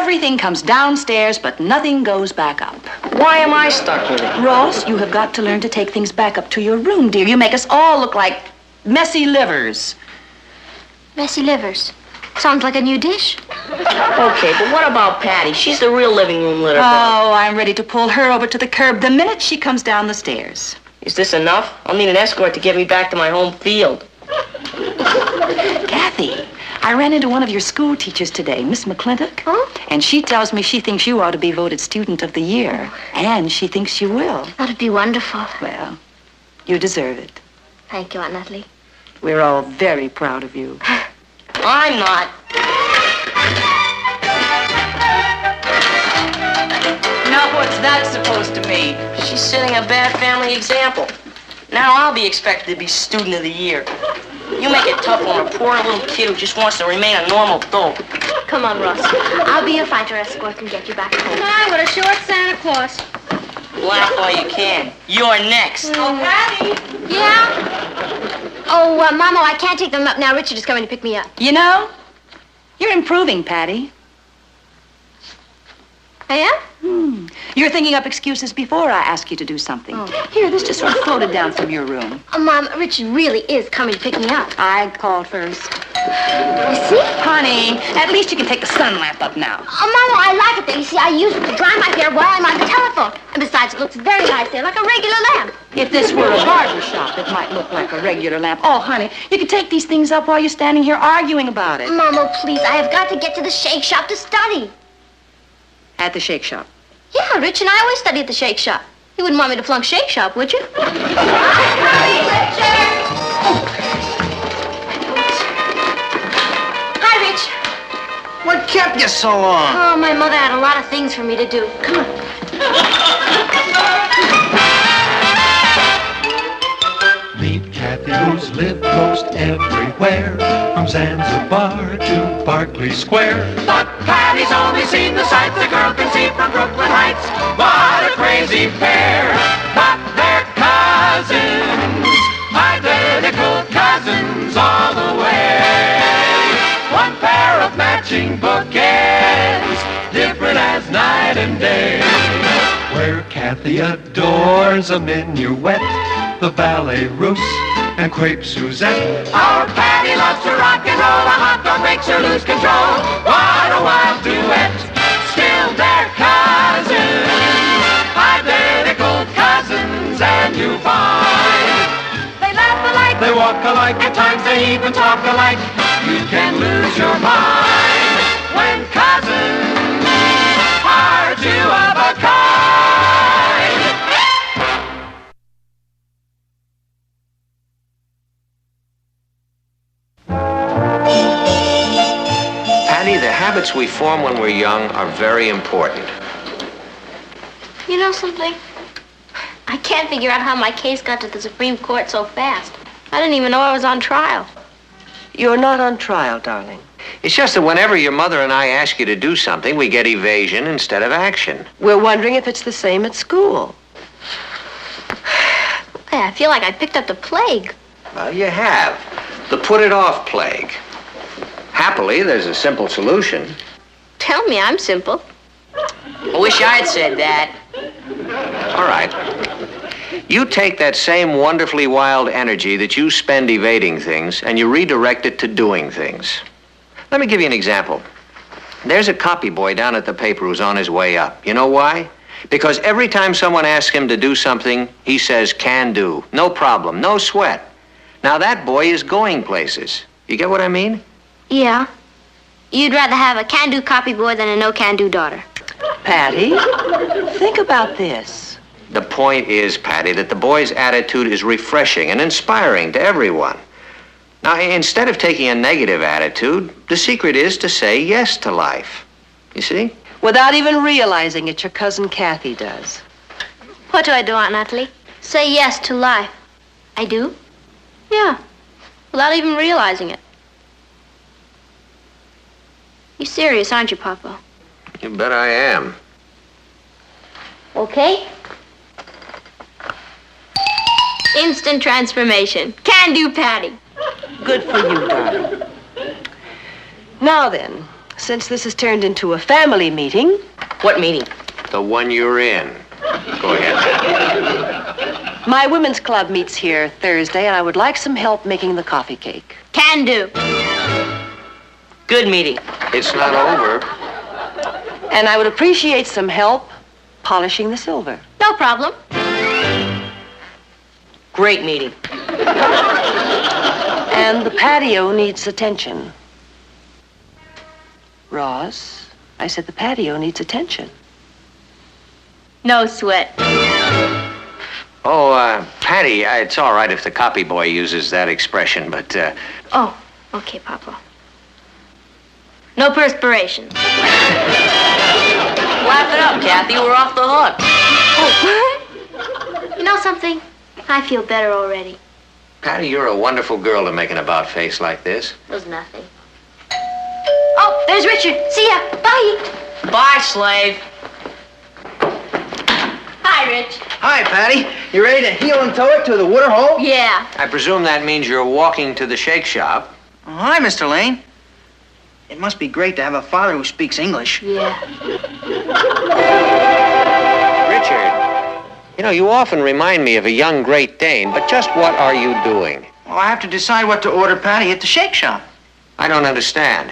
Everything comes downstairs, but nothing goes back up. Why am I stuck with it? Ross, you have got to learn to take things back up to your room, dear. You make us all look like messy livers. Messy livers. Sounds like a new dish. Okay, but what about Patty? She's the real living room litter. Oh, I'm ready to pull her over to the curb the minute she comes down the stairs. Is this enough? I'll need an escort to get me back to my home field. Kathy, I ran into one of your school teachers today, Miss McClintock. Huh? And she tells me she thinks you ought to be voted Student of the Year. And she thinks you will. That'd be wonderful. Well, you deserve it. Thank you, Aunt Natalie. We're all very proud of you. I'm not. Now, what's that supposed to mean? She's setting a bad family example. Now I'll be expected to be Student of the Year. You make it tough on a poor little kid who just wants to remain a normal adult. Come on, Ross. I'll be your fighter escort and get you back home. Hi, what a short Santa Claus. Laugh all you can. You're next. Oh, Patty! Yeah? Oh, Mama, I can't take them up now. Richard is coming to pick me up. You know, you're improving, Patty. I am? You're thinking up excuses before I ask you to do something. Oh. Here, this just sort of floated down from your room. Oh, Mom, Richard really is coming to pick me up. I called first. You see? Honey, at least you can take the sun lamp up now. Oh, Mama, I like it there. You see, I use it to dry my hair while I'm on the telephone. And besides, it looks very nice there, like a regular lamp. If this were a barber shop, it might look like a regular lamp. Oh, honey, you can take these things up while you're standing here arguing about it. Mama, please, I have got to get to the shake shop to study. At the shake shop. Yeah, Rich and I always study at the shake shop. You wouldn't want me to flunk shake shop, would you? Hi, Rich. What kept you so long? Oh, my mother had a lot of things for me to do. Come on. Meet Kathy, who's lived most everywhere, from Zanzibar to Berkeley Square. But Patty's only seen the sights the girl can see from Brooklyn Heights. What a crazy pair! But they're cousins, identical cousins all the way. One pair of matching bookends, different as night and day. Where Kathy adores a minuet, the ballet russe, and crepe Suzette. Our Patty loves to rock and roll, a hot dog makes her lose control. What a wild duet, still they're cousins, identical cousins, and you find they laugh alike, they walk alike, at times they even talk alike. You can lose your mind when cousins are two of a kind. The habits we form when we're young are very important. You know something? I can't figure out how my case got to the Supreme Court so fast. I didn't even know I was on trial. You're not on trial, darling. It's just that whenever your mother and I ask you to do something, we get evasion instead of action. We're wondering if it's the same at school. Hey, I feel like I picked up the plague. Well, you have. The put it off plague. Happily, there's a simple solution. Tell me I'm simple. I wish I'd said that. All right. You take that same wonderfully wild energy that you spend evading things and you redirect it to doing things. Let me give you an example. There's a copy boy down at the paper who's on his way up. You know why? Because every time someone asks him to do something, he says, can do. No problem, no sweat. Now that boy is going places. You get what I mean? Yeah. You'd rather have a can-do copy boy than a no-can-do daughter. Patty, think about this. The point is, Patty, that the boy's attitude is refreshing and inspiring to everyone. Now, instead of taking a negative attitude, the secret is to say yes to life. You see? Without even realizing it, your cousin Kathy does. What do I do, Aunt Natalie? Say yes to life. I do? Yeah. Without even realizing it. You're serious, aren't you, Papa? You bet I am. Okay. Instant transformation. Can do, Patty. Good for you, darling. Now then, Since this has turned into a family meeting, What meeting? The one you're in. Go ahead. my women's club meets here Thursday, and I would like some help making the coffee cake. Can do. Good meeting. It's not over. And I would appreciate some help polishing the silver. No problem. Great meeting. And the patio needs attention. Ross, I said the patio needs attention. No sweat. Oh, Patty, it's all right if the copy boy uses that expression, but, Oh, okay, Papa. No perspiration. Laugh it up, Kathy. We're off the hook. You know something? I feel better already. Patty, you're a wonderful girl to make an about face like this. It was nothing. Oh, there's Richard. See ya. Bye. Bye, slave. Hi, Rich. Hi, Patty. You ready to heel and toe it to the water hole? Yeah. I presume that means you're walking to the shake shop. Oh, hi, Mr. Lane. It must be great to have a father who speaks English. Yeah. Richard, you know, you often remind me of a young Great Dane, but just what are you doing? Well, I have to decide what to order Patty at the shake shop. I don't understand.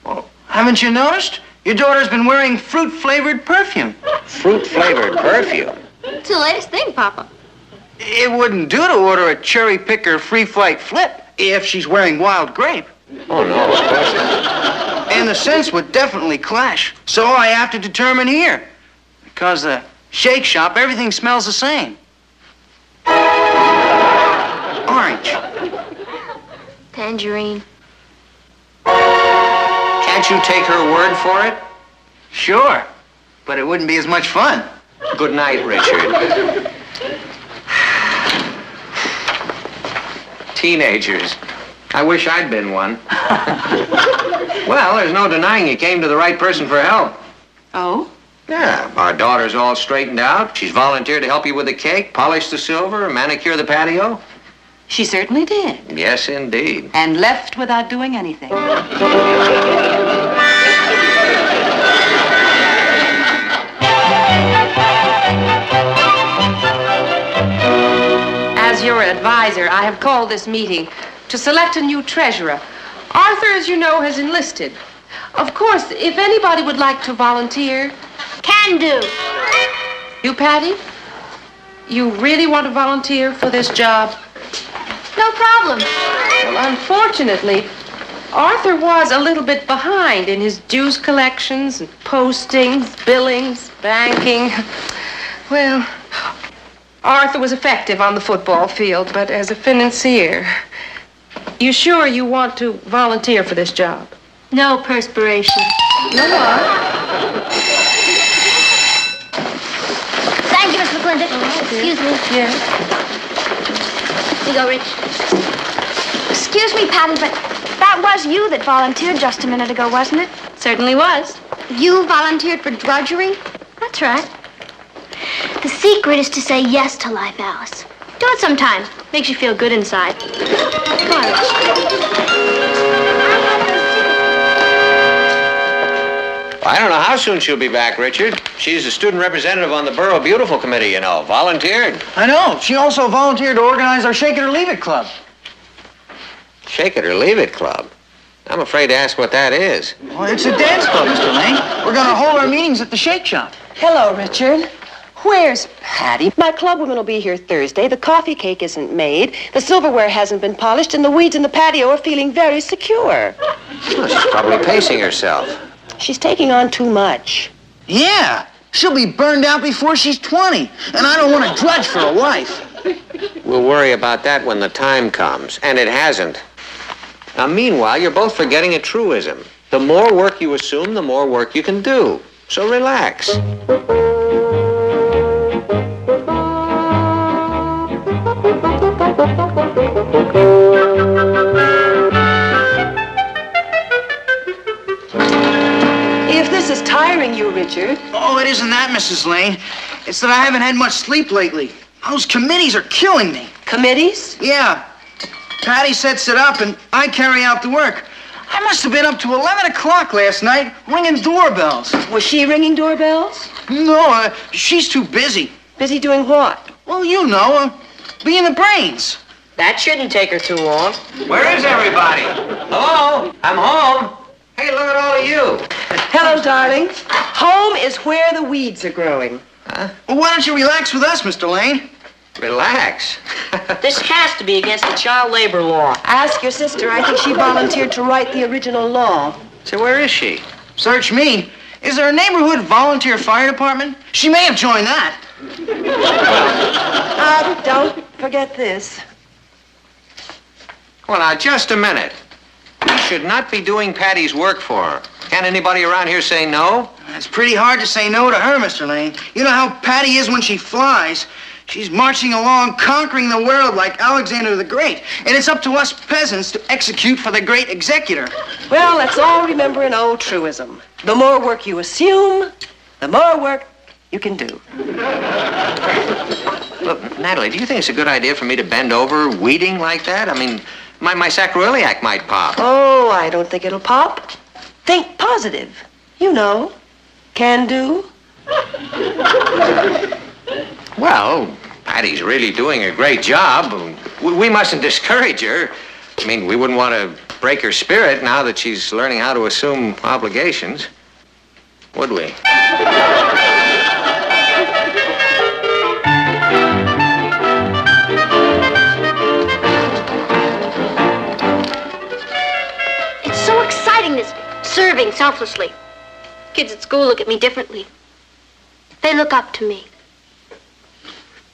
Well, haven't you noticed? Your daughter's been wearing fruit-flavored perfume. Fruit-flavored perfume. It's the latest thing, Papa. It wouldn't do to order a cherry picker free flight flip if she's wearing wild grape. Oh, no, of course not. And the scents would definitely clash. So I have to determine here. Because the shake shop, everything smells the same. Orange. Tangerine. Can't you take her word for it? Sure. But it wouldn't be as much fun. Good night, Richard. Teenagers. I wish I'd been one. Well, there's no denying you came to the right person for help. Oh? Yeah, our daughter's all straightened out. She's volunteered to help you with the cake, polish the silver, manicure the patio. She certainly did. Yes, indeed. And left without doing anything. As your advisor, I have called this meeting to select a new treasurer. Arthur, as you know, has enlisted. Of course, if anybody would like to volunteer. Can do. You, Patty? You really want to volunteer for this job? No problem. Well, unfortunately, Arthur was a little bit behind in his dues collections and postings, billings, banking. Well, Arthur was effective on the football field, but as a financier. You sure you want to volunteer for this job? No perspiration. No what? Thank you, Miss McClintock. Excuse me. Yeah. Here you go, Rich. Excuse me, Patty, but that was you that volunteered just a minute ago, wasn't it? Certainly was. You volunteered for drudgery? That's right. The secret is to say yes to life, Alice. Do it sometime. Makes you feel good inside. Come on, Rich. I don't know how soon she'll be back, Richard. She's a student representative on the Borough Beautiful Committee, you know. Volunteered. I know. She also volunteered to organize our Shake It or Leave It Club. Shake It or Leave It Club. I'm afraid to ask what that is. Well, it's a dance club, Mr. Lane. We're going to hold our meetings at the Shake Shop. Hello, Richard. Where's Patty? My club women will be here Thursday. The coffee cake isn't made. The silverware hasn't been polished, and the weeds in the patio are feeling very secure. Well, she's probably pacing herself. She's taking on too much. Yeah. She'll be burned out before she's 20. And I don't want to drudge for a wife. We'll worry about that when the time comes, and it hasn't. Now, meanwhile, you're both forgetting a truism. The more work you assume, the more work you can do. So relax. If this is tiring you, Richard. Oh, it isn't that, Mrs. Lane. It's that I haven't had much sleep lately. Those committees are killing me. Committees? Yeah. Patty sets it up, and I carry out the work. I must have been up to 11 o'clock last night ringing doorbells. Was she ringing doorbells? No, she's too busy. Busy doing what? Well, you know, being the brains. That shouldn't take her too long. Where is everybody? Hello? I'm home. Hey, look at all of you. Hello, darling. Home is where the weeds are growing. Well, why don't you relax with us, Mr. Lane? Relax. This has to be against the child labor law. Ask your sister. I think she volunteered to write the original law. So where is she? Search me. Is there a neighborhood volunteer fire department? She may have joined that. Don't forget this. Well, now, just a minute. You should not be doing Patty's work for her. Can anybody around here say no? It's pretty hard to say no to her, Mr. Lane. You know how Patty is when she flies. She's marching along, conquering the world like Alexander the Great. And it's up to us peasants to execute for the great executor. Well, let's all remember an old truism. The more work you assume, the more work you can do. Look, Natalie, do you think it's a good idea for me to bend over weeding like that? I mean, my sacroiliac might pop. Oh, I don't think it'll pop. Think positive. You know, can do. Well, Patty's really doing a great job. We mustn't discourage her. I mean, we wouldn't want to break her spirit now that she's learning how to assume obligations. Would we? It's so exciting, this serving selflessly. Kids at school look at me differently. They look up to me.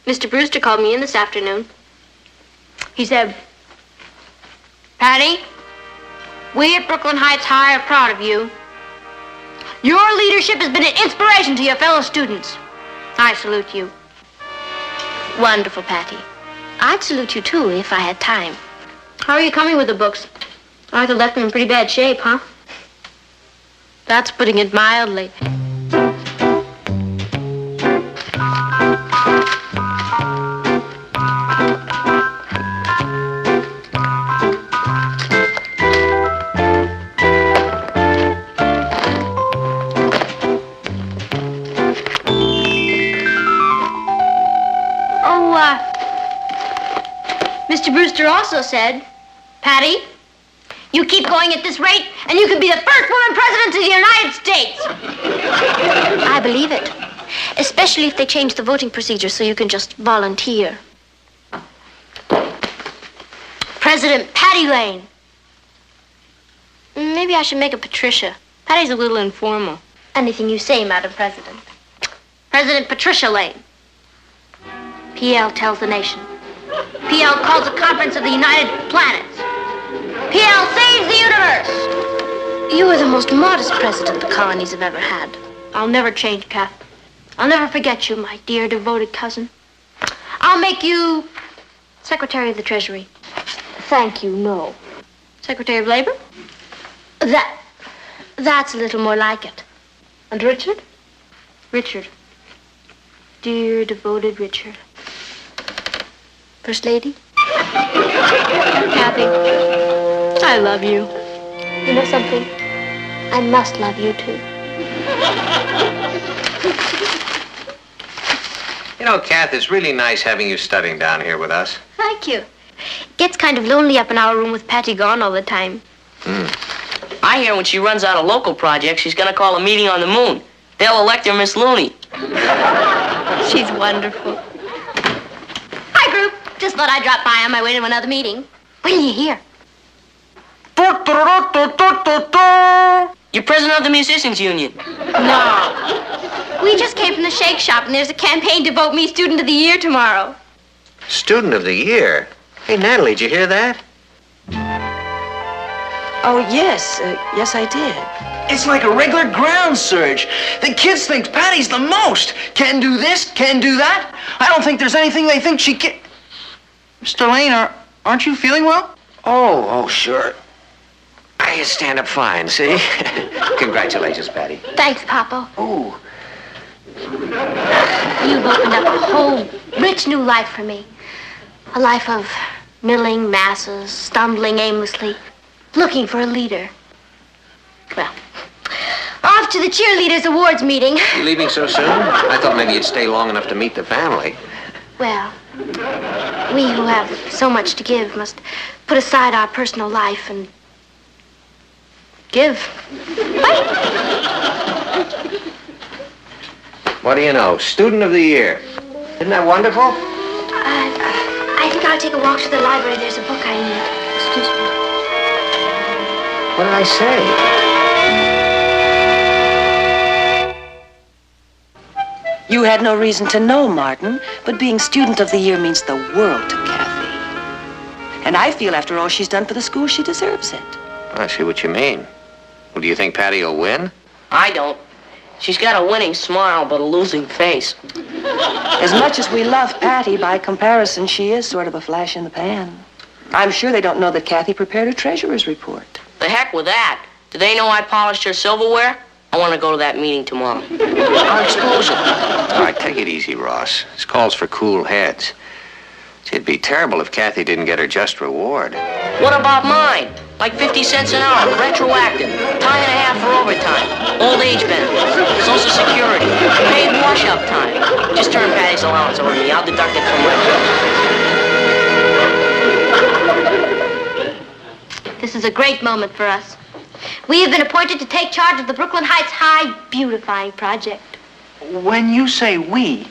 Mr. Brewster called me in this afternoon. He said, "Patty, we at Brooklyn Heights High are proud of you. Your leadership has been an inspiration to your fellow students. I salute you." Wonderful, Patty. I'd salute you, too, if I had time. How are you coming with the books? Arthur left them in pretty bad shape, huh? That's putting it mildly. Mr. Brewster also said, "Patty, you keep going at this rate, and you could be the first woman president of the United States." I believe it, especially if they change the voting procedure so you can just volunteer. President Patty Lane. Maybe I should make it Patricia. Patty's a little informal. Anything you say, Madam President. President Patricia Lane. PL tells the nation. PL calls a conference of the United Planets. PL saves the universe. You are the most modest president the colonies have ever had. I'll never change, Kath. I'll never forget you, my dear, devoted cousin. I'll make you Secretary of the Treasury. Thank you, no. Secretary of Labor? That's a little more like it. And Richard? Richard. Dear, devoted Richard. First Lady? Kathy, I love you. You know something? I must love you, too. You know, Kath, it's really nice having you studying down here with us. Thank you. It gets kind of lonely up in our room with Patty gone all the time. I hear when she runs out of local projects, she's gonna call a meeting on the moon. They'll elect her Miss Looney. She's wonderful. Hi, group. Just thought I'd drop by on my way to another meeting. When are you here? You're president of the Musicians Union. No. We just came from the Shake Shop, and there's a campaign to vote me Student of the Year tomorrow. Student of the Year? Hey, Natalie, did you hear that? Oh, yes. Yes, I did. It's like a regular ground surge. The kids think Patty's the most. Can do this, can do that. I don't think there's anything they think she can. Mr. Lane, aren't you feeling well? Oh, sure. I stand up fine, see? Congratulations, Patty. Thanks, Papa. Oh. You've opened up a whole rich new life for me. A life of milling masses, stumbling aimlessly, looking for a leader. Well, off to the cheerleaders' awards meeting. You leaving so soon? I thought maybe you'd stay long enough to meet the family. Well, we who have so much to give must put aside our personal life and give. What do you know? Student of the Year. Isn't that wonderful? I think I'll take a walk to the library. There's a book I need. Excuse me. What did I say? You had no reason to know, Martin, but being Student of the Year means the world to Kathy. And I feel after all she's done for the school, she deserves it. I see what you mean. Well, do you think Patty will win? I don't. She's got a winning smile, but a losing face. As much as we love Patty, by comparison, she is sort of a flash in the pan. I'm sure they don't know that Kathy prepared a treasurer's report. The heck with that. Do they know I polished her silverware? I want to go to that meeting tomorrow. I'll expose her. All right, take it easy, Ross. This calls for cool heads. It'd be terrible if Kathy didn't get her just reward. What about mine? Like 50 cents an hour, retroactive, time and a half for overtime, old age benefits, Social Security, paid wash-up time. Just turn Patty's allowance over to me. I'll deduct it from my bill. This is a great moment for us. We have been appointed to take charge of the Brooklyn Heights High Beautifying Project. When you say we,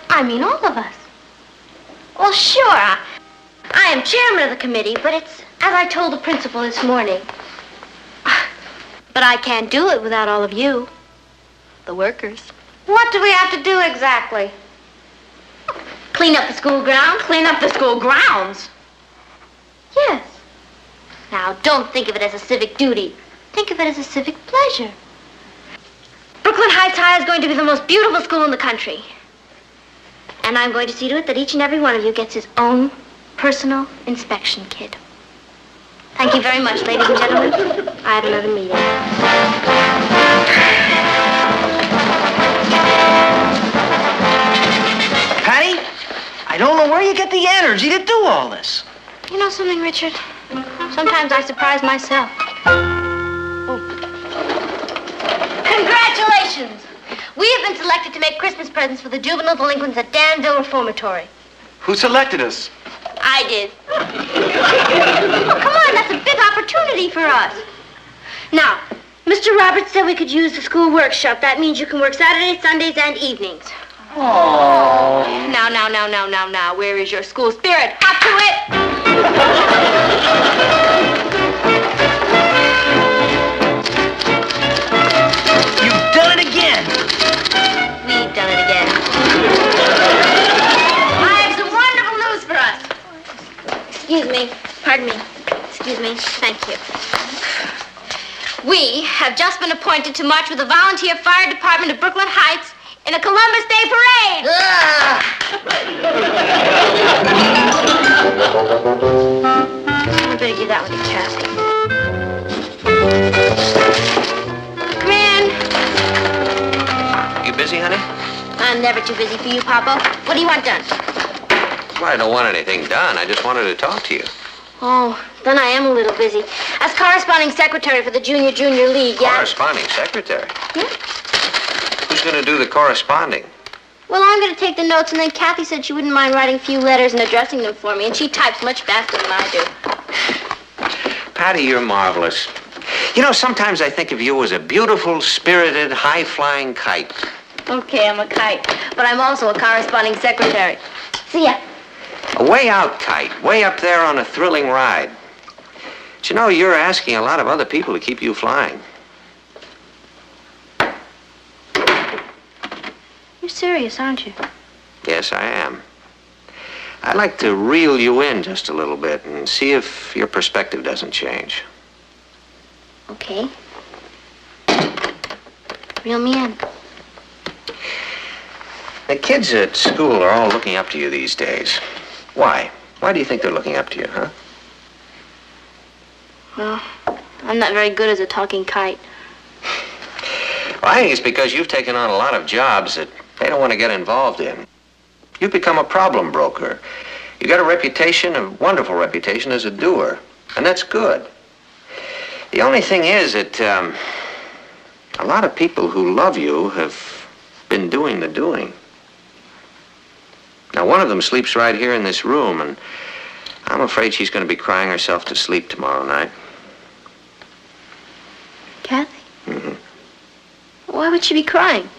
I mean all of us. Well, sure, I am chairman of the committee, but it's as I told the principal this morning. But I can't do it without all of you, the workers. What do we have to do exactly? Clean up the school grounds. Clean up the school grounds? Yes. Now, don't think of it as a civic duty. Think of it as a civic pleasure. Brooklyn Heights High is going to be the most beautiful school in the country. And I'm going to see to it that each and every one of you gets his own personal inspection kit. Thank you very much, ladies and gentlemen. I have another meeting. Patty, I don't know where you get the energy to do all this. You know something, Richard? Sometimes I surprise myself. Oh. Congratulations! We have been selected to make Christmas presents for the juvenile delinquents at Danville Reformatory. Who selected us? I did. Oh, come on, that's a big opportunity for us. Now, Mr. Roberts said we could use the school workshop. That means you can work Saturdays, Sundays, and evenings. Oh. Now. Where is your school spirit? Up to it! You've done it again. We've done it again. I have some wonderful news for us. Excuse me. Pardon me. Excuse me. Thank you. We have just been appointed to march with the Volunteer Fire Department of Brooklyn Heights in a Columbus Day parade. I better give that one to Kathy. Come in. You busy, honey? I'm never too busy for you, Papa. What do you want done? Well, I don't want anything done. I just wanted to talk to you. Oh, then I am a little busy. As corresponding secretary for the Junior League, yeah? Corresponding secretary? Yeah. Who's going to do the corresponding? Well, I'm going to take the notes, and then Kathy said she wouldn't mind writing a few letters and addressing them for me, and she types much faster than I do. Patty, you're marvelous. You know, sometimes I think of you as a beautiful, spirited, high-flying kite. Okay, I'm a kite, but I'm also a corresponding secretary. See ya. A way out kite, way up there on a thrilling ride. But you know, you're asking a lot of other people to keep you flying. You're serious, aren't you? Yes, I am. I'd like to reel you in just a little bit and see if your perspective doesn't change. Okay. Reel me in. The kids at school are all looking up to you these days. Why? Why do you think they're looking up to you, huh? Well, I'm not very good as a talking kite. Well, I think it's because you've taken on a lot of jobs that they don't want to get involved in. You've become a problem broker. You got a reputation, a wonderful reputation as a doer, and that's good. The only thing is that a lot of people who love you have been doing the doing. Now, one of them sleeps right here in this room, and I'm afraid she's going to be crying herself to sleep tomorrow night. Kathy? Mm-hmm. Why would she be crying?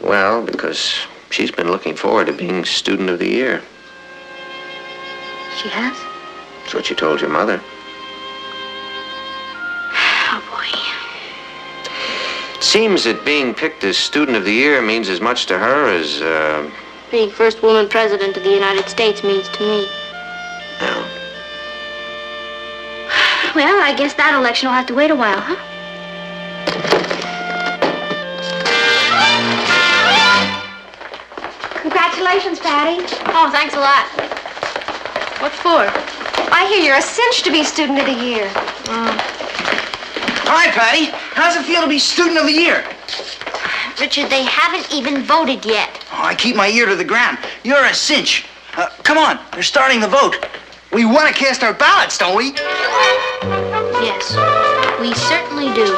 Well, because she's been looking forward to being Student of the Year. She has? That's what you told your mother. Oh, boy. It seems that being picked as Student of the Year means as much to her as, Being first woman president of the United States means to me. well, Well, I guess that election will have to wait a while, huh? Congratulations, Patty. Oh, thanks a lot. What for? I hear you're a cinch to be Student of the Year. Hi, Patty. How's it feel to be Student of the Year? Richard, they haven't even voted yet. Oh, I keep my ear to the ground. You're a cinch. Come on, they're starting the vote. We want to cast our ballots, don't we? Yes, we certainly do.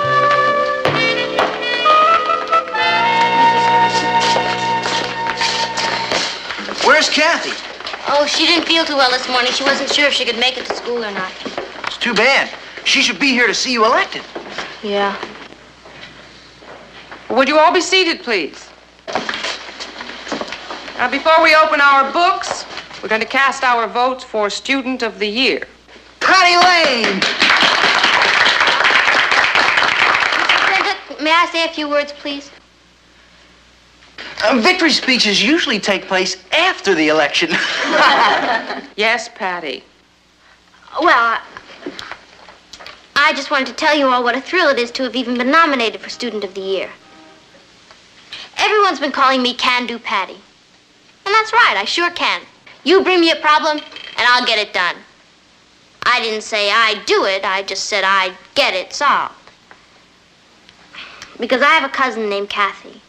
Where's Kathy? Oh, she didn't feel too well this morning. She wasn't sure if she could make it to school or not. It's too bad. She should be here to see you elected. Yeah. Would you all be seated, please? Now, before we open our books, we're going to cast our votes for Student of the Year. Patty Lane! Mrs. Clinton, may I say a few words, please? Victory speeches usually take place after the election. Yes, Patty. Well, I just wanted to tell you all what a thrill it is to have even been nominated for Student of the Year. Everyone's been calling me Can-Do Patty. And that's right, I sure can. You bring me a problem, and I'll get it done. I didn't say I'd do it, I just said I'd get it solved. Because I have a cousin named Kathy.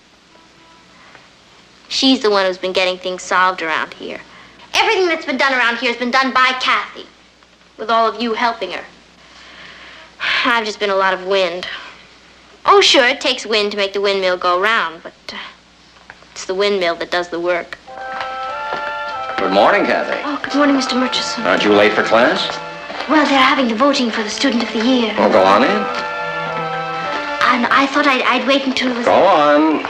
She's the one who's been getting things solved around here. Everything that's been done around here has been done by Kathy, with all of you helping her. I've just been a lot of wind. Oh, sure, it takes wind to make the windmill go round, but it's the windmill that does the work. Good morning, Kathy. Oh, good morning, Mr. Murchison. Aren't you late for class? Well, they're having the voting for the Student of the Year. Well, go on in. And I thought I'd wait until it was... Go on.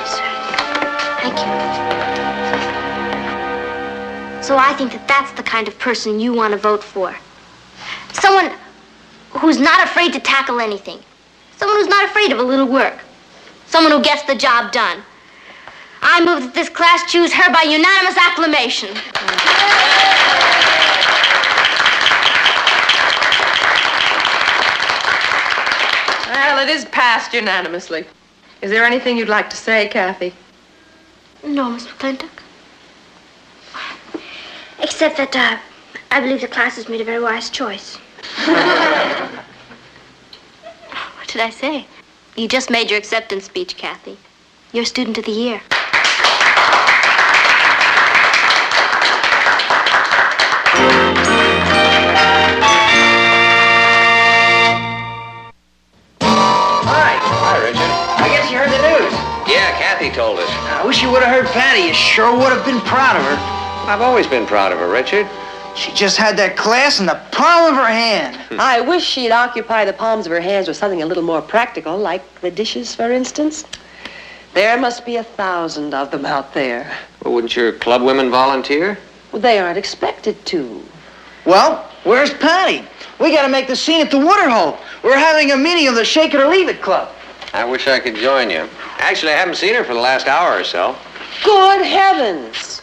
Sir, thank you. So I think that that's the kind of person you want to vote for. Someone who's not afraid to tackle anything. Someone who's not afraid of a little work. Someone who gets the job done. I move that this class choose her by unanimous acclamation. Well, it is passed unanimously. Is there anything you'd like to say, Kathy? No, Miss McClintock. Except that I believe the class has made a very wise choice. What did I say? You just made your acceptance speech, Kathy. You're Student of the Year. Hi, Richard. I guess you heard the news. Yeah, Kathy told us. I wish you would have heard Patty. You sure would have been proud of her. I've always been proud of her, Richard. She just had that class in the palm of her hand. I wish she'd occupy the palms of her hands with something a little more practical, like the dishes, for instance. There must be 1,000 of them out there. Well, wouldn't your club women volunteer? Well, they aren't expected to. Well, where's Patty? We gotta make the scene at the Waterhole. We're having a meeting of the Shake It or Leave It Club. I wish I could join you. Actually, I haven't seen her for the last hour or so. Good heavens!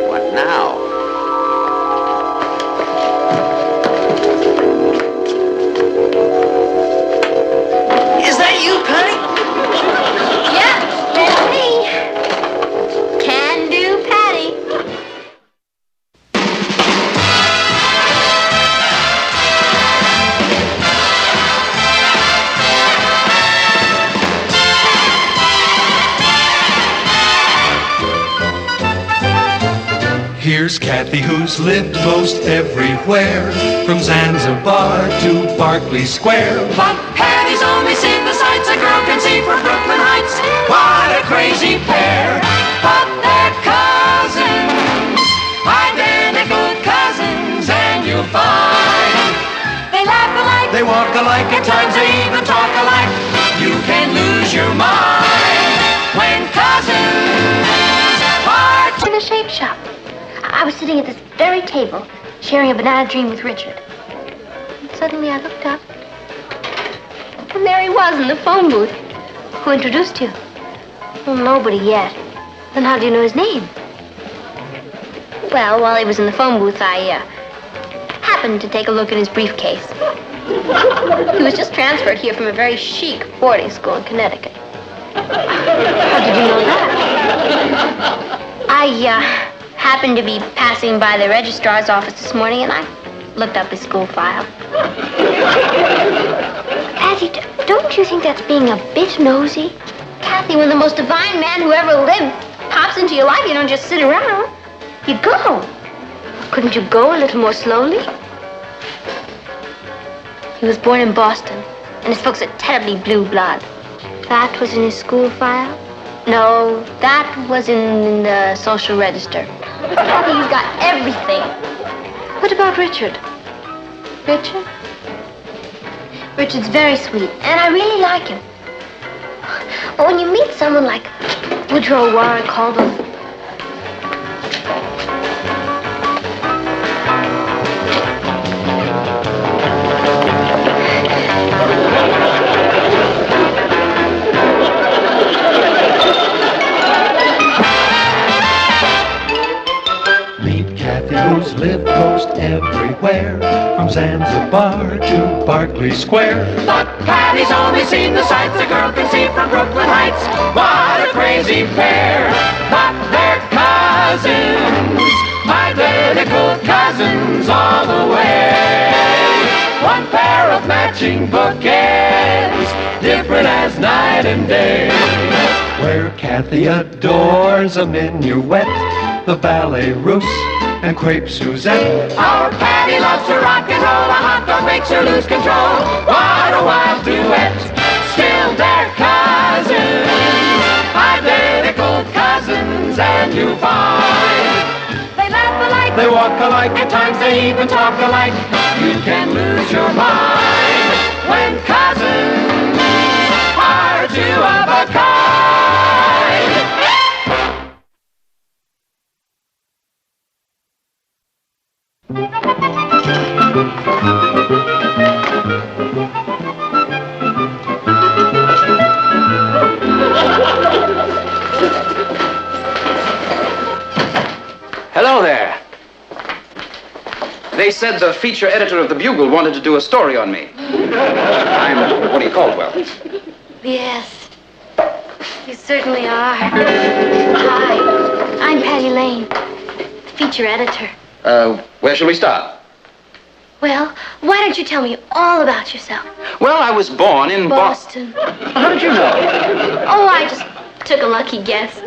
What now? Is that you, Patty? Yeah, that's me. Can-Do Patty. Here's Kathy, who's lived most everywhere, from Zanzibar to Berkeley Square. But Patty's only seen the sights a girl can see from Brooklyn Heights. What a crazy pair! But they're cousins, identical cousins, and you'll find they laugh alike, they walk alike, at times they even talk alike. You can lose your mind when cousins are In the Shake Shop. I was sitting at this very table, sharing a banana dream with Richard. And suddenly I looked up, and there he was in the phone booth. Who introduced you? Well, nobody yet. Then how do you know his name? Well, while he was in the phone booth, I happened to take a look at his briefcase. He was just transferred here from a very chic boarding school in Connecticut. How did you know that? I happened to be passing by the registrar's office this morning, and I looked up his school file. Patty, don't you think that's being a bit nosy? Kathy, when the most divine man who ever lived pops into your life, you don't just sit around. You go. Couldn't you go a little more slowly? He was born in Boston, and his folks are terribly blue blood. That was in his school file? No, that was in the social register. Kathy, you've got everything. What about Richard? Richard? Richard's very sweet, and I really like him. But when you meet someone like Woodrow Warren Caldwell, who's lived most everywhere, from Zanzibar to Berkeley Square. But Patty's only seen the sights a girl can see from Brooklyn Heights. What a crazy pair! But they're cousins, identical cousins all the way. One pair of matching bookends, different as night and day. Where Kathy adores a minuet, the ballet russe, and crepe Suzette. Our Patty loves to rock and roll. A hot dog makes her lose control. What a wild duet. Still they're cousins, identical cousins, and you find they laugh alike, they walk alike, at times they even talk alike. You can lose your mind when cousins are two of a kind. Hello there. They said the feature editor of the Bugle wanted to do a story on me. I'm Woody Caldwell. yes, you certainly are. Hi, I'm Patty Lane, feature editor. Where shall we start? Well, why don't you tell me all about yourself? Well, I was born in Boston. How did you know? Oh, I just took a lucky guess.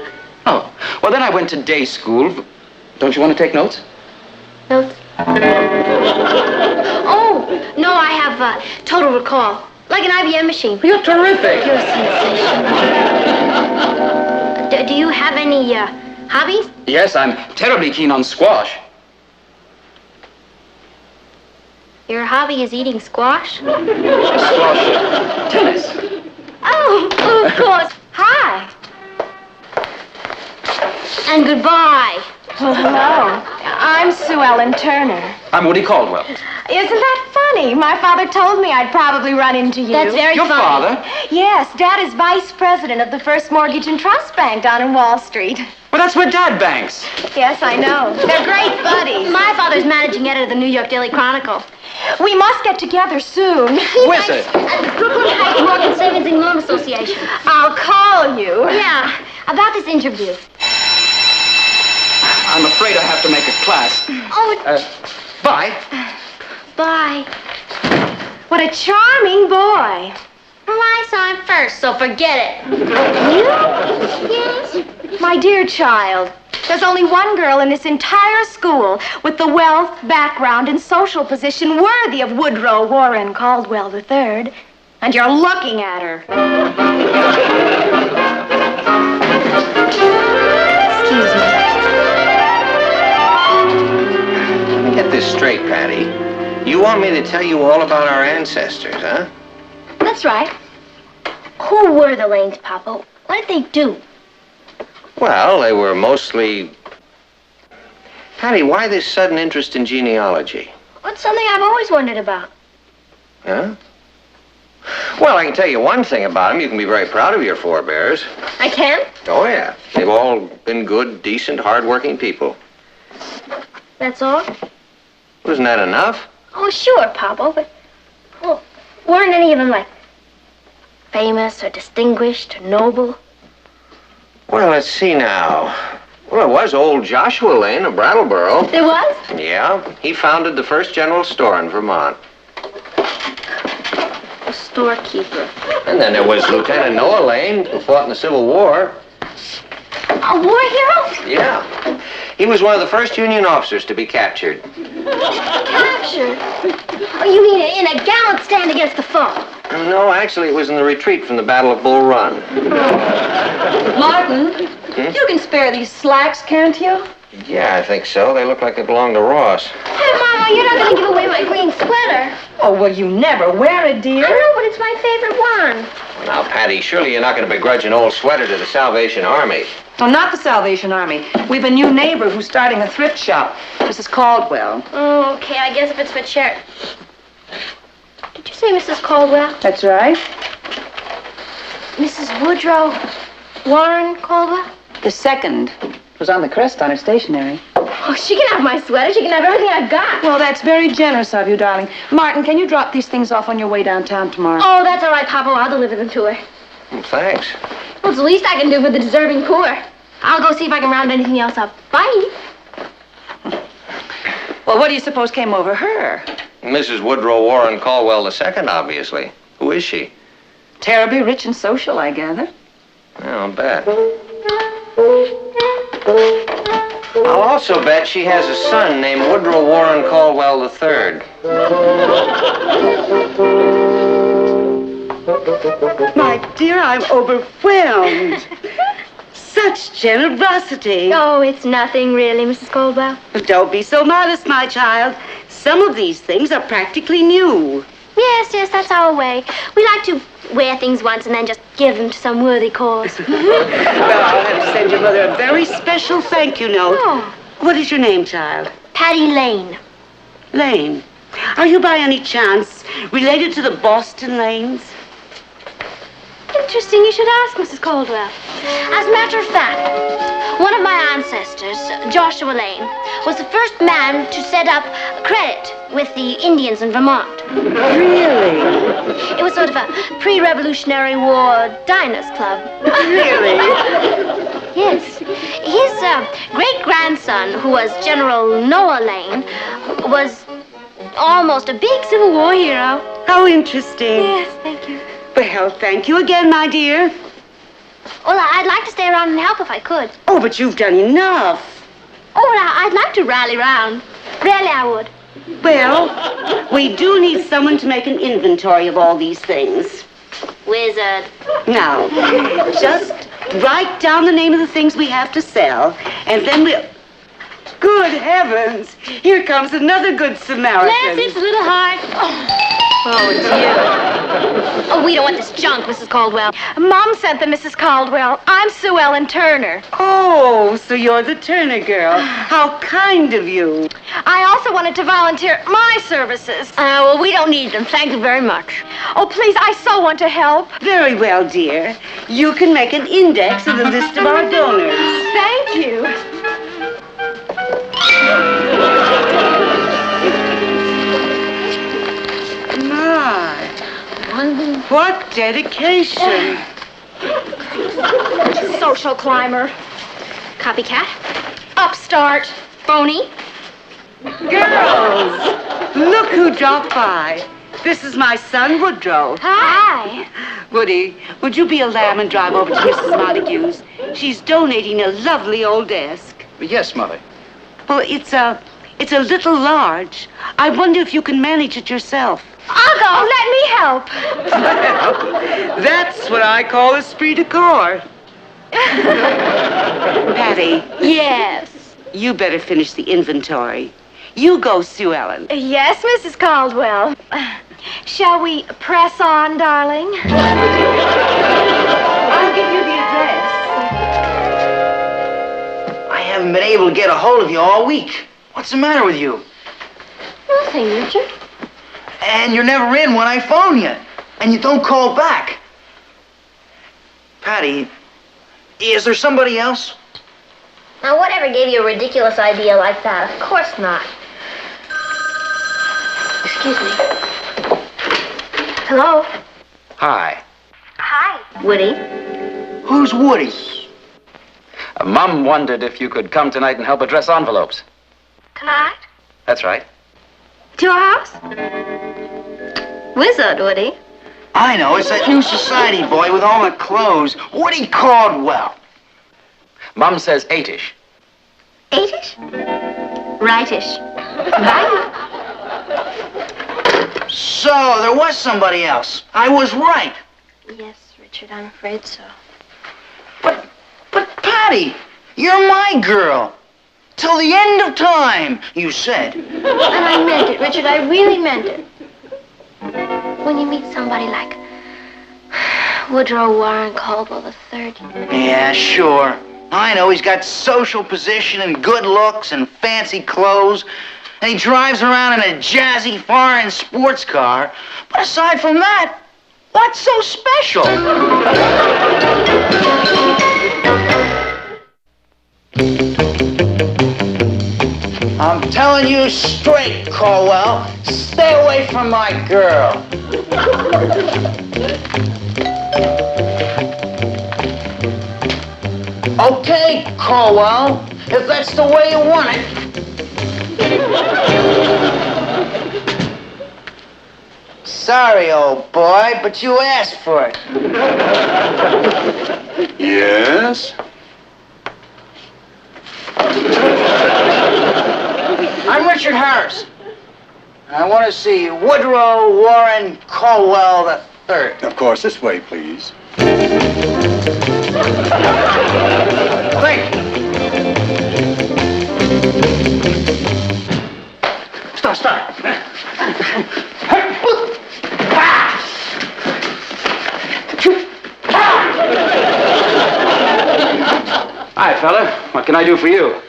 Oh, well, then I went to day school. Don't you want to take notes? Notes? Oh, no, I have total recall. Like an IBM machine. You're terrific. You're sensational. Do you have any hobbies? Yes, I'm terribly keen on squash. Your hobby is eating squash? Squash. Tennis. Oh, of course. Hi. And goodbye. Well, hello. I'm Sue Ellen Turner. I'm Woody Caldwell. Isn't that funny? My father told me I'd probably run into you. That's very Your funny. father? Yes, Dad is vice president of the First Mortgage and Trust Bank down in Wall Street. Well, that's where Dad banks. Yes, I know. They're great buddies. My father's managing editor of the New York Daily Chronicle. We must get together soon. Where's it? At the Brooklyn Heights Morgan Savings and Loan Association. I'll call you. Yeah, about this interview. I'm afraid I have to make a class. Oh, Bye. bye. What a charming boy. Well, I saw him first, so forget it. You? Yes? My dear child, There's only one girl in this entire school with the wealth, background, and social position worthy of Woodrow Warren Caldwell III. And you're looking at her. Excuse me. Let me get this straight, Patty. You want me to tell you all about our ancestors, huh? That's right. Who were the Lanes, Papa? What did they do? Well, they were mostly... Patty, why this sudden interest in genealogy? What's something I've always wondered about? Huh? Well, I can tell you one thing about them. You can be very proud of your forebears. I can? Oh, yeah. They've all been good, decent, hard-working people. That's all? Wasn't that enough? Oh, sure, Papa, but... Well, weren't any of them, like, famous or distinguished or noble? Well, let's see now. Well, it was old Joshua Lane of Brattleboro. There was? Yeah, he founded the first general store in Vermont. A storekeeper. And then there was Lieutenant Noah Lane, who fought in the Civil War. A war hero? Yeah. He was one of the first Union officers to be captured. Captured? Oh, you mean in a gallant stand against the foe? No, actually, it was in the retreat from the Battle of Bull Run. Martin, you can spare these slacks, can't you? Yeah, I think so. They look like they belong to Ross. Hey, Mama, you're not going to give away my green sweater. Oh, well, you never wear it, dear. I know, but it's my favorite one. Now, Patty, surely you're not going to begrudge an old sweater to the Salvation Army. Oh, not the Salvation Army. We've a new neighbor who's starting a thrift shop, Mrs. Caldwell. Oh, okay, I guess if it's for charity. Did you say Mrs. Caldwell? That's right. Mrs. Woodrow Warren Caldwell? The second was on the crest on her stationery. Oh, she can have my sweater. She can have everything I've got. Well, that's very generous of you, darling. Martin, can you drop these things off on your way downtown tomorrow? Oh, that's all right, Papa. I'll deliver them to her. Well, thanks. Well, it's the least I can do for the deserving poor. I'll go see if I can round anything else up. Bye. Well, what do you suppose came over her? Mrs. Woodrow Warren Caldwell II, obviously. Who is she? Terribly rich and social, I gather. I'll bet. I'll also bet she has a son named Woodrow Warren Caldwell III. My dear, I'm overwhelmed. Such generosity. Oh, it's nothing, really, Mrs. Caldwell. Don't be so modest, my child. Some of these things are practically new. Yes, that's our way. We like to wear things once and then just give them to some worthy cause. Well, I'll have to send your mother a very special thank you note. Oh. What is your name, child? Patty Lane. Lane. Are you by any chance related to the Boston Lanes? Interesting you should ask, Mrs. Caldwell. As a matter of fact, one of my ancestors, Joshua Lane, was the first man to set up credit with the Indians in Vermont. Really? It was sort of a pre-Revolutionary War diners club. Really? Yes. His great-grandson, who was General Noah Lane, was almost a big Civil War hero. How interesting. Yes, thank you. Well, thank you again, my dear. Well, I'd like to stay around and help if I could. Oh, but you've done enough. Oh, well, I'd like to rally round. Really, I would. Well, we do need someone to make an inventory of all these things. Wizard. Now, just write down the name of the things we have to sell, and then we'll... Good heavens! Here comes another good Samaritan. Bless its little heart. Oh, dear. Oh, we don't want this junk, Mrs. Caldwell. Mom sent them, Mrs. Caldwell. I'm Sue Ellen Turner. Oh, so you're the Turner girl. How kind of you. I also wanted to volunteer my services. Well, we don't need them. Thank you very much. Oh, please, I so want to help. Very well, dear. You can make an index of the list of our donors. Thank you. My, what dedication. Social climber. Copycat. Upstart. Phony. Girls, look who dropped by. This is my son, Woodrow. Hi. Woody, would you be a lamb and drive over to Mrs. Montague's? She's donating a lovely old desk. Yes, Mother. Well, it's a little large. I wonder if you can manage it yourself. I'll go. Let me help. That's what I call esprit de corps. Patty, Yes. you better finish the inventory. You go, Sue Ellen. Yes, Mrs. Caldwell. Shall we press on, darling? I'll give you the address. I haven't been able to get a hold of you all week. What's the matter with you? Nothing, Richard. And you're never in when I phone you. And you don't call back. Patty, is there somebody else? Now, whatever gave you a ridiculous idea like that? Of course not. Excuse me. Hello? Hi. Hi. Woody. Who's Woody? Mom wondered if you could come tonight and help address envelopes. Tonight? That's right. To your house? Wizard, Woody. I know, it's that new society boy with all the clothes. Woody Caldwell. Mom says 8-ish. 8-ish? Right-ish. Bye. So, there was somebody else. I was right. Yes, Richard, I'm afraid so. But Patty, you're my girl. Till the end of time, you said. And I meant it, Richard. I really meant it. When you meet somebody like Woodrow Warren Caldwell III. Yeah, sure. I know he's got social position and good looks and fancy clothes. And he drives around in a jazzy foreign sports car. But aside from that, what's so special? I'm telling you straight, Caldwell. Stay away from my girl. Okay, Caldwell, if that's the way you want it. Sorry, old boy, but you asked for it. Yes? I'm Richard Harris. I want to see Woodrow Warren Caldwell III. Of course, this way, please. Thank you. Stop. Hi, fella. What can I do for you?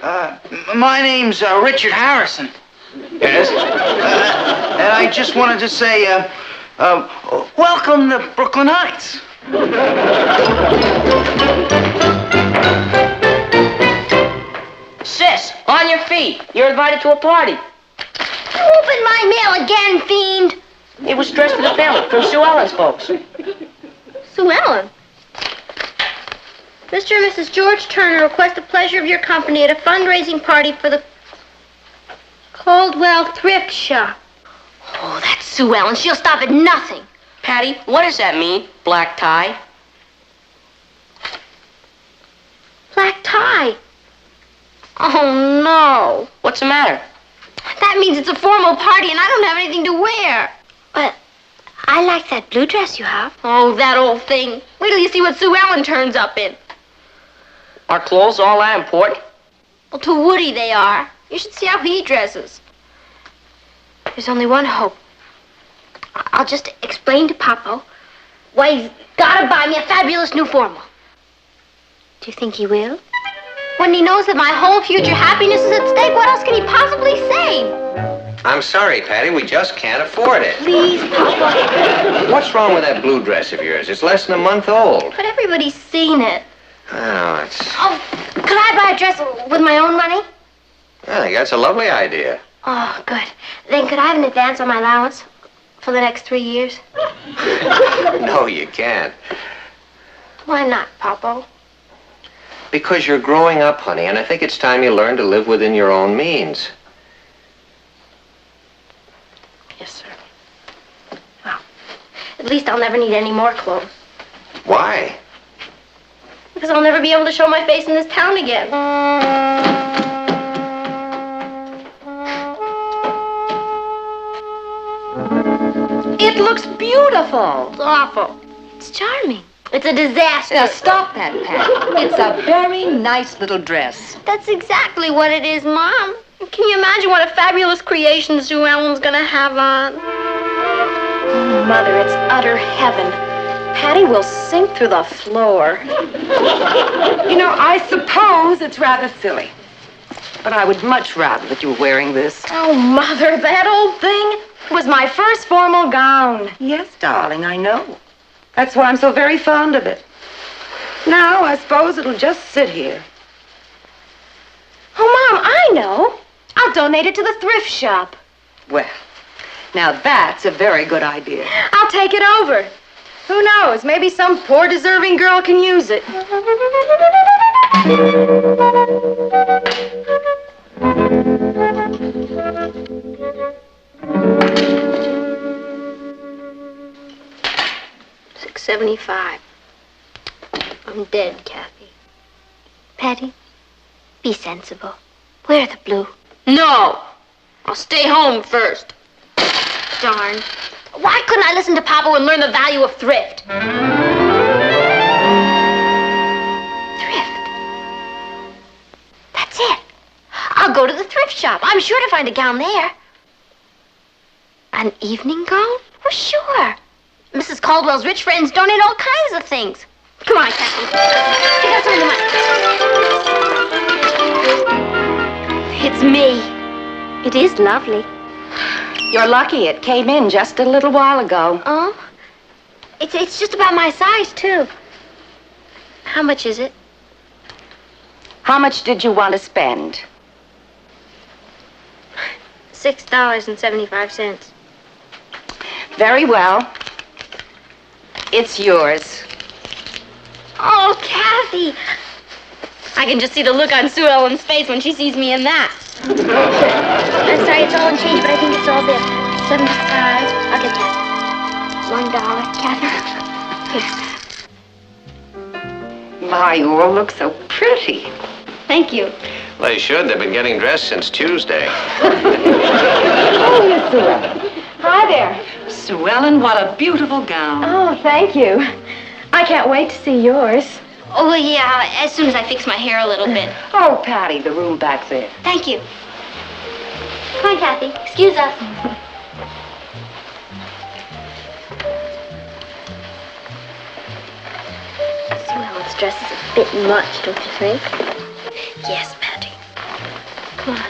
My name's Richard Harrison. Yes? And I just wanted to say, welcome to Brooklyn Heights. Sis, on your feet. You're invited to a party. You opened my mail again, fiend. It was dressed for the family from Sue Ellen's folks. Sue Ellen. Mr. and Mrs. George Turner request the pleasure of your company at a fundraising party for the Caldwell Thrift Shop. Oh, that's Sue Ellen. She'll stop at nothing. Patty, what does that mean? Black tie? Black tie. Oh, no. What's the matter? That means it's a formal party and I don't have anything to wear. But I like that blue dress you have. Oh, that old thing. Wait till you see what Sue Ellen turns up in. Are clothes all that important? Well, to Woody they are. You should see how he dresses. There's only one hope. I'll just explain to Papa why he's got to buy me a fabulous new formal. Do you think he will? When he knows that my whole future happiness is at stake, what else can he possibly say? I'm sorry, Patty, we just can't afford it. Please, Papa. What's wrong with that blue dress of yours? It's less than a month old. But everybody's seen it. Oh, it's... Oh, could I buy a dress with my own money? I think that's a lovely idea. Oh, good. Then could I have an advance on my allowance for the next 3 years? No, you can't. Why not, Papa? Because you're growing up, honey, and I think it's time you learn to live within your own means. Yes, sir. Well, at least I'll never need any more clothes. Why? Because I'll never be able to show my face in this town again. It looks beautiful. It's awful. It's charming. It's a disaster. Now, stop that, Patty. It's a very nice little dress. That's exactly what it is, Mom. Can you imagine what a fabulous creation Sue Ellen's gonna have on? Oh, Mother, it's utter heaven. Patty will sink through the floor. You know, I suppose it's rather silly. But I would much rather that you were wearing this. Oh, Mother, that old thing was my first formal gown. Yes, darling, I know. That's why I'm so very fond of it. Now, I suppose it'll just sit here. Oh, Mom, I know. I'll donate it to the thrift shop. Well, now that's a very good idea. I'll take it over. Who knows? Maybe some poor deserving girl can use it. $6.75. I'm dead, Kathy. Patty, be sensible. Wear the blue. No! I'll stay home first. Darn. Why couldn't I listen to Papa and learn the value of thrift? Thrift. That's it. I'll go to the thrift shop. I'm sure to find a gown there. An evening gown? Well, sure. Mrs. Caldwell's rich friends donate all kinds of things. Come on, Kathy. Take out some of the money. It's me. It is lovely. You're lucky it came in just a little while ago. Oh? It's just about my size, too. How much is it? How much did you want to spend? $6.75. Very well. It's yours. Oh, Kathy! I can just see the look on Sue Ellen's face when she sees me in that. I'm sorry, it's all in change, but I think it's all there. 75. I'll get that. $1, Kathy. Here. My, you all look so pretty. Thank you. They should. They've been getting dressed since Tuesday. Oh, yes, Sue Ellen. Hi there. Sue Ellen, what a beautiful gown. Oh, thank you. I can't wait to see yours. Oh, yeah, as soon as I fix my hair a little bit. Oh, Patty, the room back there. Thank you. Come on, Kathy. Excuse us. Sue Ellen's dress is a bit much, don't you think? Yes, Patty. Come on.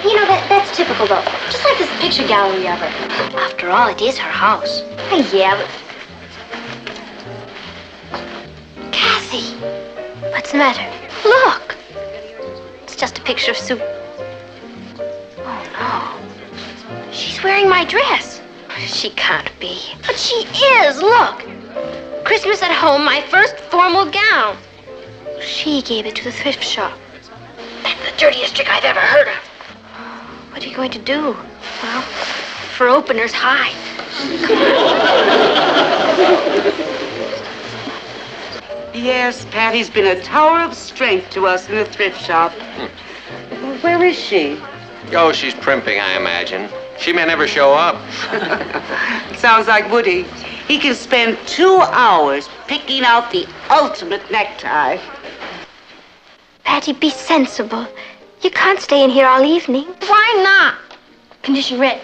You know, that's typical, though. Just like this picture gallery of her. After all, it is her house. Yeah, but... Kathy! What's the matter? Look! It's just a picture of Sue. Oh, no. She's wearing my dress. She can't be. But she is, look! Christmas at home, my first formal gown. She gave it to the thrift shop. That's the dirtiest trick I've ever heard of. What are you going to do? Well, for openers, hide. Yes, Patty's been a tower of strength to us in the thrift shop. Well, where is she? Oh, she's primping, I imagine. She may never show up. Sounds like Woody. He can spend 2 hours picking out the ultimate necktie. Patty, be sensible. You can't stay in here all evening. Why not? Condition written.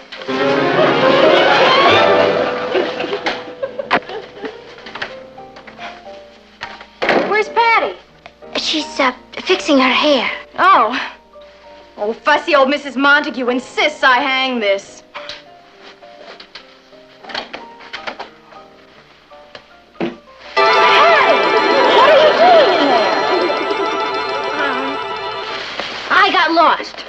Where's Patty? She's fixing her hair. Oh. Oh, fussy old Mrs. Montague insists I hang this. I got lost.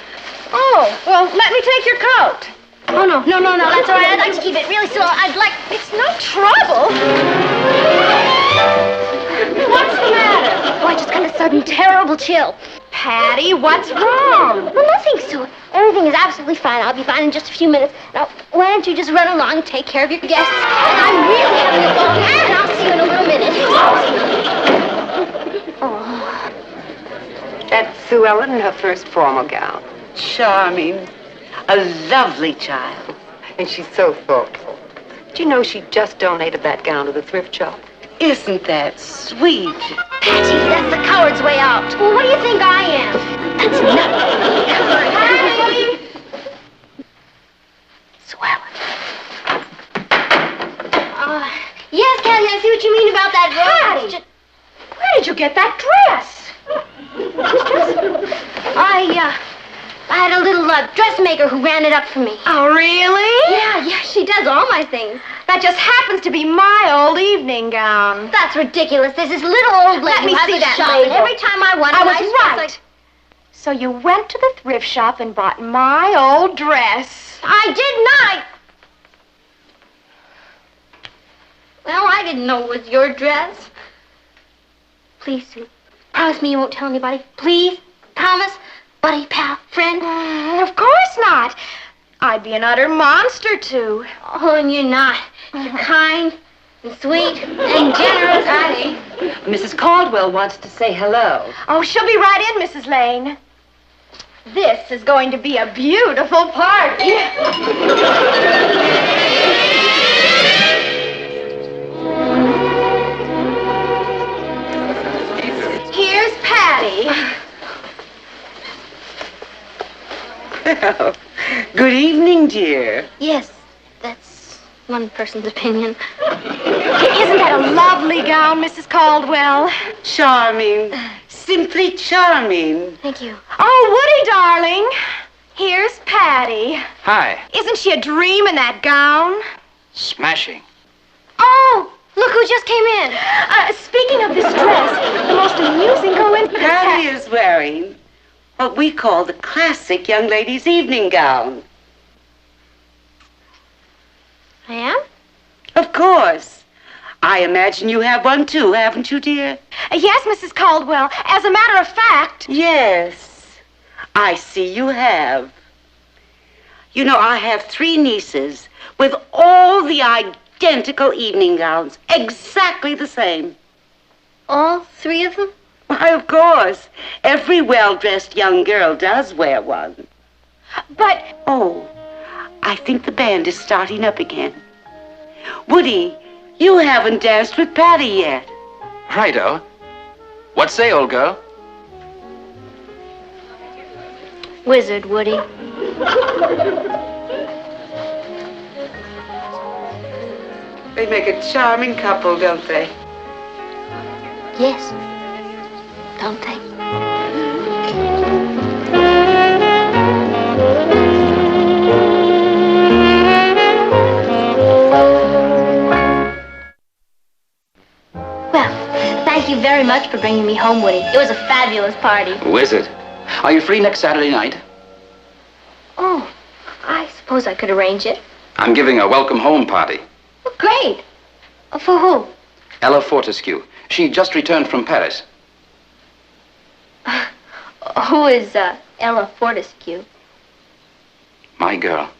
Oh, well, let me take your coat. Oh, no, that's all right. I'd like to keep it really still. It's no trouble. What's the matter? Oh, I just got a sudden terrible chill. Patty, what's wrong? Well, nothing, Sue. Everything is absolutely fine. I'll be fine in just a few minutes. Now, why don't you just run along and take care of your guests? And I'm really having a ball, and I'll see you in a little minute. Oh. That's Sue Ellen in her first formal gown. charming. A lovely child. And she's so thoughtful. Do you know she just donated that gown to the thrift shop? Isn't that sweet? Patty, that's the coward's way out. Well, what do you think I am? That's nothing. Patty! Swell. Yes, Kathy, I see what you mean about that dress. Patty! Where did you get that dress? I had a little dressmaker who ran it up for me. Oh, really? Yeah, she does all my things. That just happens to be my old evening gown. That's ridiculous. There's this little old lady Let me who has see a that shop, and label. every time I want I a was nice dress, right. So you went to the thrift shop and bought my old dress. I did not. Well, I didn't know it was your dress. Please, Sue. Promise me you won't tell anybody. Please. Promise. Buddy, pal, friend. Of course not. I'd be an utter monster to. Oh, and you're not. You're kind and sweet and generous, Patty. Mrs. Caldwell wants to say hello. Oh, she'll be right in, Mrs. Lane. This is going to be a beautiful party. Here's Patty. Well, good evening, dear. Yes, that's one person's opinion. Isn't that a lovely gown, Mrs. Caldwell? Charming. Simply charming. Thank you. Oh, Woody, darling. Here's Patty. Hi. Isn't she a dream in that gown? Smashing. Oh, look who just came in. Speaking of this dress, the most amusing coincidence. Patty is wearing what we call the classic young lady's evening gown. I am? Of course. I imagine you have one too, haven't you, dear? Yes, Mrs. Caldwell. As a matter of fact. Yes. I see you have. You know, I have 3 nieces with all the identical evening gowns, exactly the same. All 3 of them? Why, of course. Every well-dressed young girl does wear one. But Oh, I think the band is starting up again. Woody, you haven't danced with Patty yet. Righto. What say, old girl? Wizard, Woody. They make a charming couple, don't they? Yes. Don't they? Well, thank you very much for bringing me home, Woody. It was a fabulous party. Who is it? Are you free next Saturday night? Oh, I suppose I could arrange it. I'm giving a welcome home party. Oh, great. For who? Ella Fortescue. She just returned from Paris. Who is Ella Fortescue? My girl.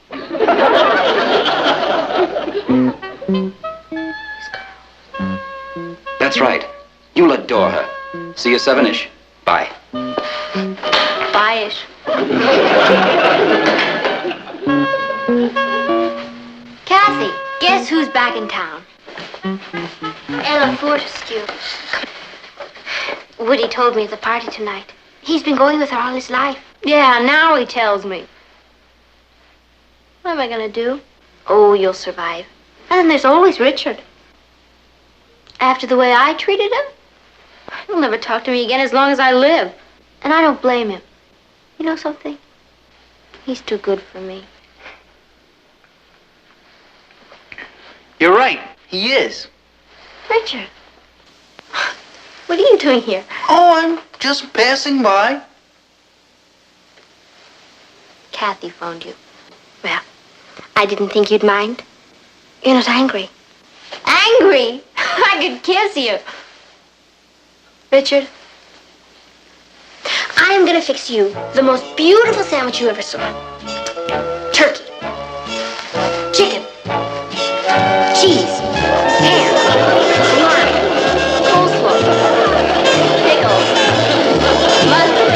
That's right. You'll adore her. See you 7-ish. Bye. Bye-ish. Kathy, guess who's back in town? Ella Fortescue. Woody told me at the party tonight. He's been going with her all his life. Yeah, now he tells me. What am I gonna do? Oh, you'll survive. And then there's always Richard. After the way I treated him, he'll never talk to me again as long as I live. And I don't blame him. You know something? He's too good for me. You're right. He is. Richard, what are you doing here? Oh, I'm just passing by. Kathy phoned you. Well, I didn't think you'd mind. You're not angry. Angry? I could kiss you. Richard, I am gonna fix you the most beautiful sandwich you ever saw. Turkey, chicken, cheese, ham, lime, coleslaw, pickles, mustard.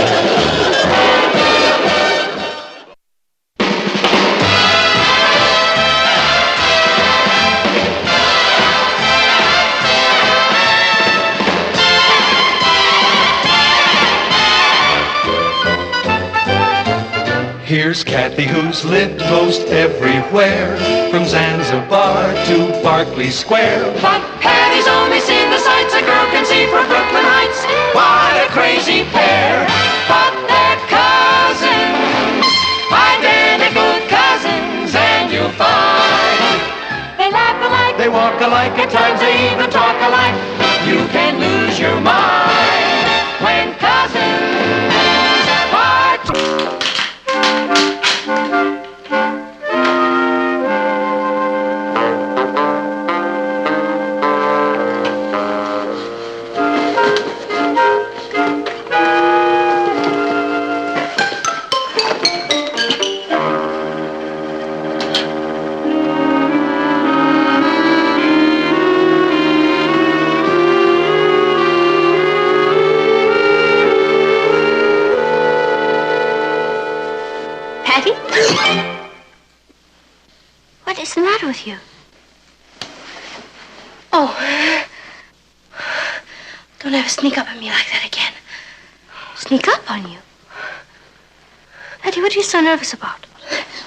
Here's Kathy, who's lived most everywhere, from Zanzibar to Berkeley Square. But Patty's only seen the sights a girl can see from Brooklyn Heights. What a crazy pair! But they're cousins, identical cousins, and you'll find they laugh alike, They walk alike, at times they even talk alike. You can lose your mind when cousins part. Patty? What is the matter with you? Oh. Don't ever sneak up on me like that again. Sneak up on you? Patty, what are you so nervous about?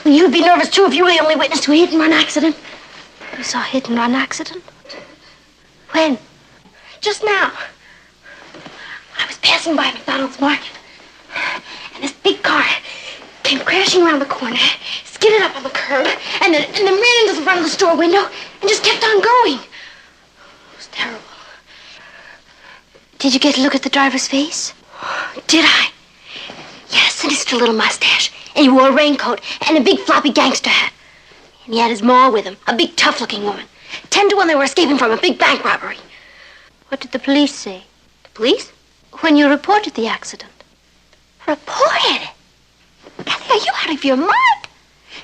Well, you'd be nervous, too, if you were the only witness to a hit-and-run accident. You saw a hit-and-run accident? When? Just now. I was passing by McDonald's Market, and this big car came crashing around the corner, skidded up on the curb, and then ran into the front of the store window and just kept on going. It was terrible. Did you get a look at the driver's face? Did I? Yes, and just a little mustache. And he wore a raincoat and a big floppy gangster hat. And he had his ma with him, a big tough-looking woman. 10 to 1 they were escaping from a big bank robbery. What did the police say? The police? When you reported the accident. Reported it? Kathy, are you out of your mind?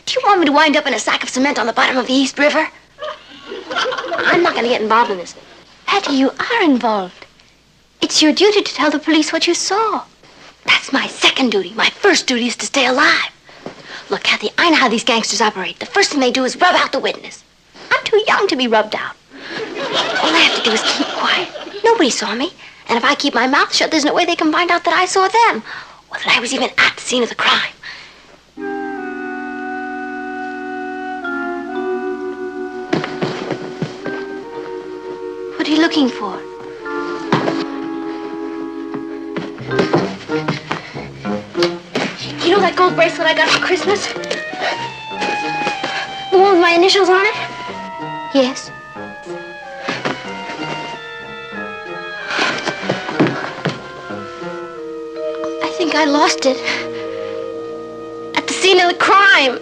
Do you want me to wind up in a sack of cement on the bottom of the East River? I'm not going to get involved in this. Patty, you are involved. It's your duty to tell the police what you saw. That's my second duty. My first duty is to stay alive. Look, Kathy, I know how these gangsters operate. The first thing they do is rub out the witness. I'm too young to be rubbed out. All I have to do is keep quiet. Nobody saw me. And if I keep my mouth shut, there's no way they can find out that I saw them. Or that I was even at the scene of the crime. What are you looking for? You know that gold bracelet I got for Christmas? The one with my initials on it? Yes. I think I lost it. At the scene of the crime.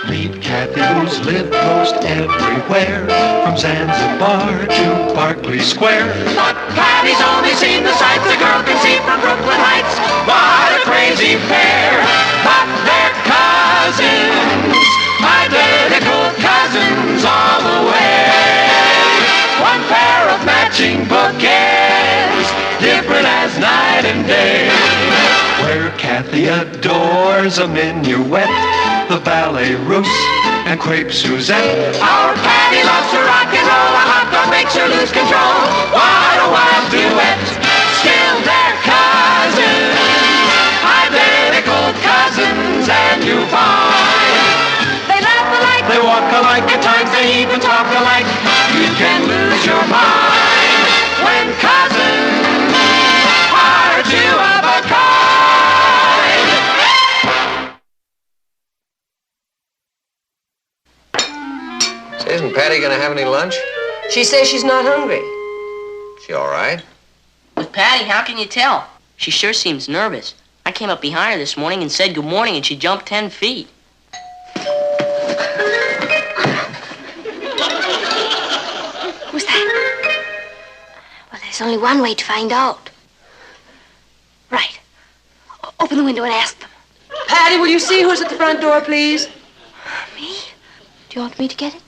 Meet Kathy, who's lived most everywhere, from Zanzibar to Berkeley Square. But Patty's only seen the sights a girl can see from Brooklyn Heights. What a crazy pair! But they're cousins, identical cousins all the way. One pair of matching bookends, different as night and day. Where Kathy adores a minuet, the ballet russe, and crepe Suzette. Our Patty loves to rock and roll, a hot dog makes her lose control. What a wild duet, still they're cousins, identical cousins, and you find they laugh alike, They walk alike, at times they even talk alike. You can lose your mind when cousins are two of a kind. Isn't Patty going to have any lunch? She says she's not hungry. She all right? With Patty, how can you tell? She sure seems nervous. I came up behind her this morning and said good morning, and she jumped 10 feet. Who's that? Well, there's only one way to find out. Right. Open the window and ask them. Patty, will you see who's at the front door, please? Me? Do you want me to get it?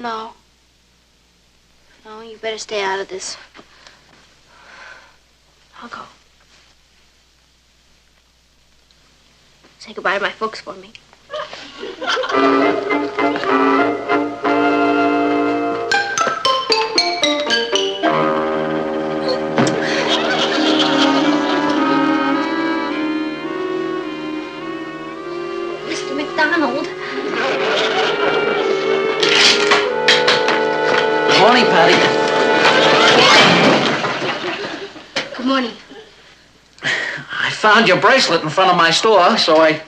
No. No, you better stay out of this. I'll go. Say goodbye to my folks for me. found your bracelet in front of my store, so I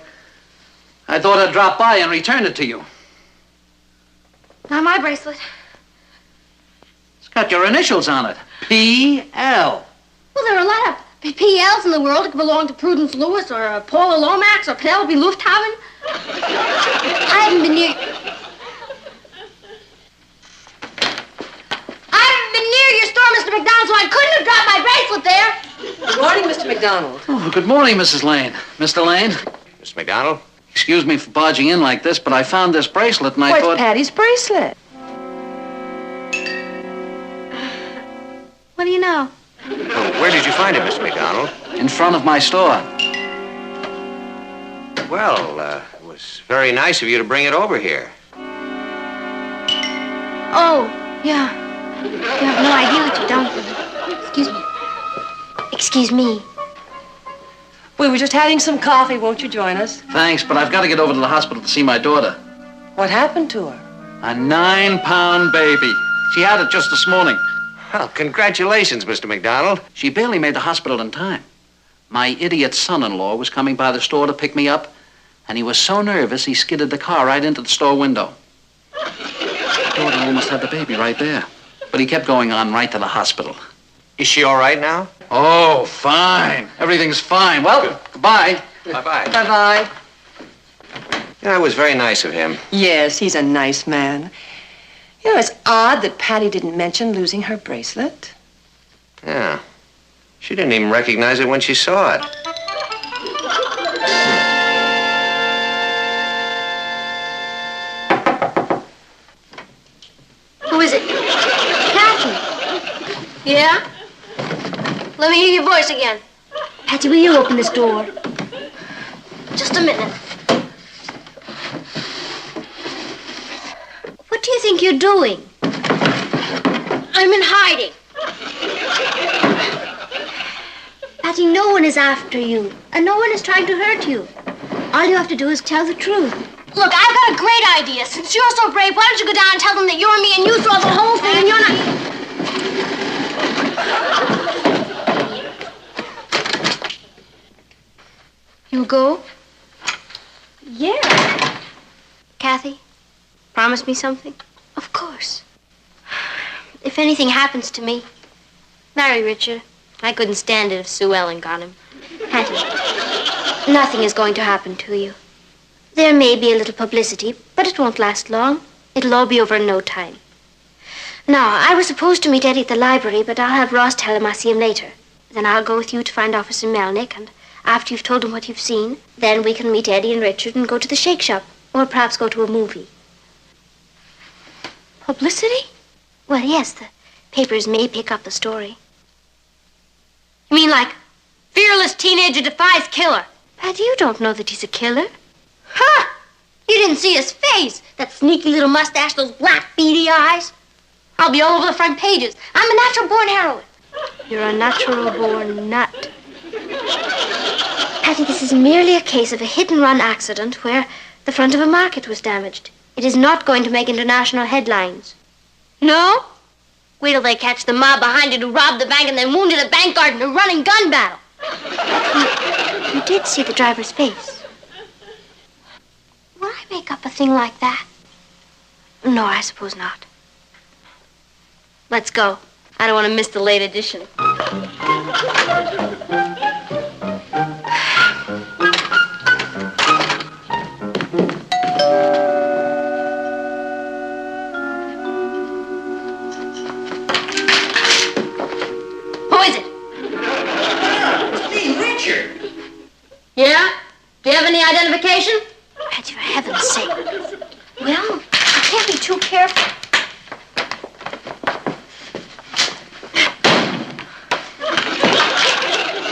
thought I'd drop by and return it to you. Not my bracelet. It's got your initials on it. P.L. Well, there are a lot of PLs in the world that belong to Prudence Lewis or Paula Lomax or Penelope Lufthaven. I haven't been near your store, Mr. McDonald, so I couldn't have dropped my bracelet there. Good morning, Mr. McDonald. Oh, good morning, Mrs. Lane. Mr. Lane, Mr. McDonald? excuse me for barging in like this, but I found this bracelet and I Where's thought... Patty's bracelet? What do you know? Oh, where did you find it, Mr. McDonald? In front of my store. Well, it was very nice of you to bring it over here. Oh, yeah. You have no idea what you've done for me. Excuse me. Excuse me. We were just having some coffee. Won't you join us? Thanks, but I've got to get over to the hospital to see my daughter. What happened to her? A 9-pound baby. She had it just this morning. Well, congratulations, Mr. McDonald. She barely made the hospital in time. My idiot son-in-law was coming by the store to pick me up, and he was so nervous he skidded the car right into the store window. My daughter almost had the baby right there. But he kept going on right to the hospital. Is she all right now? Oh, fine. Everything's fine. Well, goodbye. Bye-bye. Bye-bye. Yeah, it was very nice of him. Yes, he's a nice man. You know, it's odd that Patty didn't mention losing her bracelet. Yeah. She didn't even recognize it when she saw it. Who is it? Patty. Yeah? Let me hear your voice again. Patty, will you open this door? Just a minute. What do you think you're doing? I'm in hiding. Patty, no one is after you, and no one is trying to hurt you. All you have to do is tell the truth. Look, I've got a great idea. Since you're so brave, why don't you go down and tell them that you're me and you saw the whole thing and you're not... You'll go? Yeah. Kathy, promise me something? Of course. If anything happens to me, marry Richard. I couldn't stand it if Sue Ellen got him. Hattie, nothing is going to happen to you. There may be a little publicity, but it won't last long. It'll all be over in no time. Now, I was supposed to meet Eddie at the library, but I'll have Ross tell him I'll see him later. Then I'll go with you to find Officer Melnick, and after you've told him what you've seen, then we can meet Eddie and Richard and go to the shake shop, or perhaps go to a movie. Publicity? Well, yes, the papers may pick up the story. You mean like, fearless teenager defies killer? Patty, you don't know that he's a killer. Ha! You didn't see his face, that sneaky little mustache, those black beady eyes. I'll be all over the front pages. I'm a natural-born heroine. You're a natural-born nut. Patty, this is merely a case of a hit-and-run accident where the front of a market was damaged. It is not going to make international headlines. No? Wait till they catch the mob behind it who robbed the bank and then wounded a bank guard in a running gun battle. You did see the driver's face. Would I make up a thing like that? No, I suppose not. Let's go. I don't want to miss the late edition. Who is it? It's me, Richard. Yeah? Do you have any identification? Patty, for heaven's sake. Well, I can't be too careful.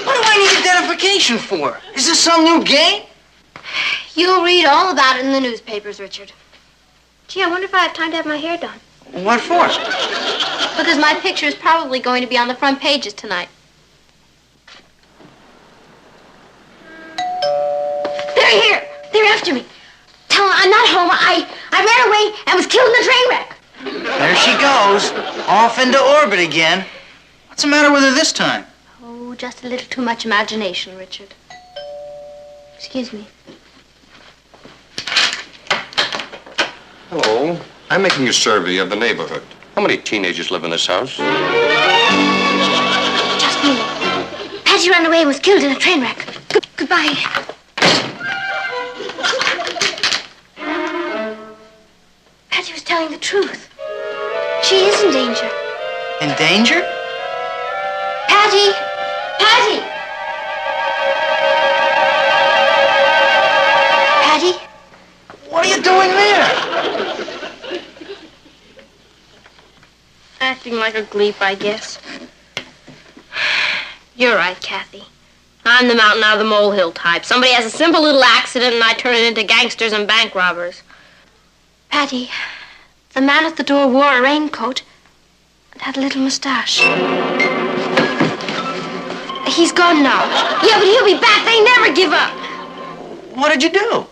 What do I need identification for? Is this some new game? You'll read all about it in the newspapers, Richard. Gee, I wonder if I have time to have my hair done. What for? Because my picture is probably going to be on the front pages tonight. They're here! They're after me. Tell them I'm not home. I ran away and was killed in a train wreck. There she goes, off into orbit again. What's the matter with her this time? Oh, just a little too much imagination, Richard. Excuse me. Hello. I'm making a survey of the neighborhood. How many teenagers live in this house? Just a minute. Patty ran away and was killed in a train wreck. Goodbye. Patty was telling the truth. She is in danger. In danger? Patty! Patty! Patty? What are you doing there? Acting like a gleep, I guess. You're right, Kathy. I'm the mountain out of the molehill type. Somebody has a simple little accident and I turn it into gangsters and bank robbers. Patty, the man at the door wore a raincoat and had a little mustache. He's gone now. Yeah, but he'll be back. They never give up. What did you do?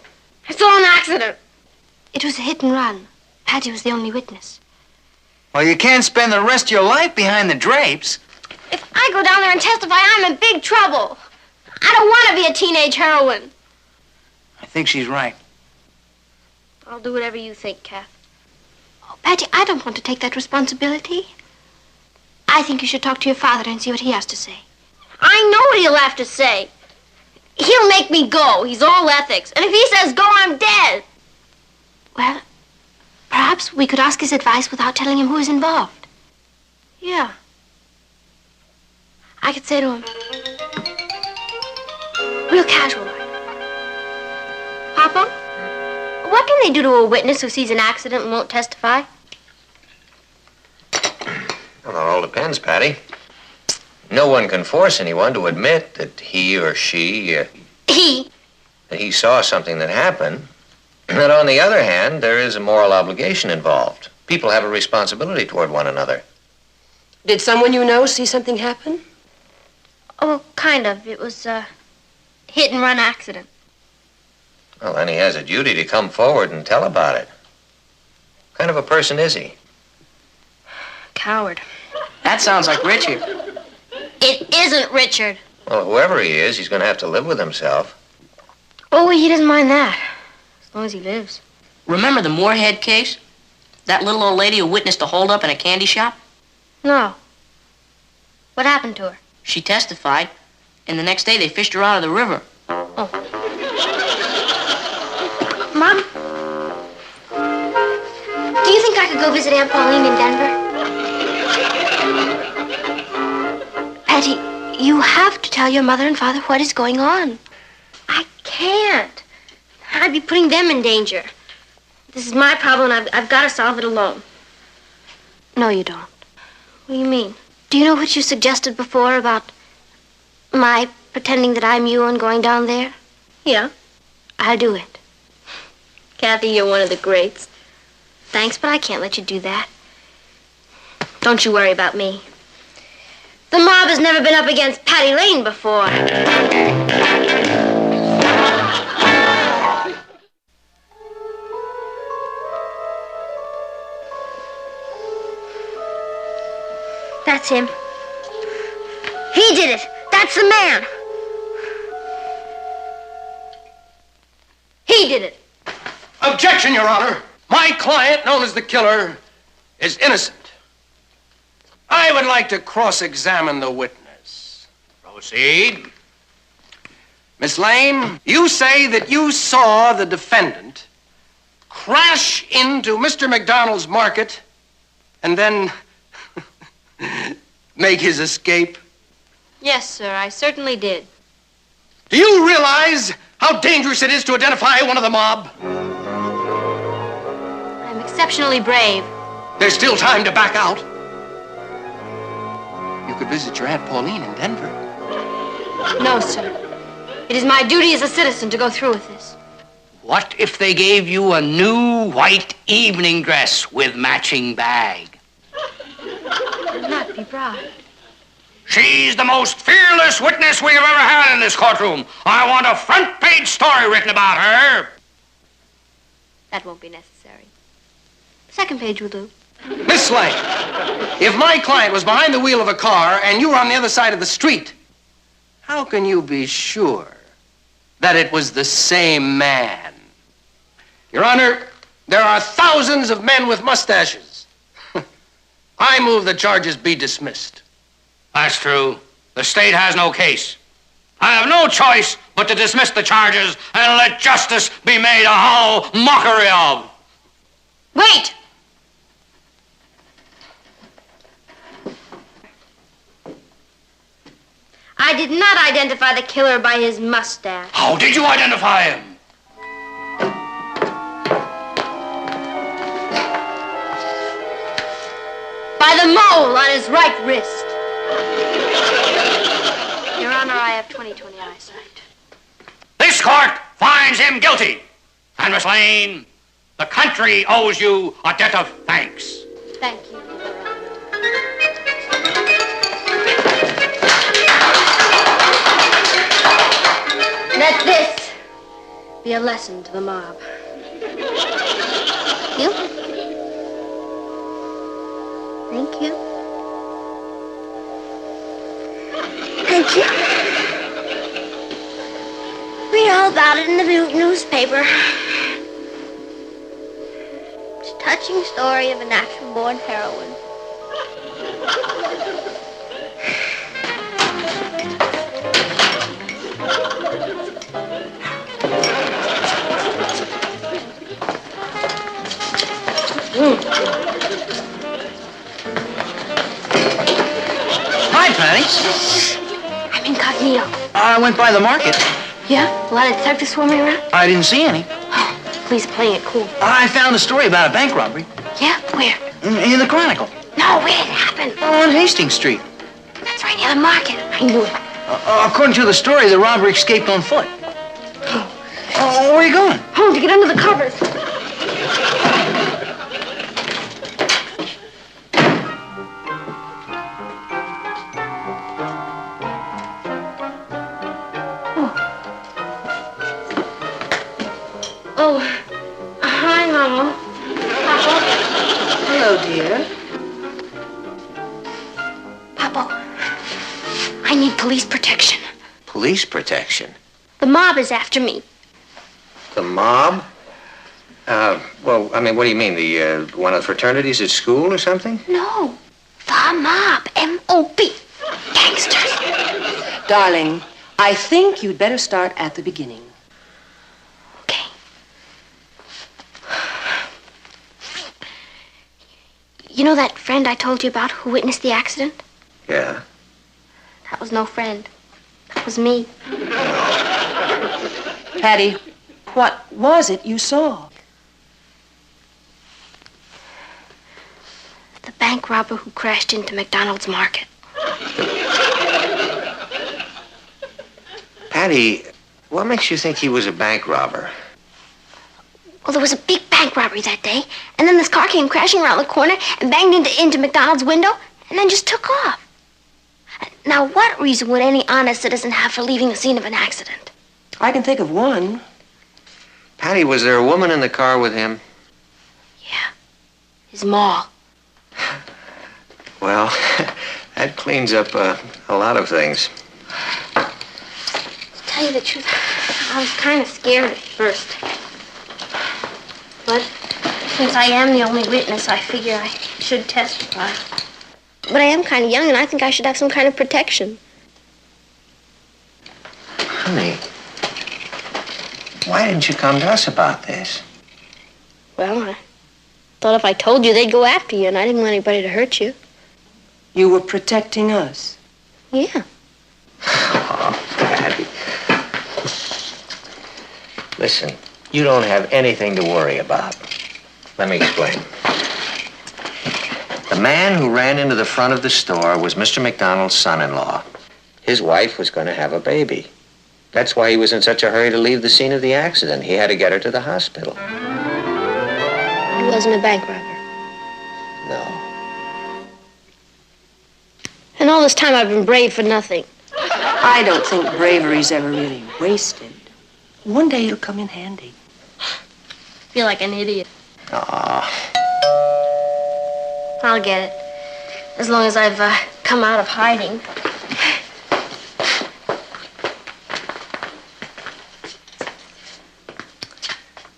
It's all an accident. It was a hit and run. Patty was the only witness. Well, you can't spend the rest of your life behind the drapes. If I go down there and testify, I'm in big trouble. I don't want to be a teenage heroine. I think she's right. I'll do whatever you think, Kath. Oh, Patty, I don't want to take that responsibility. I think you should talk to your father and see what he has to say. I know what he'll have to say. He'll make me go. He's all ethics. And if he says go, I'm dead. Well, perhaps we could ask his advice without telling him who is involved. Yeah. I could say to him, real casual like, Papa, what can they do to a witness who sees an accident and won't testify? Well, it all depends, Patty. No one can force anyone to admit that he or she, that he saw something that happened. But on the other hand, there is a moral obligation involved. People have a responsibility toward one another. Did someone you know see something happen? Oh, kind of. It was a hit-and-run accident. Well, then he has a duty to come forward and tell about it. What kind of a person is he? Coward. That sounds like Richard. It isn't Richard. Well, whoever he is, he's going to have to live with himself. Oh, he doesn't mind that. As long as he lives. Remember the Moorhead case? That little old lady who witnessed a holdup in a candy shop? No. What happened to her? She testified, and the next day they fished her out of the river. Oh. Mom? Do you think I could go visit Aunt Pauline in Denver? Patty, you have to tell your mother and father what is going on. I can't. I'd be putting them in danger. This is my problem, and I've got to solve it alone. No, you don't. What do you mean? Do you know what you suggested before about my pretending that I'm you and going down there? Yeah. I'll do it. Kathy, you're one of the greats. Thanks, but I can't let you do that. Don't you worry about me. The mob has never been up against Patty Lane before. That's him. He did it. That's the man. He did it. Objection, Your Honor. My client, known as the killer, is innocent. I would like to cross-examine the witness. Proceed. Miss Lane, you say that you saw the defendant crash into Mr. McDonald's market and then make his escape? Yes, sir, I certainly did. Do you realize how dangerous it is to identify one of the mob? I'm exceptionally brave. There's still time to back out. You could visit your Aunt Pauline in Denver. No, sir. It is my duty as a citizen to go through with this. What if they gave you a new white evening dress with matching bag? I would not be bribed. She's the most fearless witness we've ever had in this courtroom. I want a front-page story written about her. That won't be necessary. Second page will do. Miss Lane, if my client was behind the wheel of a car and you were on the other side of the street, how can you be sure that it was the same man. Your Honor, there are thousands of men with mustaches. I move the charges be dismissed. That's true. The state has no case. I have no choice but to dismiss the charges and let justice be made a hollow mockery of. Wait! I did not identify the killer by his mustache. How did you identify him? By the mole on his right wrist. Your Honor, I have 20/20 eyesight. This court finds him guilty. And Miss Lane, the country owes you a debt of thanks. Thank you. Let this be a lesson to the mob. You? Thank you. Thank you. Read all about it in the newspaper. It's a touching story of a natural-born heroine. Hi, Patty. I'm incognito. I went by the market. Yeah? A lot of detectives swarming around? I didn't see any. Please playing it cool. I found a story about a bank robbery. Yeah? Where? In the Chronicle. No, where did it happen? On Hastings Street. That's right near the market. I knew it. According to the story, the robber escaped on foot. Where are you going? Home to get under the covers. Oh, hi, Mama. Papa. Hello, dear. Papa, I need police protection. Police protection? The mob is after me. The mob? Well, I mean, what do you mean? The one of the fraternities at school or something? No, the mob. M-O-B. Gangsters. Darling, I think you'd better start at the beginning. You know that friend I told you about who witnessed the accident? Yeah. That was no friend. That was me. Patty, what was it you saw? The bank robber who crashed into McDonald's market. Patty, what makes you think he was a bank robber? Well, there was a big bank robbery that day, and then this car came crashing around the corner and banged into McDonald's window, and then just took off. Now, what reason would any honest citizen have for leaving the scene of an accident? I can think of one. Patty, was there a woman in the car with him? Yeah. His ma. Well, that cleans up a lot of things. To tell you the truth, I was kind of scared at first. But since I am the only witness, I figure I should testify. But I am kind of young, and I think I should have some kind of protection. Honey, why didn't you come to us about this? Well, I thought if I told you, they'd go after you, and I didn't want anybody to hurt you. You were protecting us. Yeah. Oh, Patty. Listen, you don't have anything to worry about. Let me explain. The man who ran into the front of the store was Mr. McDonald's son-in-law. His wife was going to have a baby. That's why he was in such a hurry to leave the scene of the accident. He had to get her to the hospital. He wasn't a bank robber. No. And all this time I've been brave for nothing. I don't think bravery's ever really wasted. One day it'll come in handy. I feel like an idiot. Aw. I'll get it. As long as I've come out of hiding.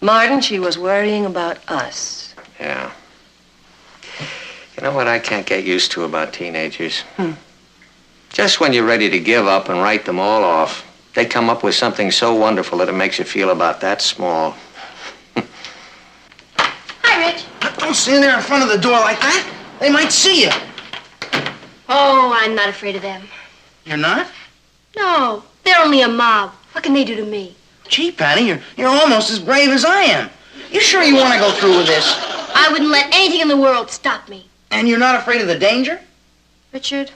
Martin, she was worrying about us. Yeah. You know what I can't get used to about teenagers? Just when you're ready to give up and write them all off, they come up with something so wonderful that it makes you feel about that small. Hi, Rich. Don't stand there in front of the door like that. They might see you. Oh, I'm not afraid of them. You're not? No, they're only a mob. What can they do to me? Gee, Patty, you're almost as brave as I am. You sure you want to go through with this? I wouldn't let anything in the world stop me. And you're not afraid of the danger? Richard,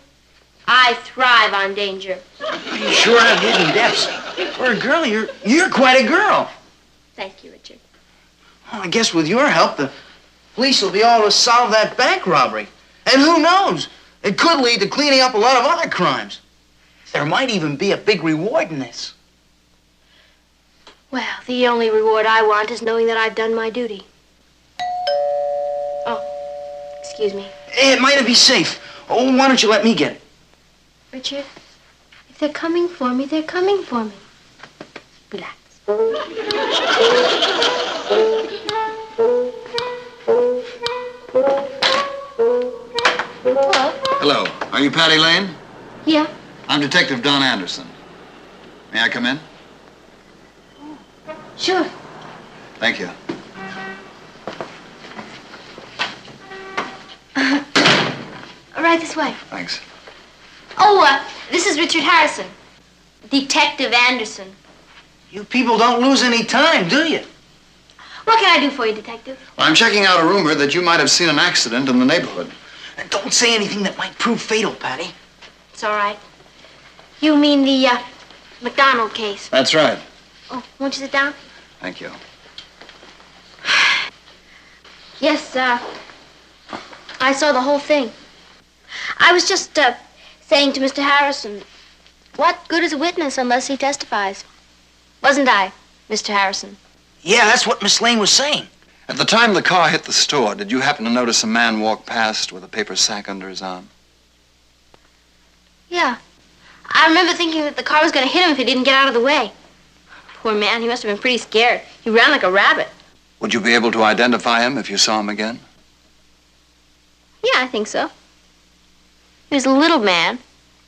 I thrive on danger. You sure have hidden depths. For a girl, you're quite a girl. Thank you, Richard. Well, I guess with your help, the police will be able to solve that bank robbery. And who knows? It could lead to cleaning up a lot of other crimes. There might even be a big reward in this. Well, the only reward I want is knowing that I've done my duty. Oh, excuse me. It might be safe. Oh, why don't you let me get it? Richard, if they're coming for me, they're coming for me. Relax. Hello. Are you Patty Lane? Yeah. I'm Detective Don Anderson. May I come in? Sure. Thank you. Right this way. Thanks. Oh, this is Richard Harrison. Detective Anderson. You people don't lose any time, do you? What can I do for you, Detective? I'm checking out a rumor that you might have seen an accident in the neighborhood. And don't say anything that might prove fatal, Patty. It's all right. You mean the McDonald case? That's right. Oh, won't you sit down? Thank you. Yes, I saw the whole thing. I was just saying to Mr. Harrison, what good is a witness unless he testifies? Wasn't I, Mr. Harrison? Yeah, that's what Miss Lane was saying. At the time the car hit the store, did you happen to notice a man walk past with a paper sack under his arm? Yeah. I remember thinking that the car was going to hit him if he didn't get out of the way. Poor man, he must have been pretty scared. He ran like a rabbit. Would you be able to identify him if you saw him again? Yeah, I think so. He was a little man,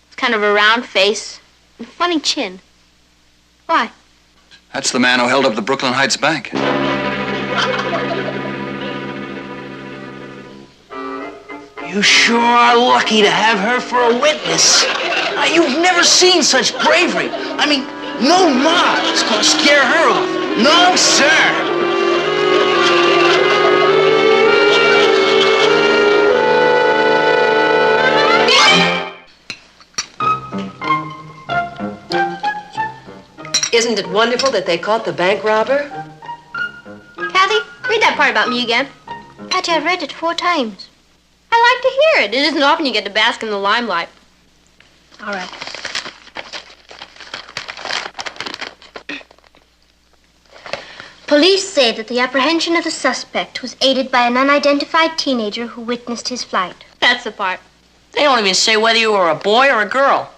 with kind of a round face and a funny chin. Why? That's the man who held up the Brooklyn Heights Bank. You sure are lucky to have her for a witness. You've never seen such bravery. I mean, no mob is gonna scare her off. No, sir. Isn't it wonderful that they caught the bank robber? Kathy, read that part about me again. Patty, I've read it 4 times. I like to hear it. It isn't often you get to bask in the limelight. All right. Police say that the apprehension of the suspect was aided by an unidentified teenager who witnessed his flight. That's the part. They don't even say whether you were a boy or a girl.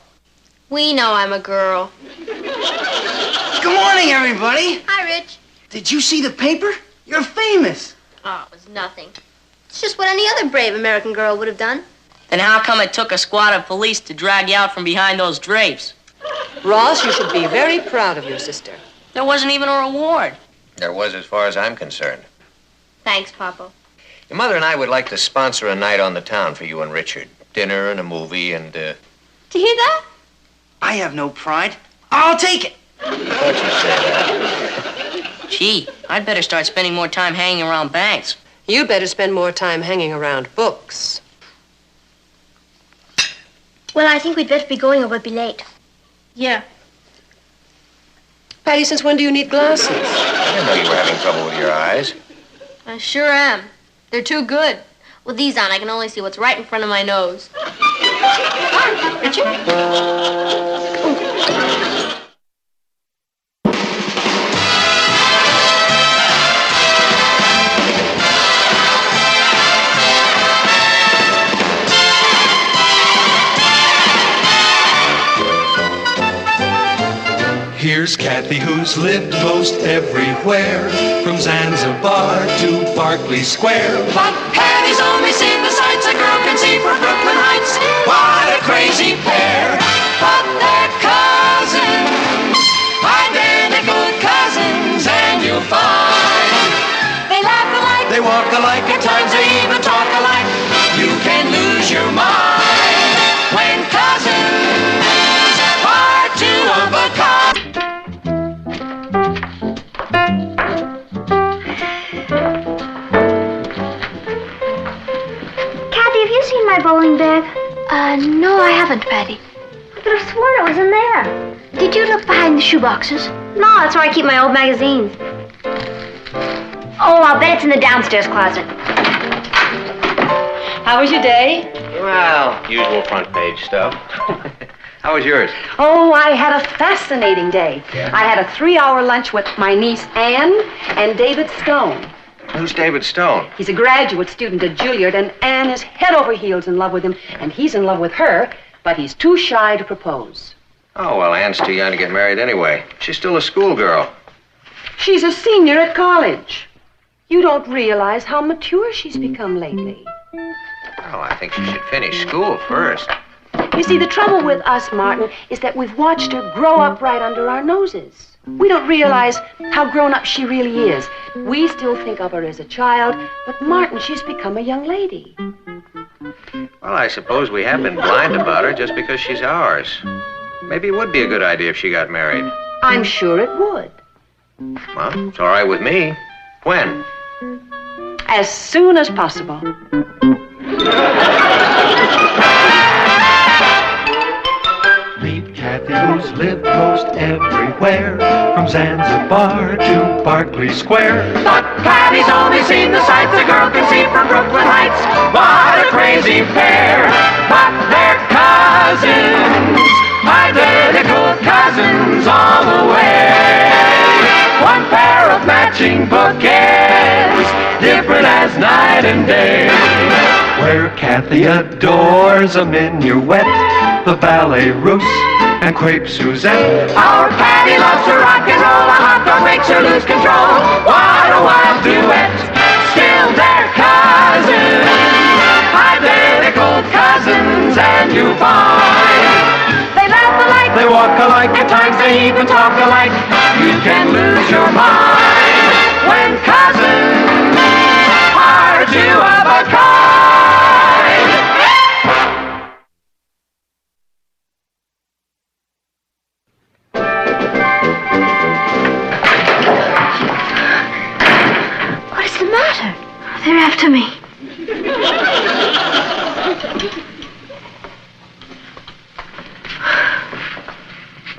We know I'm a girl. Good morning, everybody. Hi, Rich. Did you see the paper? You're famous. Oh, it was nothing. It's just what any other brave American girl would have done. Then how come it took a squad of police to drag you out from behind those drapes? Ross, you should be very proud of your sister. There wasn't even a reward. There was, as far as I'm concerned. Thanks, Papa. Your mother and I would like to sponsor a night on the town for you and Richard. Dinner and a movie and, Do you hear that? I have no pride. I'll take it. Don't you say that. Gee, I'd better start spending more time hanging around banks. You better spend more time hanging around books. Well, I think we'd better be going or we'll be late. Yeah. Patty, since when do you need glasses? I didn't know you were having trouble with your eyes. I sure am. They're too good. With these on, I can only see what's right in front of my nose. Richard? Here's Here's Kathy, who's lived most everywhere, from Zanzibar to Berkeley Square. But Patty's only seen the sights a girl can see from Brooklyn Heights. What a crazy pair! But they're cousins, identical cousins, and you'll find they laugh alike, they walk alike, at times they even talk alike. You can lose your mind when cousins are two of a kind. Kathy, have you seen my bowling bag? No, I haven't, Patty. I could have sworn it was in there. Did you look behind the shoe boxes? No, that's where I keep my old magazines. Oh, I'll bet it's in the downstairs closet. How was your day? Well, usual front page stuff. How was yours? Oh, I had a fascinating day. Yeah? I had a 3-hour lunch with my niece Anne and David Stone. Who's David Stone? He's a graduate student at Juilliard, and Anne is head over heels in love with him, and he's in love with her, but he's too shy to propose. Oh, well, Anne's too young to get married anyway. She's still a schoolgirl. She's a senior at college. You don't realize how mature she's become lately. Well, I think she should finish school first. You see, the trouble with us, Martin, is that we've watched her grow up right under our noses. We don't realize how grown up she really is. We still think of her as a child, but Martin, she's become a young lady. Well, I suppose we have been blind about her just because she's ours. Maybe it would be a good idea if she got married. I'm sure it would. Well, it's all right with me. When? As soon as possible. Meet Kathy, who's lived most everywhere, from Zanzibar to Berkeley Square. But Patty's only seen the sights a girl can see from Brooklyn Heights. What a crazy pair! But they're cousins, identical cousins all the way. One pair of matching bouquets, different as night and day. Where Kathy adores a minuet, the ballet russe, and crepe Suzette. Our Patty loves to rock and roll, a hot dog makes her lose control. What a wild duet, still they're cousins, identical cousins, and you find they laugh alike, they walk alike, at times they even talk alike. You can lose your mind when cousins are two of a kind. What is the matter? They're after me.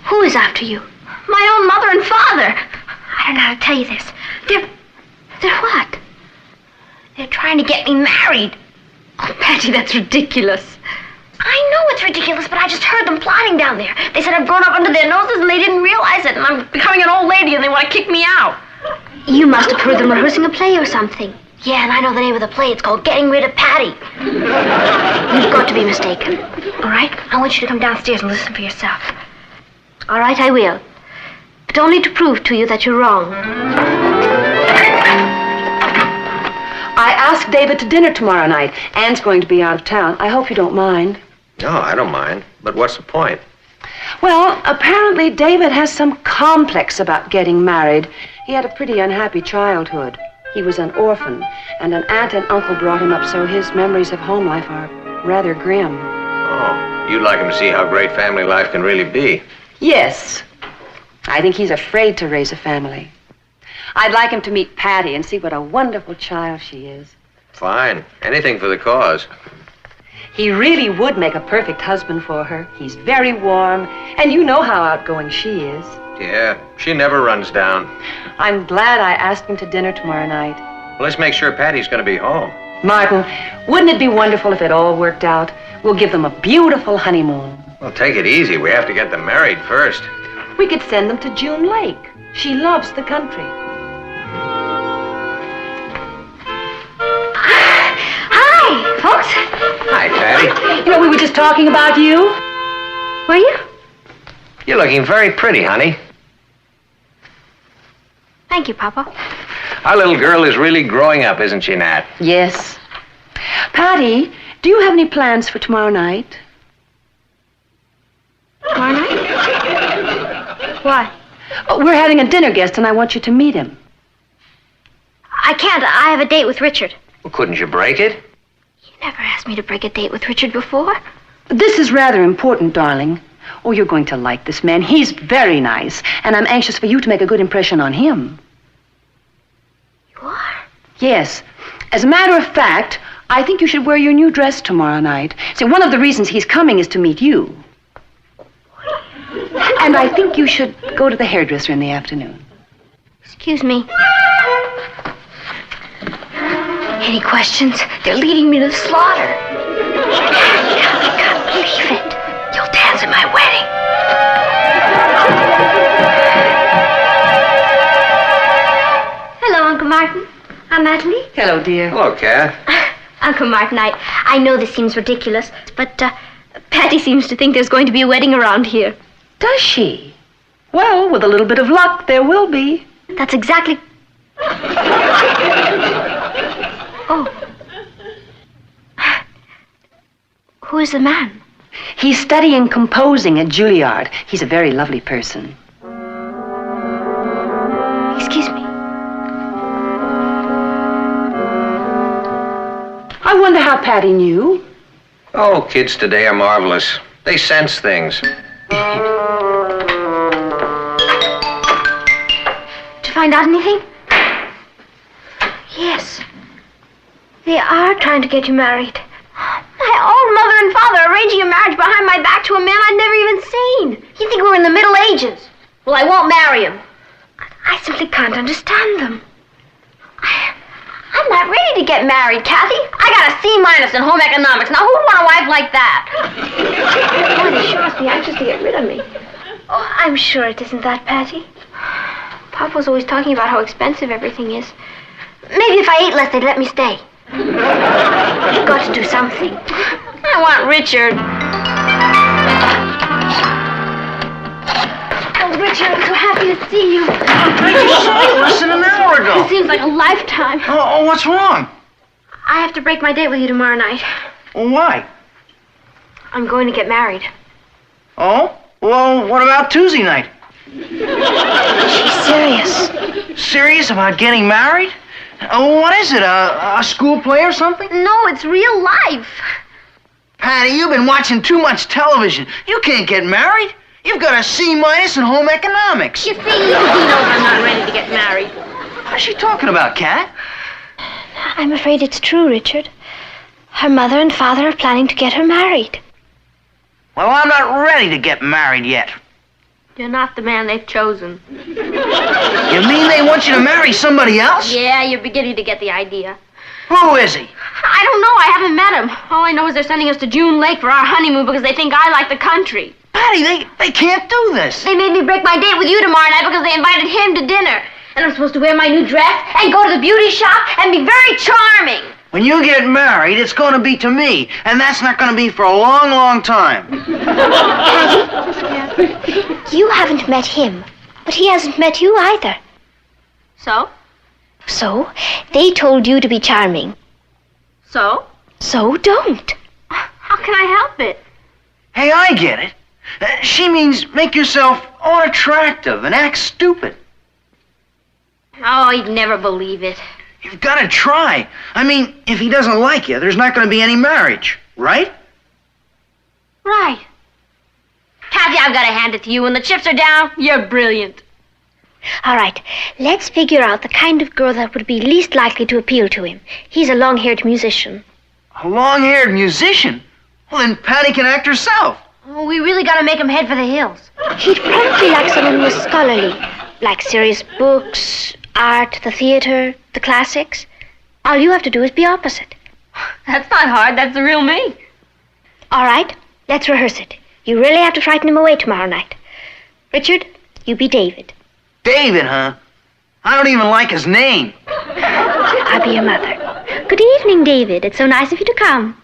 Who is after you? My own mother and father. I don't know how to tell you this. They're what? They're trying to get me married. Oh, Patty, that's ridiculous. I know it's ridiculous, but I just heard them plotting down there. They said I've grown up under their noses and they didn't realize it, and I'm becoming an old lady and they want to kick me out. You must have heard them rehearsing a play or something. Yeah, and I know the name of the play. It's called Getting Rid of Patty. You've got to be mistaken. All right? I want you to come downstairs and listen for yourself. All right, I will. But only to prove to you that you're wrong. I asked David to dinner tomorrow night. Anne's going to be out of town. I hope you don't mind. No, I don't mind. But what's the point? Well, apparently David has some complex about getting married. He had a pretty unhappy childhood. He was an orphan, and an aunt and uncle brought him up, so his memories of home life are rather grim. Oh, you'd like him to see how great family life can really be. Yes. I think he's afraid to raise a family. I'd like him to meet Patty and see what a wonderful child she is. Fine. Anything for the cause. He really would make a perfect husband for her. He's very warm, and you know how outgoing she is. Yeah, she never runs down. I'm glad I asked him to dinner tomorrow night. Well, let's make sure Patty's going to be home. Martin, wouldn't it be wonderful if it all worked out? We'll give them a beautiful honeymoon. Well, take it easy. We have to get them married first. We could send them to June Lake. She loves the country. Hi, folks. Hi, Patty. You know, we were just talking about you. Were you? You're looking very pretty, honey. Thank you, Papa. Our little girl is really growing up, isn't she, Nat? Yes. Patty, do you have any plans for tomorrow night? Tomorrow night? Why? Oh, we're having a dinner guest, and I want you to meet him. I can't. I have a date with Richard. Well, couldn't you break it? You never asked me to break a date with Richard before. This is rather important, darling. Oh, you're going to like this man. He's very nice, and I'm anxious for you to make a good impression on him. You are? Yes. As a matter of fact, I think you should wear your new dress tomorrow night. See, one of the reasons he's coming is to meet you. And I think you should go to the hairdresser in the afternoon. Excuse me. Any questions? They're leading me to the slaughter. I can't believe it. You'll dance at my wedding. Hello, Uncle Martin. I'm Natalie. Hello, dear. Hello, Kath. Uncle Martin, I know this seems ridiculous, but Patty seems to think there's going to be a wedding around here. Does she? Well, with a little bit of luck, there will be. That's exactly... Oh. Who is the man? He's studying composing at Juilliard. He's a very lovely person. Excuse me. I wonder how Patty knew. Oh, kids today are marvelous. They sense things. Did you find out anything? Yes. They are trying to get you married. My own mother and father are arranging a marriage behind my back to a man I'd never even seen. You think we're in the Middle Ages? Well, I won't marry him. I simply can't understand them. I'm not ready to get married, Kathy. I got a C- in home economics. Now, who'd want a wife like that? Boy, they sure must be anxious to get rid of me. Oh, I'm sure it isn't that, Patty. Papa was always talking about how expensive everything is. Maybe if I ate less, they'd let me stay. You've got to do something. I want Richard. Oh, Richard, I'm so happy to see you. I just saw you less than an hour ago. It seems like a lifetime. Oh, what's wrong? I have to break my date with you tomorrow night. Well, why? I'm going to get married. Oh? Well, what about Tuesday night? She's serious. Serious about getting married? Oh, what is it, a school play or something? No, it's real life. Patty, you've been watching too much television. You can't get married. You've got a C- in home economics. You see, he knows I'm not ready to get married. What's she talking about, Kat? I'm afraid it's true, Richard. Her mother and father are planning to get her married. Well, I'm not ready to get married yet. You're not the man they've chosen. You mean they want you to marry somebody else? Yeah, you're beginning to get the idea. Who is he? I don't know. I haven't met him. All I know is they're sending us to June Lake for our honeymoon because they think I like the country. Patty, they can't do this. They made me break my date with you tomorrow night because they invited him to dinner. And I'm supposed to wear my new dress and go to the beauty shop and be very charming. When you get married, it's going to be to me. And that's not going to be for a long, long time. You haven't met him, but he hasn't met you either. So? So, they told you to be charming. So? So don't. How can I help it? Hey, I get it. She means make yourself unattractive and act stupid. Oh, he'd never believe it. You've got to try. I mean, if he doesn't like you, there's not going to be any marriage, right? Right. Kathy, I've got to hand it to you. When the chips are down, you're brilliant. All right, let's figure out the kind of girl that would be least likely to appeal to him. He's a long-haired musician. A long-haired musician? Well, then Patty can act herself. Oh, we really got to make him head for the hills. He'd probably like someone who's scholarly, like serious books, art, the theater, the classics. All you have to do is be opposite. That's not hard. That's the real me. All right, let's rehearse it. You really have to frighten him away tomorrow night. Richard, you be David. David, huh? I don't even like his name. I'll be your mother. Good evening, David. It's so nice of you to come.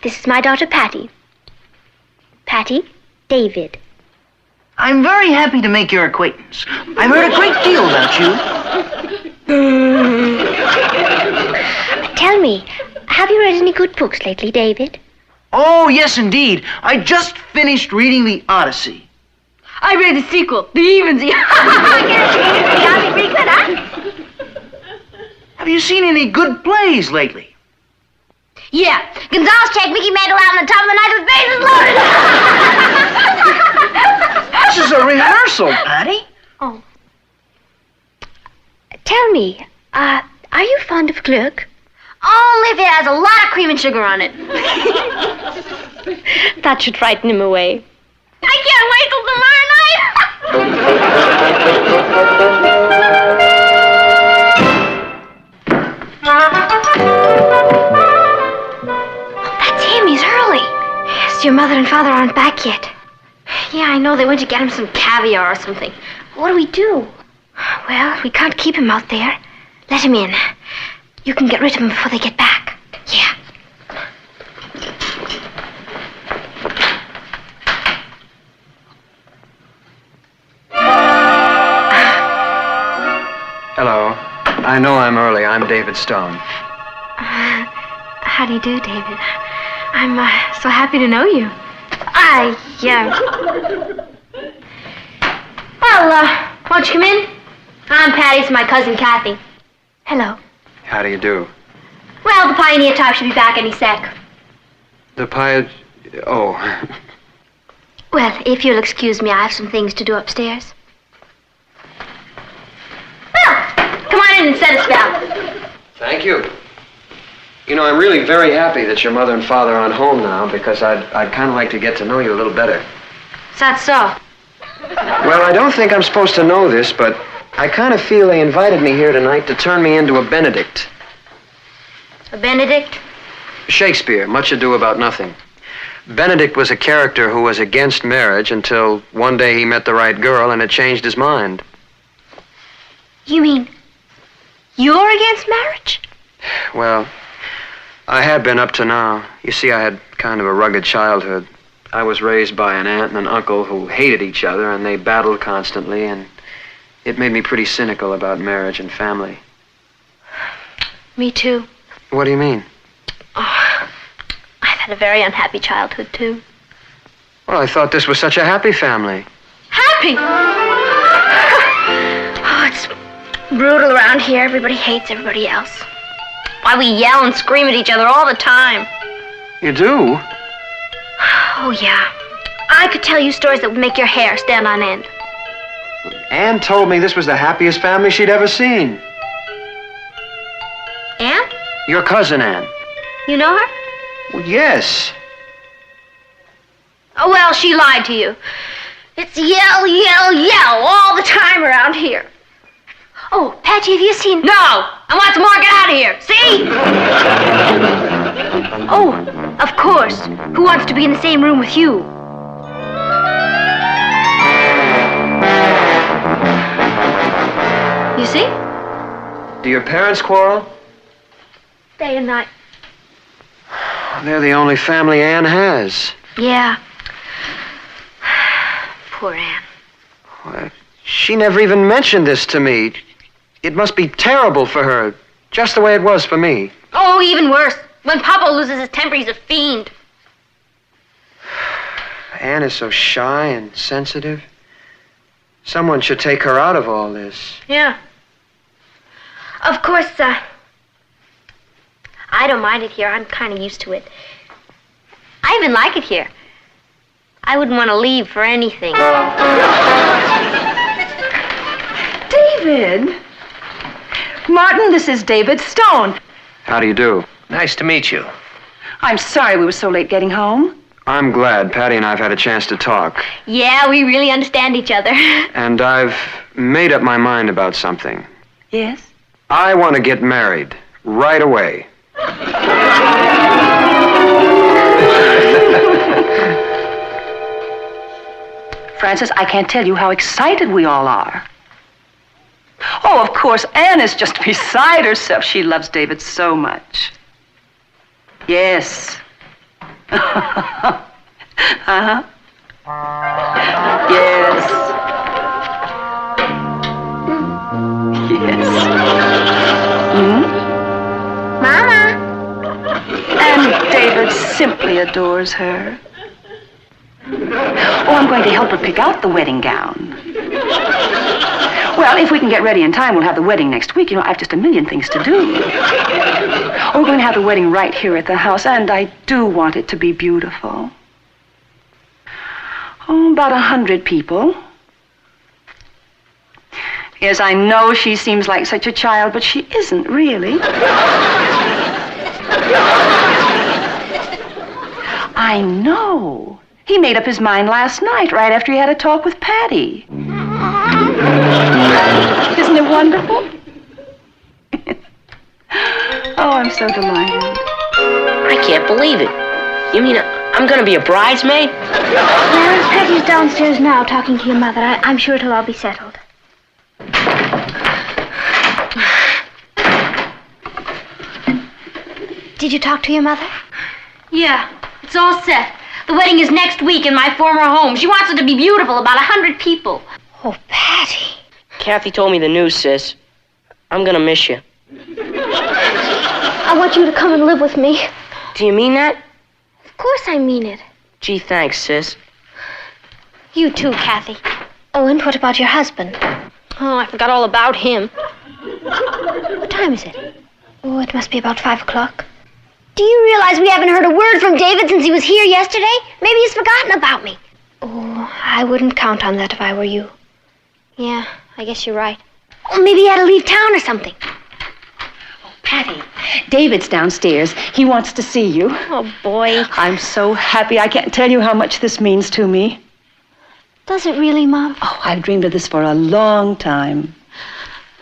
This is my daughter, Patty. Patty, David. I'm very happy to make your acquaintance. I've heard a great deal about you. Tell me, have you read any good books lately, David? Oh, yes, indeed. I just finished reading The Odyssey. I read the sequel, The Evensy. Pretty good, huh? Have you seen any good plays lately? Yeah, Gonzalez checked Mickey Mantle out on the top of the night with bases loaded. This is a rehearsal, Patty. Oh. Tell me, are you fond of Glück? Only if it has a lot of cream and sugar on it. That should frighten him away. I can't wait till tomorrow night. That's him. He's early. Yes, your mother and father aren't back yet. Yeah, I know. They went to get him some caviar or something. What do we do? Well, we can't keep him out there. Let him in. You can get rid of him before they get back. Yeah. Hello. I know I'm early. I'm David Stone. How do you do, David? I'm so happy to know you. Yeah. Well, won't you come in? I'm Patty. It's my cousin Kathy. Hello. How do you do? Well, the Pioneer Top should be back any sec. The pilot... Oh. Well, if you'll excuse me, I have some things to do upstairs. Well, come on in and set a spell. Thank you. You know, I'm really very happy that your mother and father aren't home now because I'd kind of like to get to know you a little better. Is that so? Well, I don't think I'm supposed to know this, but I kind of feel they invited me here tonight to turn me into a Benedict. A Benedict? Shakespeare, Much Ado About Nothing. Benedict was a character who was against marriage until one day he met the right girl and it changed his mind. You mean you're against marriage? Well, I had been up to now. You see, I had kind of a rugged childhood. I was raised by an aunt and an uncle who hated each other, and they battled constantly, and it made me pretty cynical about marriage and family. Me too. What do you mean? Oh, I've had a very unhappy childhood, too. Well, I thought this was such a happy family. Happy? Oh, it's brutal around here. Everybody hates everybody else. Why, we yell and scream at each other all the time. You do? Oh, yeah. I could tell you stories that would make your hair stand on end. Anne told me this was the happiest family she'd ever seen. Anne? Your cousin, Anne. You know her? Well, yes. Oh, well, she lied to you. It's yell, yell, yell all the time around here. Oh, Patty, have you seen... No! And what's more, get out of here! See? Oh, of course. Who wants to be in the same room with you? You see? Do your parents quarrel? Day and night. They're the only family Anne has. Yeah. Poor Anne. Well, she never even mentioned this to me. It must be terrible for her, just the way it was for me. Oh, even worse. When Papa loses his temper, he's a fiend. Anne is so shy and sensitive. Someone should take her out of all this. Yeah. Of course, I don't mind it here. I'm kind of used to it. I even like it here. I wouldn't want to leave for anything. David! Martin, this is David Stone. How do you do? Nice to meet you. I'm sorry we were so late getting home. I'm glad Patty and I have had a chance to talk. Yeah, we really understand each other. And I've made up my mind about something. Yes? I want to get married right away. Francis, I can't tell you how excited we all are. Oh, of course, Anne is just beside herself. She loves David so much. Yes. Uh-huh. Yes. Yes. Hmm? Mama! simply adores her. Oh, I'm going to help her pick out the wedding gown. Well, if we can get ready in time, we'll have the wedding next week. You know, I have just a million things to do. We're going to have the wedding right here at the house, and I do want it to be beautiful. Oh, about 100 people. Yes, I know she seems like such a child, but she isn't really. I know. He made up his mind last night, right after he had a talk with Patty. Isn't it wonderful? Oh, I'm so delighted. I can't believe it. You mean I'm gonna be a bridesmaid? Yeah, Patty's downstairs now talking to your mother. I'm sure it'll all be settled. Did you talk to your mother? Yeah, it's all set. The wedding is next week in my former home. She wants it to be beautiful, about 100 people. Oh, Patty. Kathy told me the news, sis. I'm gonna miss you. I want you to come and live with me. Do you mean that? Of course I mean it. Gee, thanks, sis. You too, Kathy. Oh, and what about your husband? Oh, I forgot all about him. What time is it? Oh, it must be about 5 o'clock. Do you realize we haven't heard a word from David since he was here yesterday? Maybe he's forgotten about me. Oh, I wouldn't count on that if I were you. Yeah, I guess you're right. Oh, maybe he had to leave town or something. Patty, David's downstairs. He wants to see you. Oh, boy. I'm so happy. I can't tell you how much this means to me. Does it really, Mom? Oh, I've dreamed of this for a long time.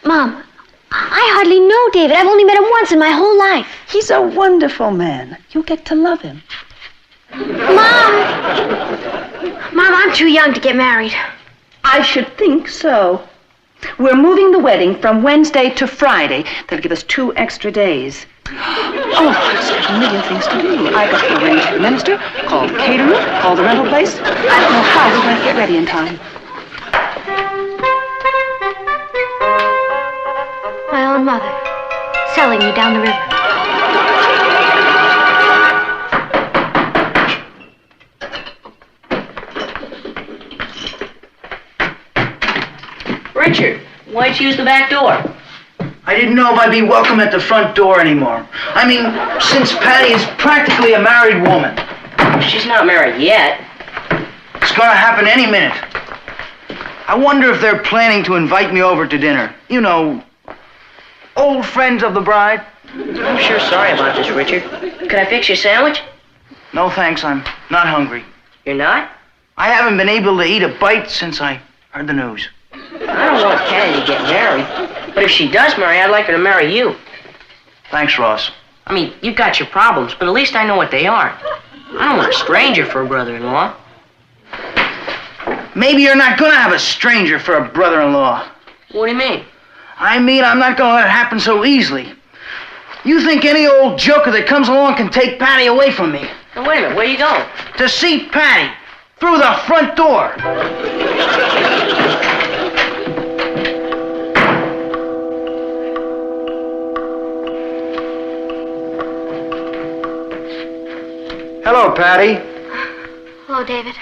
Mom, I hardly know David. I've only met him once in my whole life. He's a wonderful man. You'll get to love him. Mom, I'm too young to get married. I should think so. We're moving the wedding from Wednesday to Friday. That'll give us 2 extra days. Oh, there's a million things to do. I've got to arrange the minister, call the caterer, call the rental place. I don't know how we're going to get ready in time. My own mother, selling me down the river. Richard, why'd you use the back door? I didn't know if I'd be welcome at the front door anymore. I mean, since Patty is practically a married woman. She's not married yet. It's gonna happen any minute. I wonder if they're planning to invite me over to dinner. You know, old friends of the bride. I'm sure sorry about this, Richard. Could I fix you a sandwich? No thanks, I'm not hungry. You're not? I haven't been able to eat a bite since I heard the news. I don't want Patty to get married. But if she does marry, I'd like her to marry you. Thanks, Ross. I mean, you've got your problems, but at least I know what they are. I don't want a stranger for a brother-in-law. Maybe you're not gonna have a stranger for a brother-in-law. What do you mean? I mean, I'm not gonna let it happen so easily. You think any old joker that comes along can take Patty away from me? Now, wait a minute, where are you going? To see Patty, through the front door. Hello, Patty. Hello, David.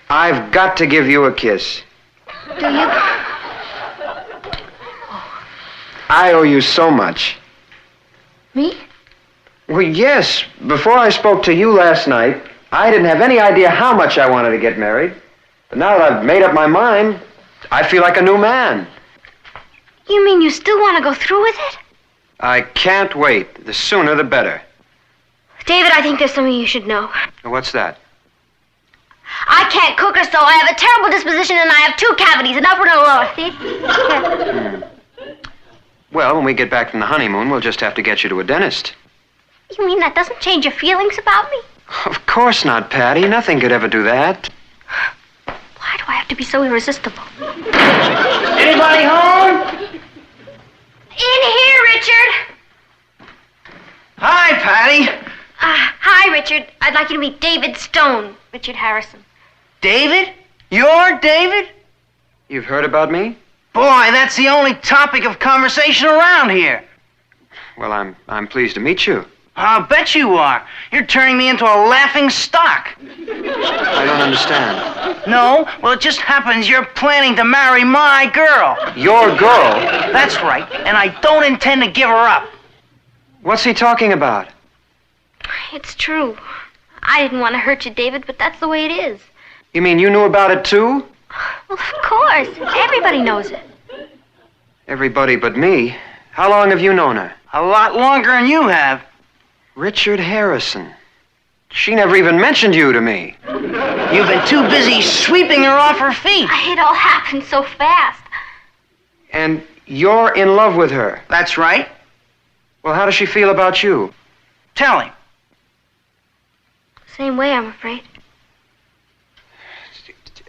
I've got to give you a kiss. Do you? I owe you so much. Me? Well, yes. Before I spoke to you last night, I didn't have any idea how much I wanted to get married. But now that I've made up my mind, I feel like a new man. You mean you still want to go through with it? I can't wait. The sooner, the better. David, I think there's something you should know. What's that? I can't cook or sew. I have a terrible disposition and I have 2 cavities, an upper and a lower. See? Well, when we get back from the honeymoon, we'll just have to get you to a dentist. You mean that doesn't change your feelings about me? Of course not, Patty. Nothing could ever do that. Why do I have to be so irresistible? Anybody home? In here, Richard. Hi, Patty. Hi, Richard. I'd like you to meet David Stone. Richard Harrison. David? You're David? You've heard about me? Boy, that's the only topic of conversation around here. Well, I'm pleased to meet you. I'll bet you are. You're turning me into a laughing stock. I don't understand. No? Well, it just happens you're planning to marry my girl. Your girl? That's right, and I don't intend to give her up. What's he talking about? It's true. I didn't want to hurt you, David, but that's the way it is. You mean you knew about it too? Well, of course. Everybody knows it. Everybody but me. How long have you known her? A lot longer than you have. Richard Harrison. She never even mentioned you to me. You've been too busy sweeping her off her feet. It all happened so fast. And you're in love with her. That's right. Well, how does she feel about you? Tell him. Same way, I'm afraid.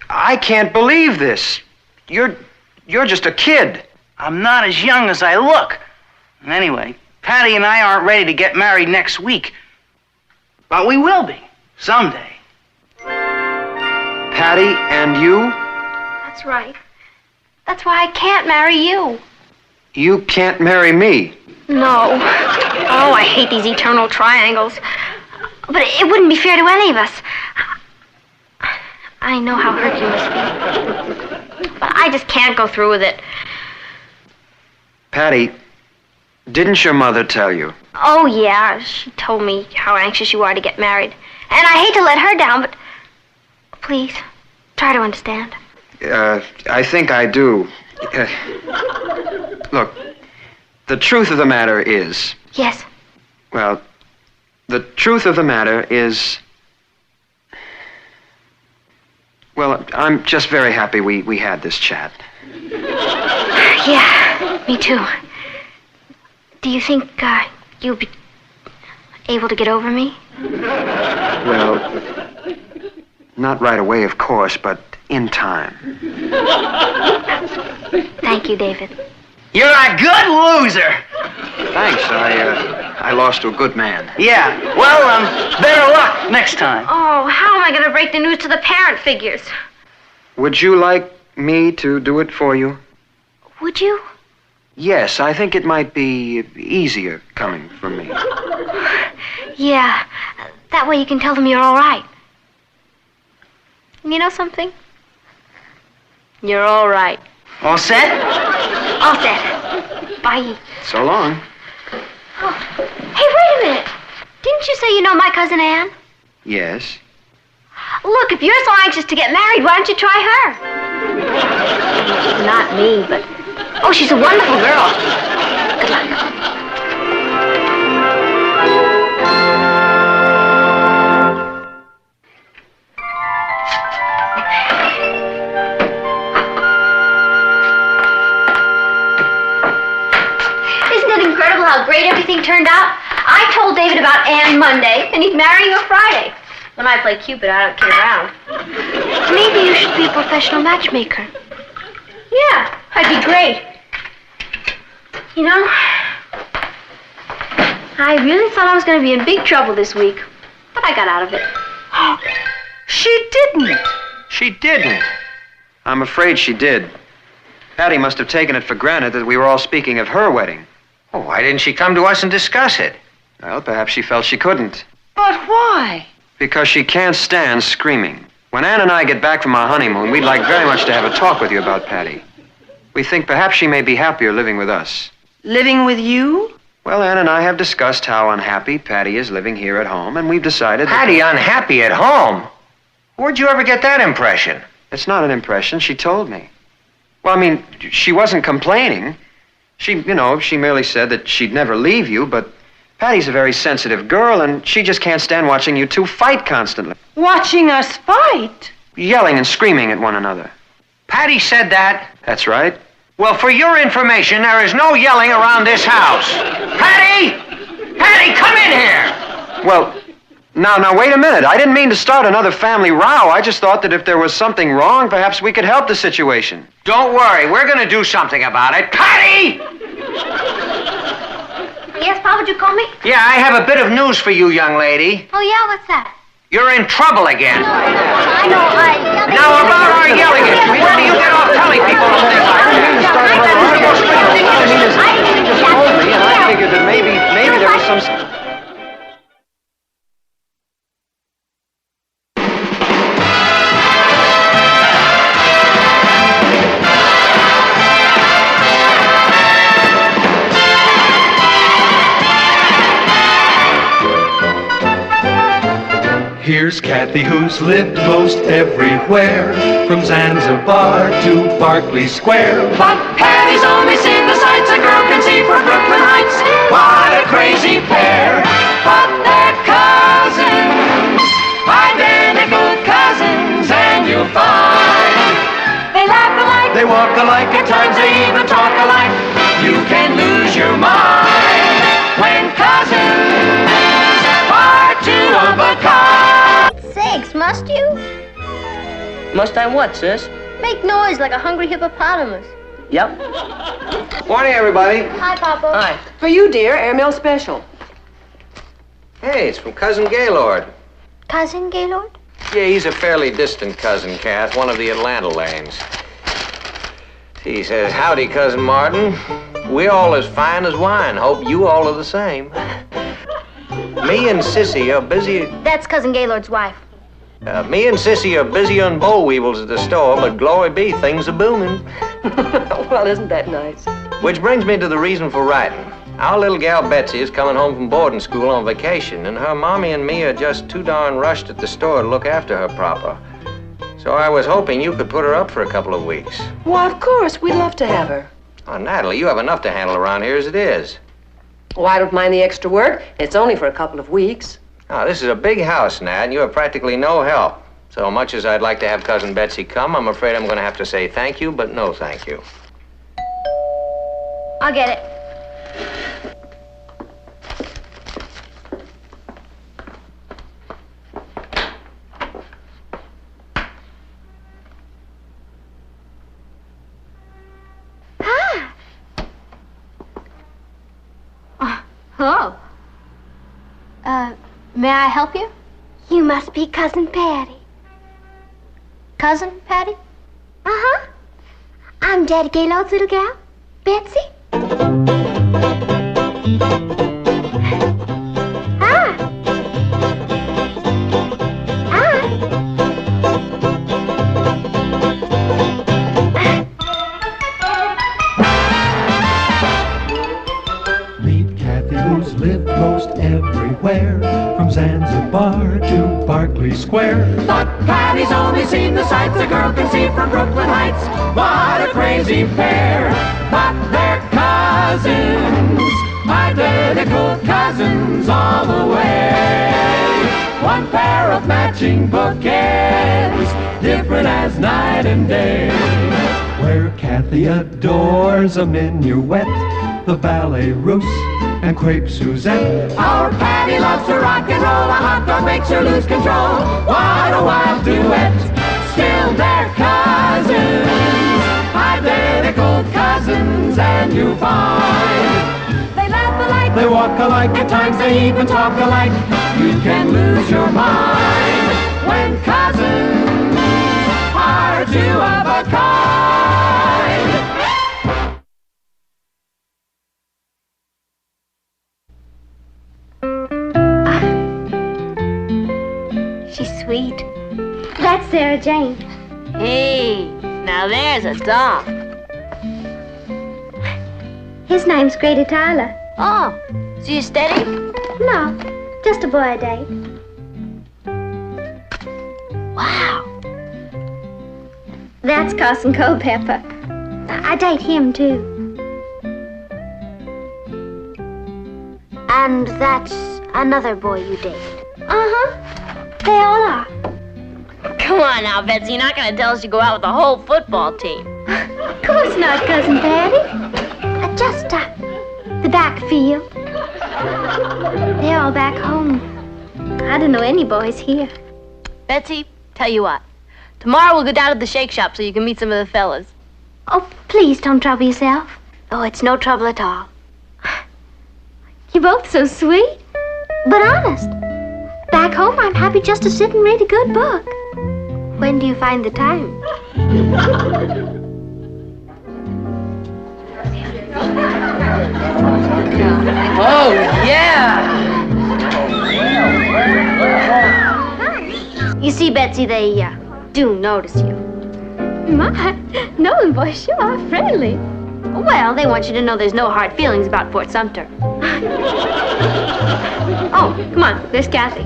I can't believe this. You're just a kid. I'm not as young as I look. Anyway, Patty and I aren't ready to get married next week. But we will be, someday. Patty and you? That's right. That's why I can't marry you. You can't marry me. No. Oh, I hate these eternal triangles. But it wouldn't be fair to any of us. I know how hurt you must be. But I just can't go through with it. Patty, didn't your mother tell you? Oh, yeah. She told me how anxious you are to get married. And I hate to let her down, but please, try to understand. I think I do. Look, the truth of the matter is... Yes. Well, the truth of the matter is... Well, I'm just very happy we had this chat. Yeah, me too. Do you think you'll be able to get over me? Well, not right away, of course, but in time. Thank you, David. You're a good loser. Thanks. I lost to a good man. Yeah. Well, better luck next time. Oh, how am I going to break the news to the parent figures? Would you like me to do it for you? Would you? Yes, I think it might be easier coming from me. Yeah. That way you can tell them you're all right. You know something? You're all right. All set? All set. Bye. So long. Oh. Hey, wait a minute. Didn't you say you know my cousin Anne? Yes. Look, if you're so anxious to get married, why don't you try her? Not me, but... Oh, she's a wonderful girl. Good luck. Isn't it incredible how great everything turned out? I told David about Anne Monday, and he's marrying her Friday. When I play Cupid, I don't kid around. Maybe you should be a professional matchmaker. Yeah, I'd be great. You know, I really thought I was going to be in big trouble this week, but I got out of it. She didn't. She didn't. I'm afraid she did. Patty must have taken it for granted that we were all speaking of her wedding. Oh, why didn't she come to us and discuss it? Well, perhaps she felt she couldn't. But why? Because she can't stand screaming. When Anne and I get back from our honeymoon, we'd like very much to have a talk with you about Patty. We think perhaps she may be happier living with us. Living with you? Well, Anne and I have discussed how unhappy Patty is living here at home, and we've decided that... Patty unhappy at home? Where'd you ever get that impression? It's not an impression. She told me. Well, I mean, she wasn't complaining. She merely said that she'd never leave you, but Patty's a very sensitive girl, and she just can't stand watching you two fight constantly. Watching us fight? Yelling and screaming at one another. Patty said that? That's right. Well, for your information, there is no yelling around this house. Patty! Patty, come in here! Well, now, wait a minute. I didn't mean to start another family row. I just thought that if there was something wrong, perhaps we could help the situation. Don't worry. We're going to do something about it. Patty! Yes, Pa, would you call me? Yeah, I have a bit of news for you, young lady. Oh, yeah? What's that? You're in trouble again. I know. Now, about our yelling at you, where do you get off telling people to things like that? She just told me, and I figured that maybe there was some... Here's Kathy, who's lived most everywhere, from Zanzibar to Berkeley Square. But Patty's only seen the sights a girl can see from Brooklyn Heights. What a crazy pair! But they're cousins, identical cousins, and you'll find they laugh alike, they walk alike, at times they even talk alike. You can lose your mind when cousins are two of a kind. Sakes, must you? Must I what, sis? Make noise like a hungry hippopotamus. Yep. Morning, everybody. Hi, Papa. Hi. For you, dear, airmail special. Hey, it's from Cousin Gaylord. Cousin Gaylord? Yeah, he's a fairly distant cousin, Kath, one of the Atlanta lanes. He says, howdy, Cousin Martin. We all as fine as wine. Hope you all are the same. Me and Sissy are busy. That's Cousin Gaylord's wife. Me and Sissy are busy on boll weevils at the store, but glory be, things are booming. Well, isn't that nice? Which brings me to the reason for writing. Our little gal Betsy is coming home from boarding school on vacation, and her mommy and me are just too darn rushed at the store to look after her proper. So I was hoping you could put her up for a couple of weeks. Why, of course, we'd love to have her. Oh, Natalie, you have enough to handle around here as it is. Oh, I don't mind the extra work. It's only for a couple of weeks. Now, this is a big house, Nat, and you have practically no help. So much as I'd like to have Cousin Betsy come, I'm afraid I'm going to have to say thank you, but no thank you. I'll get it. Oh. May I help you? You must be Cousin Patty. Cousin Patty? Uh-huh. I'm Daddy Gaylord's little gal, Betsy. Meet Kathy, who's lived most everywhere, from Zanzibar to Berkeley Square. But Patty's only seen the sights a girl can see from Brooklyn Heights. What a crazy pair! But they're cousins, identical cousins all the way. One pair of matching bookends, different as night and day. Where Kathy adores a minuet, the ballet russe, and crepe Suzette. Our Patty loves to rock and roll, a hot dog makes her lose control. What a wild duet! Still they're cousins, identical cousins, and you find they laugh alike, they walk alike, at times they even talk alike. You can lose your mind when cousins are two of a kind. She's sweet. That's Sarah Jane. Hey, now there's a doll. His name's Grady Tyler. Oh, so you steady? No, just a boy I date. Wow. That's Carson Culpepper. I date him, too. And that's another boy you date. Uh-huh. They all are. Come on now, Betsy. You're not going to tell us you go out with the whole football team. Of course not, Cousin Patty. Just the back field. They're all back home. I don't know any boys here. Betsy, tell you what. Tomorrow we'll go down to the shake shop so you can meet some of the fellas. Oh, please don't trouble yourself. Oh, it's no trouble at all. You're both so sweet. But honest, back home I'm happy just to sit and read a good book. When do you find the time? Oh, yeah! You see, Betsy, they do notice you. My, Nolan boys sure are friendly. Well, they want you to know there's no hard feelings about Fort Sumter. Oh, come on, there's Kathy.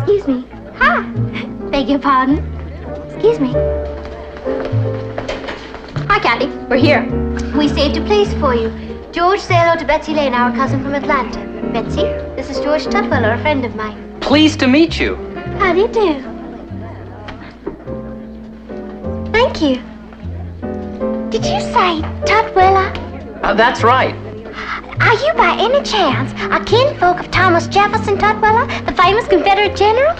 Excuse me. Hi. Beg your pardon. Excuse me. Hi, Kathy. We're here. We saved a place for you. George, say hello to Betsy Lane, our cousin from Atlanta. Betsy, this is George Tutwiler, a friend of mine. Pleased to meet you. How do you do? Thank you. Did you say Tutwiler? That's right. Are you by any chance a kinfolk of Thomas Jefferson Tutwiler, the famous Confederate general?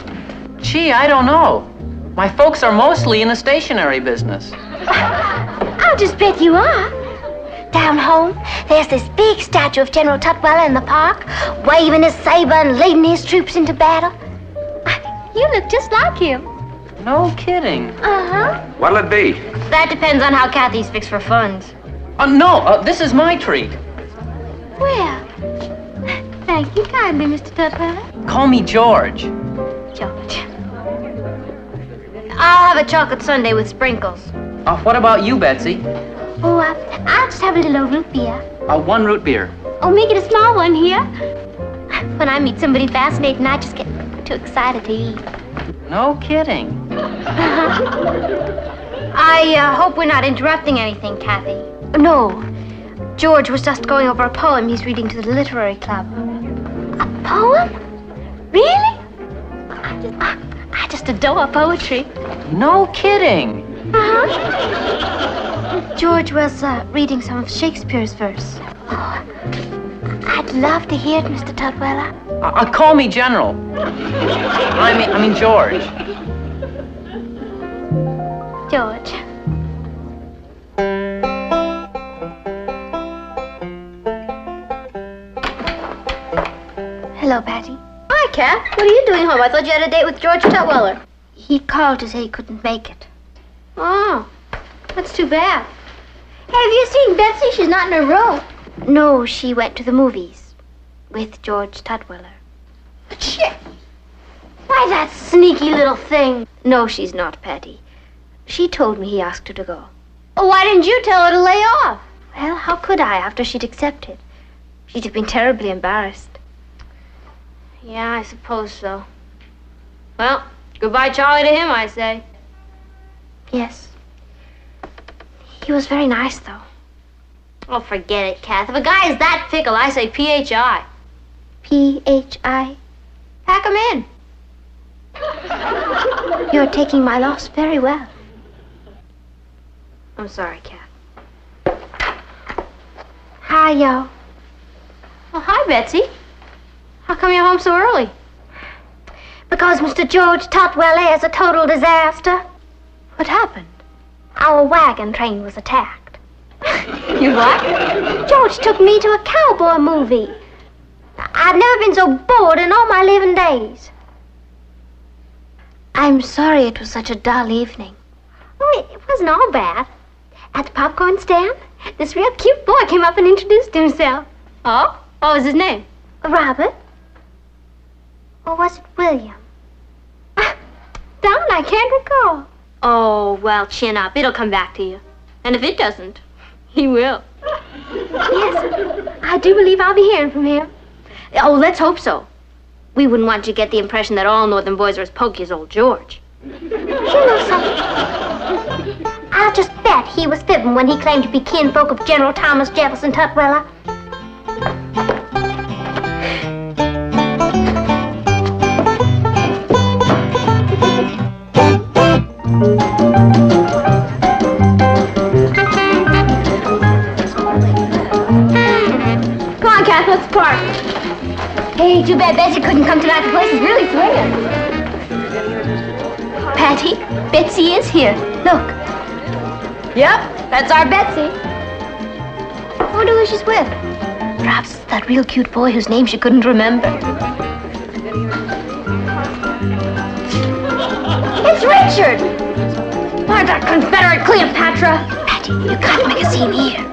Gee, I don't know. My folks are mostly in the stationery business. I'll just bet you are. Down home, there's this big statue of General Tutwiler in the park, waving his saber and leading his troops into battle. You look just like him. No kidding. Uh-huh. What'll it be? That depends on how Kathy's fixed for funds. No, this is my treat. Well, thank you kindly, Mr. Tutwiler. Call me George. George. I'll have a chocolate sundae with sprinkles. What about you, Betsy? Oh, I'll just have a little root beer. 1 root beer. Oh, make it a small one here. When I meet somebody fascinating, I just get too excited to eat. No kidding. I hope we're not interrupting anything, Kathy. No. George was just going over a poem he's reading to the literary club. A poem? Really? I just adore poetry. No kidding. Uh-huh. George was reading some of Shakespeare's verse. Oh, I'd love to hear it, Mr. Tutwiler. Call me General. I mean George. George. Hello, Patty. Hi, Kat. What are you doing home? I thought you had a date with George Tutwiler. He called to say he couldn't make it. Oh, that's too bad. Have you seen Betsy? She's not in her room. No, she went to the movies with George Tutwiler. Shit! Why, that sneaky little thing. No, she's not, Patty. She told me he asked her to go. Oh, why didn't you tell her to lay off? Well, how could I after she'd accepted? She'd have been terribly embarrassed. Yeah, I suppose so. Well, goodbye, Charlie, to him, I say. Yes. He was very nice, though. Oh, forget it, Kath. If a guy is that fickle, I say P.H.I. P.H.I.? Pack him in. You're taking my loss very well. I'm sorry, Kath. Hi, yo. Well, hi, Betsy. How come you're home so early? Because Mr. George Tutwiler is a total disaster. What happened? Our wagon train was attacked. You what? George took me to a cowboy movie. I've never been so bored in all my living days. I'm sorry it was such a dull evening. Oh, it wasn't all bad. At the popcorn stand, this real cute boy came up and introduced himself. Oh? What was his name? Robert. Or was it William? Darn, I can't recall. Oh, well, chin up. It'll come back to you. And if it doesn't, he will. Yes, I do believe I'll be hearing from him. Oh, let's hope so. We wouldn't want you to get the impression that all northern boys are as pokey as old George. You know something? I'll just bet he was fibbing when he claimed to be kinfolk of General Thomas Jefferson Tutwiler. Come on, Kath, let's park. Hey, too bad Betsy couldn't come tonight. The place is really swinging. Patty, Betsy is here. Look. Yep, that's our Betsy. I wonder who she's with. Perhaps it's that real cute boy whose name she couldn't remember. It's Richard! Why, that Confederate Cleopatra! Patty, you gotta make a scene here.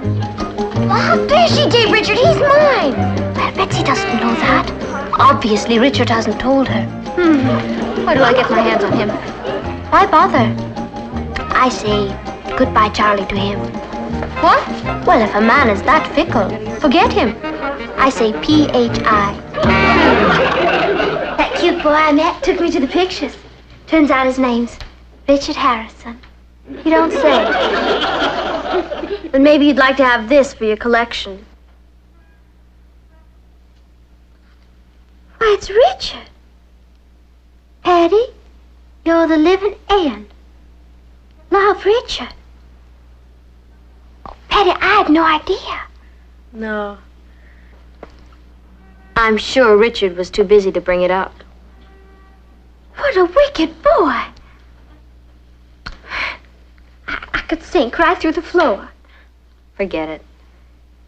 Well, how dare she date Richard? He's mine! Well, Betsy doesn't know that. Obviously, Richard hasn't told her. Where do I get my hands on him? Why bother? I say goodbye, Charlie, to him. What? Well, if a man is that fickle, forget him. I say P.H.I. cute boy I met took me to the pictures. Turns out his name's Richard Harrison. You don't say. Then maybe you'd like to have this for your collection. Why, it's Richard. Patty, you're the living end. Love, Richard. Oh, Patty, I had no idea. No. I'm sure Richard was too busy to bring it up. What a wicked boy. I could sink right through the floor. Forget it.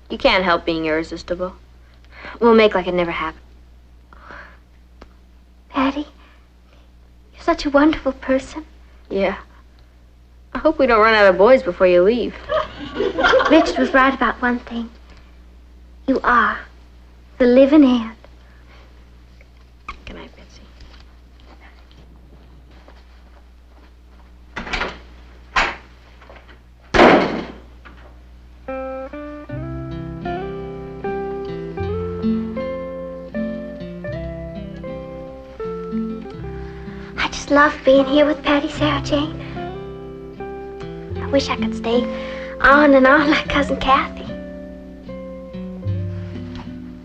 You can't help being irresistible. We'll make like it never happened. Patty, you're such a wonderful person. Yeah. I hope we don't run out of boys before you leave. Richard was right about one thing. You are the living end. Good night, Betsy. I just love being here with Patty, Sarah Jane. I wish I could stay on and on like Cousin Kathy.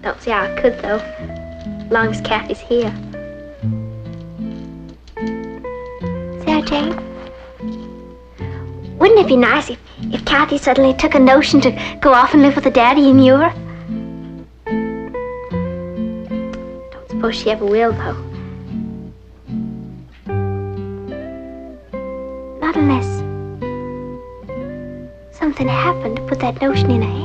Don't see how I could, though, as long as Kathy's here. Sarah Jane, wouldn't it be nice if Kathy suddenly took a notion to go off and live with a daddy in Europe? Don't suppose she ever will, though. Not unless something happened to put that notion in her head.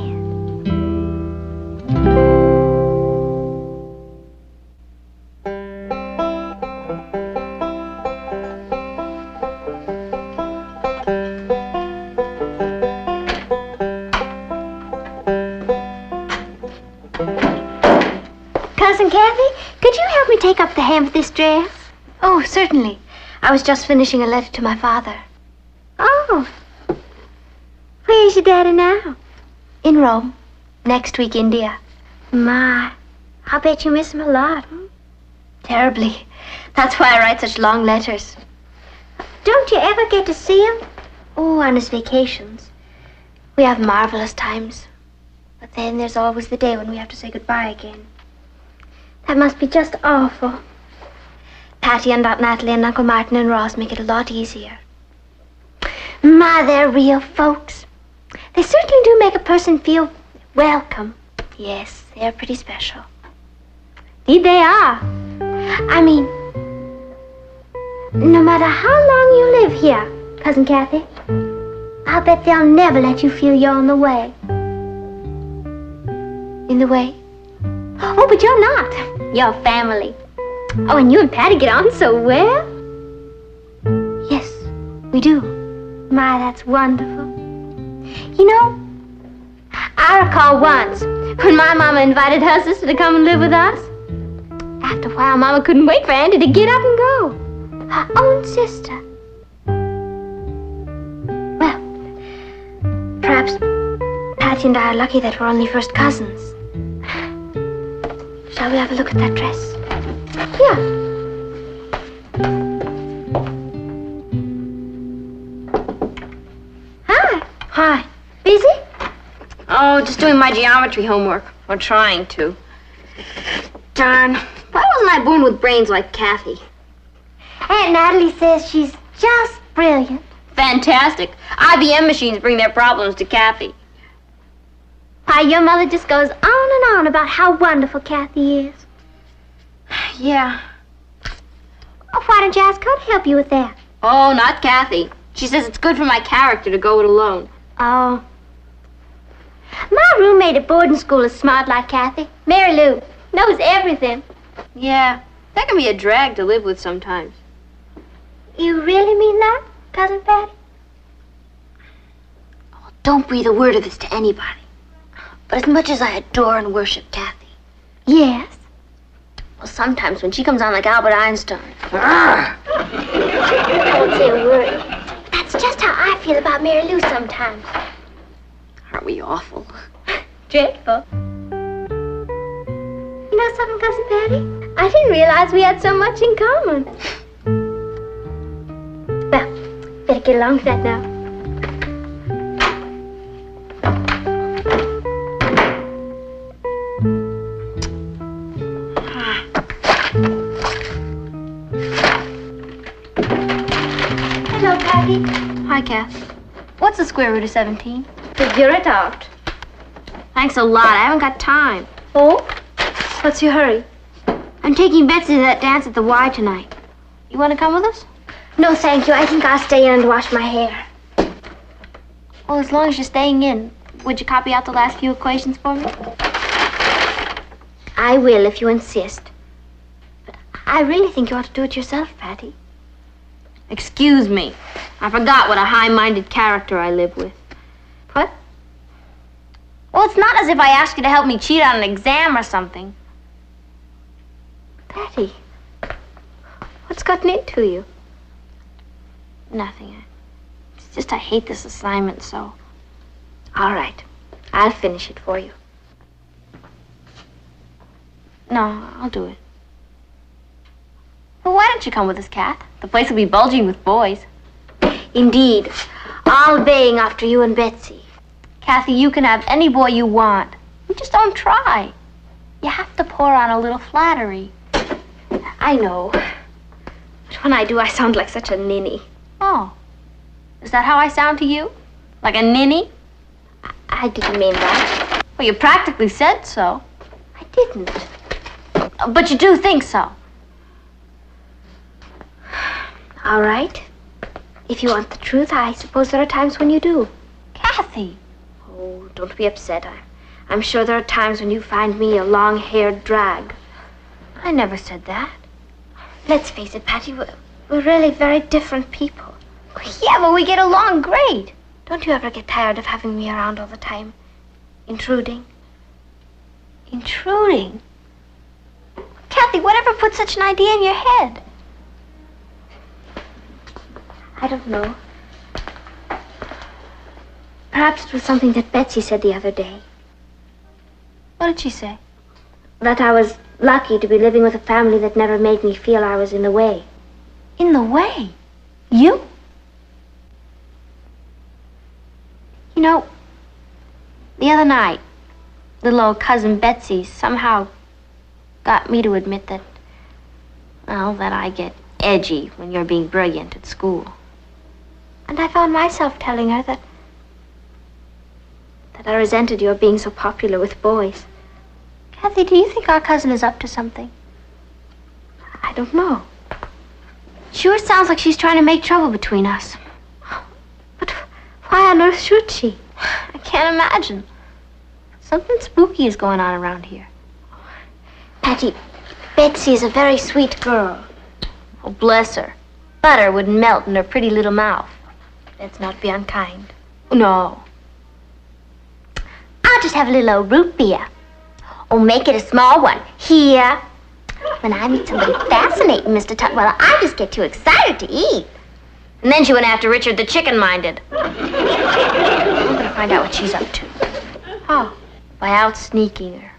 Cousin Kathy, could you help me take up the hem of this dress? Oh, certainly. I was just finishing a letter to my father. Oh. Where's your daddy now? In Rome. Next week, India. My, I bet you miss him a lot. Terribly. That's why I write such long letters. Don't you ever get to see him? Oh, on his vacations. We have marvelous times. But then there's always the day when we have to say goodbye again. That must be just awful. Patty and Aunt Natalie and Uncle Martin and Ross make it a lot easier. My, they're real folks. They certainly do make a person feel welcome. Yes, they're pretty special. Indeed they are. I mean, no matter how long you live here, Cousin Kathy, I'll bet they'll never let you feel you're in the way. In the way? Oh, but you're not. You're family. Oh, and you and Patty get on so well. Yes, we do. My, that's wonderful. You know, I recall once when my mama invited her sister to come and live with us. After a while, Mama couldn't wait for Andy to get up and go. Her own sister. Well, perhaps Patty and I are lucky that we're only first cousins. Shall we have a look at that dress? Yeah. Hi. Hi. Busy? Oh, just doing my geometry homework. Or trying to. Darn. Why wasn't I born with brains like Kathy? Aunt Natalie says she's just brilliant. Fantastic. IBM machines bring their problems to Kathy. Why, your mother just goes on and on about how wonderful Kathy is. Yeah. Oh, why don't you ask her to help you with that? Oh, not Kathy. She says it's good for my character to go it alone. Oh. My roommate at boarding school is smart like Kathy. Mary Lou. Knows everything. Yeah, that can be a drag to live with sometimes. You really mean that, Cousin Patty? Oh, don't breathe a word of this to anybody. But as much as I adore and worship Kathy. Yes. Well, sometimes when she comes on like Albert Einstein. I won't say a word. That's just how I feel about Mary Lou sometimes. Aren't we awful? Dreadful. You know something, Cousin Patty? I didn't realize we had so much in common. Well, better get along with that now. Hello, Patty. Hi, Kath. What's the square root of 17? Figure it out. Thanks a lot. I haven't got time. Oh? What's your hurry? I'm taking Betsy to that dance at the Y tonight. You want to come with us? No, thank you. I think I'll stay in and wash my hair. Well, as long as you're staying in, would you copy out the last few equations for me? I will if you insist. But I really think you ought to do it yourself, Patty. Excuse me. I forgot what a high-minded character I live with. What? Well, it's not as if I asked you to help me cheat on an exam or something. Patty, what's gotten into you? Nothing. It's just I hate this assignment so. All right. I'll finish it for you. No, I'll do it. Well, why don't you come with us, Kath? The place will be bulging with boys. Indeed. All baying after you and Betsy. Kathy, you can have any boy you want. You just don't try. You have to pour on a little flattery. I know. But when I do, I sound like such a ninny. Oh. Is that how I sound to you? Like a ninny? I didn't mean that. Well, you practically said so. I didn't. But you do think so. All right. If you want the truth, I suppose there are times when you do. Kathy! Oh, don't be upset. I'm sure there are times when you find me a long-haired drag. I never said that. Let's face it, Patty, we're really very different people. Yeah, but we get along great. Don't you ever get tired of having me around all the time? Intruding? Intruding? Kathy, whatever put such an idea in your head? I don't know. Perhaps it was something that Betsy said the other day. What did she say? That I was lucky to be living with a family that never made me feel I was in the way. In the way? You? You know, the other night, little old cousin Betsy somehow got me to admit that, well, that I get edgy when you're being brilliant at school. And I found myself telling her that I resented your being so popular with boys. Kathy, do you think our cousin is up to something? I don't know. Sure sounds like she's trying to make trouble between us. But why on earth should she? I can't imagine. Something spooky is going on around here. Patty, Betsy is a very sweet girl. Oh, bless her. Butter would melt in her pretty little mouth. Let's not be unkind. No. I'll just have a little old root beer. Or make it a small one. Here. When I meet somebody fascinating, Mr. Tutwiler, I just get too excited to eat. And then she went after Richard the chicken-minded. I'm gonna find out what she's up to. How? By out-sneaking her.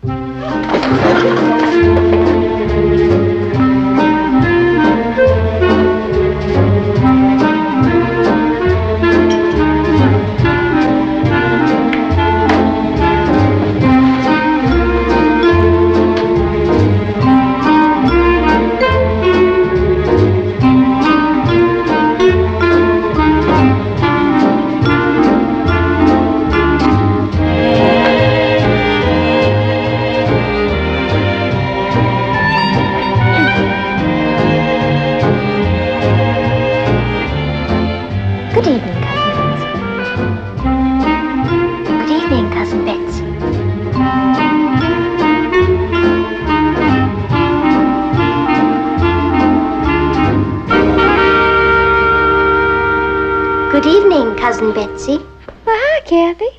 Good evening, Cousin Betsy. Well, hi, Kathy.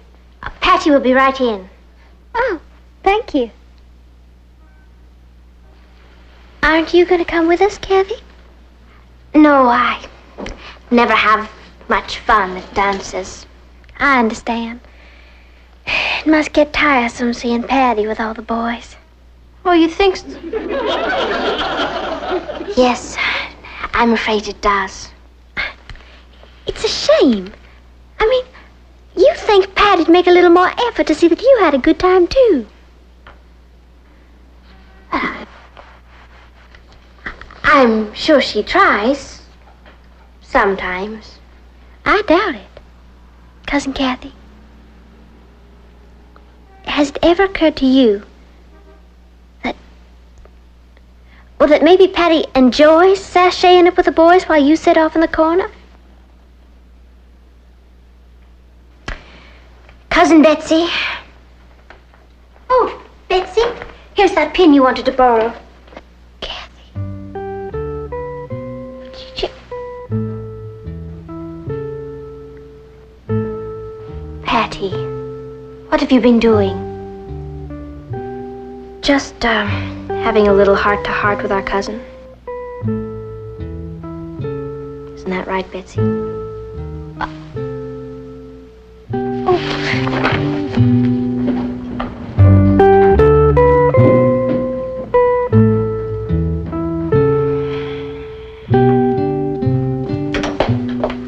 Patty will be right in. Oh, thank you. Aren't you going to come with us, Kathy? No, I never have much fun at dances. I understand. It must get tiresome seeing Patty with all the boys. Oh, you think so? Yes, I'm afraid it does. It's a shame. I mean, you think Patty'd make a little more effort to see that you had a good time, too. I'm sure she tries. Sometimes. I doubt it. Cousin Kathy, has it ever occurred to you that maybe Patty enjoys sashaying up with the boys while you sit off in the corner? Cousin Betsy. Oh, Betsy, here's that pin you wanted to borrow. Patty, what have you been doing? Just, having a little heart-to-heart with our cousin. Isn't that right, Betsy?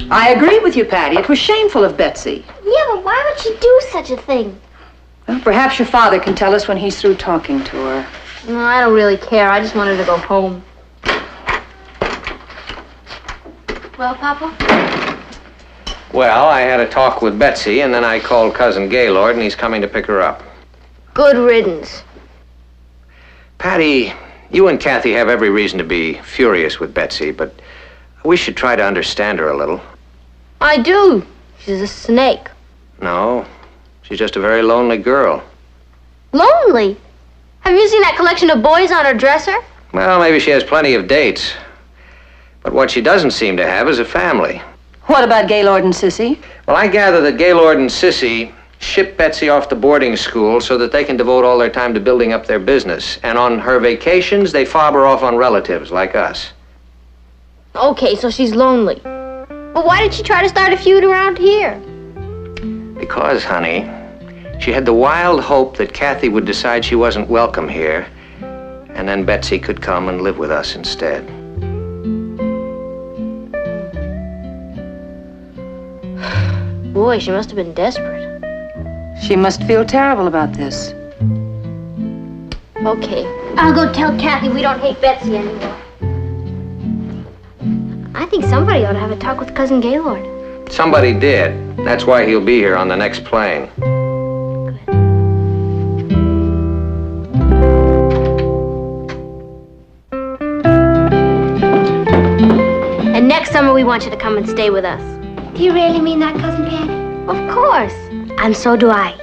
I agree with you, Patty. It was shameful of Betsy. Yeah, but why would she do such a thing? Well, perhaps your father can tell us when he's through talking to her. No, I don't really care. I just wanted to go home. Well, Papa? Well, I had a talk with Betsy, and then I called Cousin Gaylord, and he's coming to pick her up. Good riddance. Patty, you and Kathy have every reason to be furious with Betsy, but we should try to understand her a little. I do. She's a snake. No, she's just a very lonely girl. Lonely? Have you seen that collection of boys on her dresser? Well, maybe she has plenty of dates. But what she doesn't seem to have is a family. What about Gaylord and Sissy? Well, I gather that Gaylord and Sissy ship Betsy off to boarding school so that they can devote all their time to building up their business. And on her vacations, they fob her off on relatives like us. Okay, so she's lonely. But why did she try to start a feud around here? Because, honey, she had the wild hope that Kathy would decide she wasn't welcome here, and then Betsy could come and live with us instead. Boy, she must have been desperate. She must feel terrible about this. Okay. I'll go tell Kathy we don't hate Betsy anymore. I think somebody ought to have a talk with Cousin Gaylord. Somebody did. That's why he'll be here on the next plane. And next summer we want you to come and stay with us. Do you really mean that, Cousin Patty? Of course. And so do I.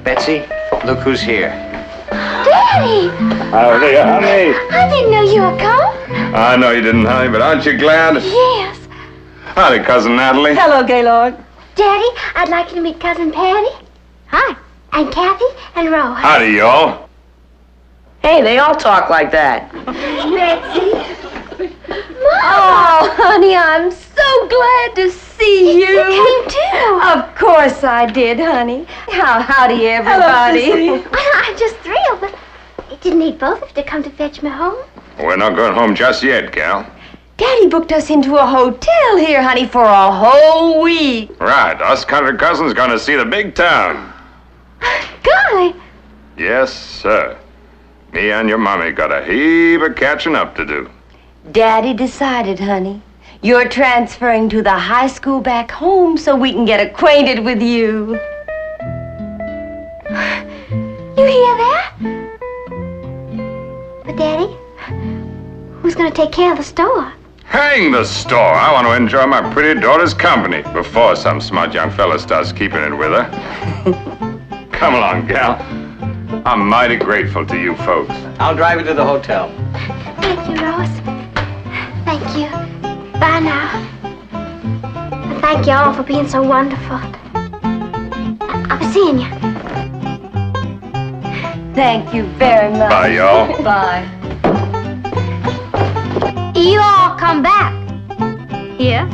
Betsy, look who's here. Daddy! Howdy, honey. I didn't know you were coming. I know you didn't, honey, but aren't you glad? Yes. Howdy, Cousin Natalie. Hello, Gaylord. Daddy, I'd like you to meet Cousin Patty. Hi. And Kathy and Rose. Howdy, y'all. Hey, they all talk like that. Betsy. Oh, honey, I'm so glad to see you. You came too. Of course I did, honey. Howdy, everybody. I'm just thrilled, but it didn't need both of you to come to fetch me home. We're not going home just yet, gal. Daddy booked us into a hotel here, honey, for a whole week. Right, us country cousins gonna see the big town. Golly. Yes, sir. Me and your mommy got a heap of catching up to do. Daddy decided, honey. You're transferring to the high school back home so we can get acquainted with you. You hear that? But, Daddy, who's going to take care of the store? Hang the store. I want to enjoy my pretty daughter's company before some smart young fella starts keeping it with her. Come along, gal. I'm mighty grateful to you folks. I'll drive you to the hotel. Thank you, Rose. Thank you. Bye now. And thank you all for being so wonderful. I'll be seeing you. Thank you very much. Bye, y'all. Bye. You all come back. Here.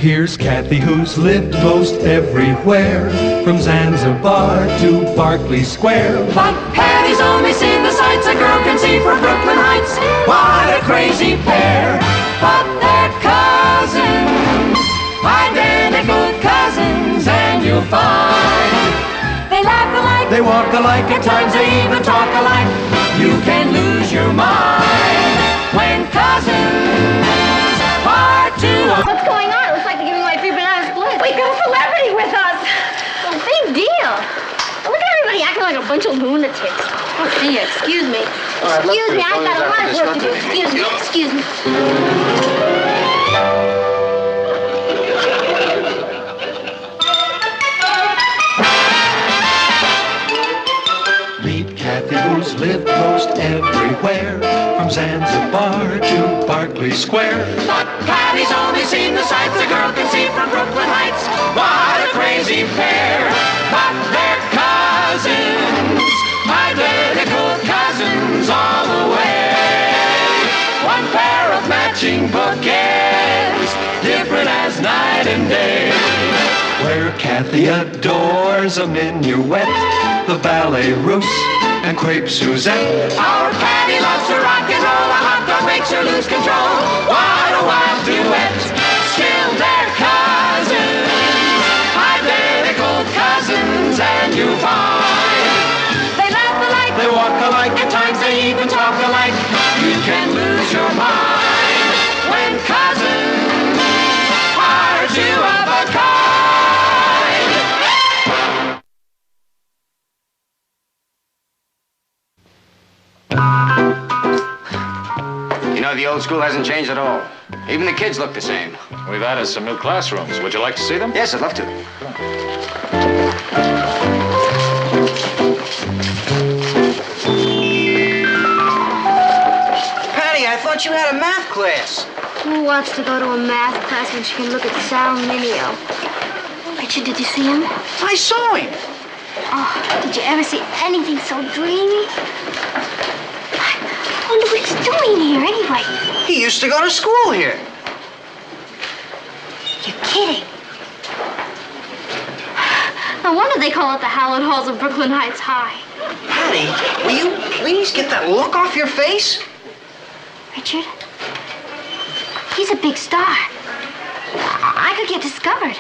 Here's Kathy, who's lived most everywhere, from Zanzibar to Berkeley Square. But Patty's only seen the sights a girl can see from Brooklyn Heights. What a crazy pair! But they're cousins, identical cousins, and you'll find they laugh alike, They walk alike, at times they even talk alike. You can lose your mind when cousins are two. What's going on? It looks like they're giving away free banana splits. We got a celebrity with us. A big deal. Look at everybody acting like a bunch of lunatics. Oh, dear, excuse me. Excuse me, I've got a lot of work to do. Excuse me, excuse me. meet Kathy, who's lived most everywhere, from Zanzibar to Berkeley Square. But Patty's only seen the sights a girl can see from Brooklyn Heights. What a crazy pair! But they're cousins, identical cousins all the way. One pair of matching bookends, different as night and day. Where Kathy adores a minuet, the ballet russe, and crepe Suzette. Our Patty loves to rock and roll, a hot dog makes her lose control. What a wild duet! Still they're cousins, identical cousins, and you find they laugh alike, They walk alike, at times they even talk alike. You can lose your mind when cousins are two of a kind. You know, the old school hasn't changed at all. Even the kids look the same. We've added some new classrooms. Would you like to see them? Yes, I'd love to. Patty, I thought you had a math class. Who wants to go to a math class when she can look at Sal Mineo? Richard, did you see him? I saw him. Oh, did you ever see anything so dreamy? I wonder what he's doing here anyway. He used to go to school here. You're kidding. No wonder they call it the hallowed halls of Brooklyn Heights High. Patty, will you please get that look off your face? Richard, he's a big star. I could get discovered.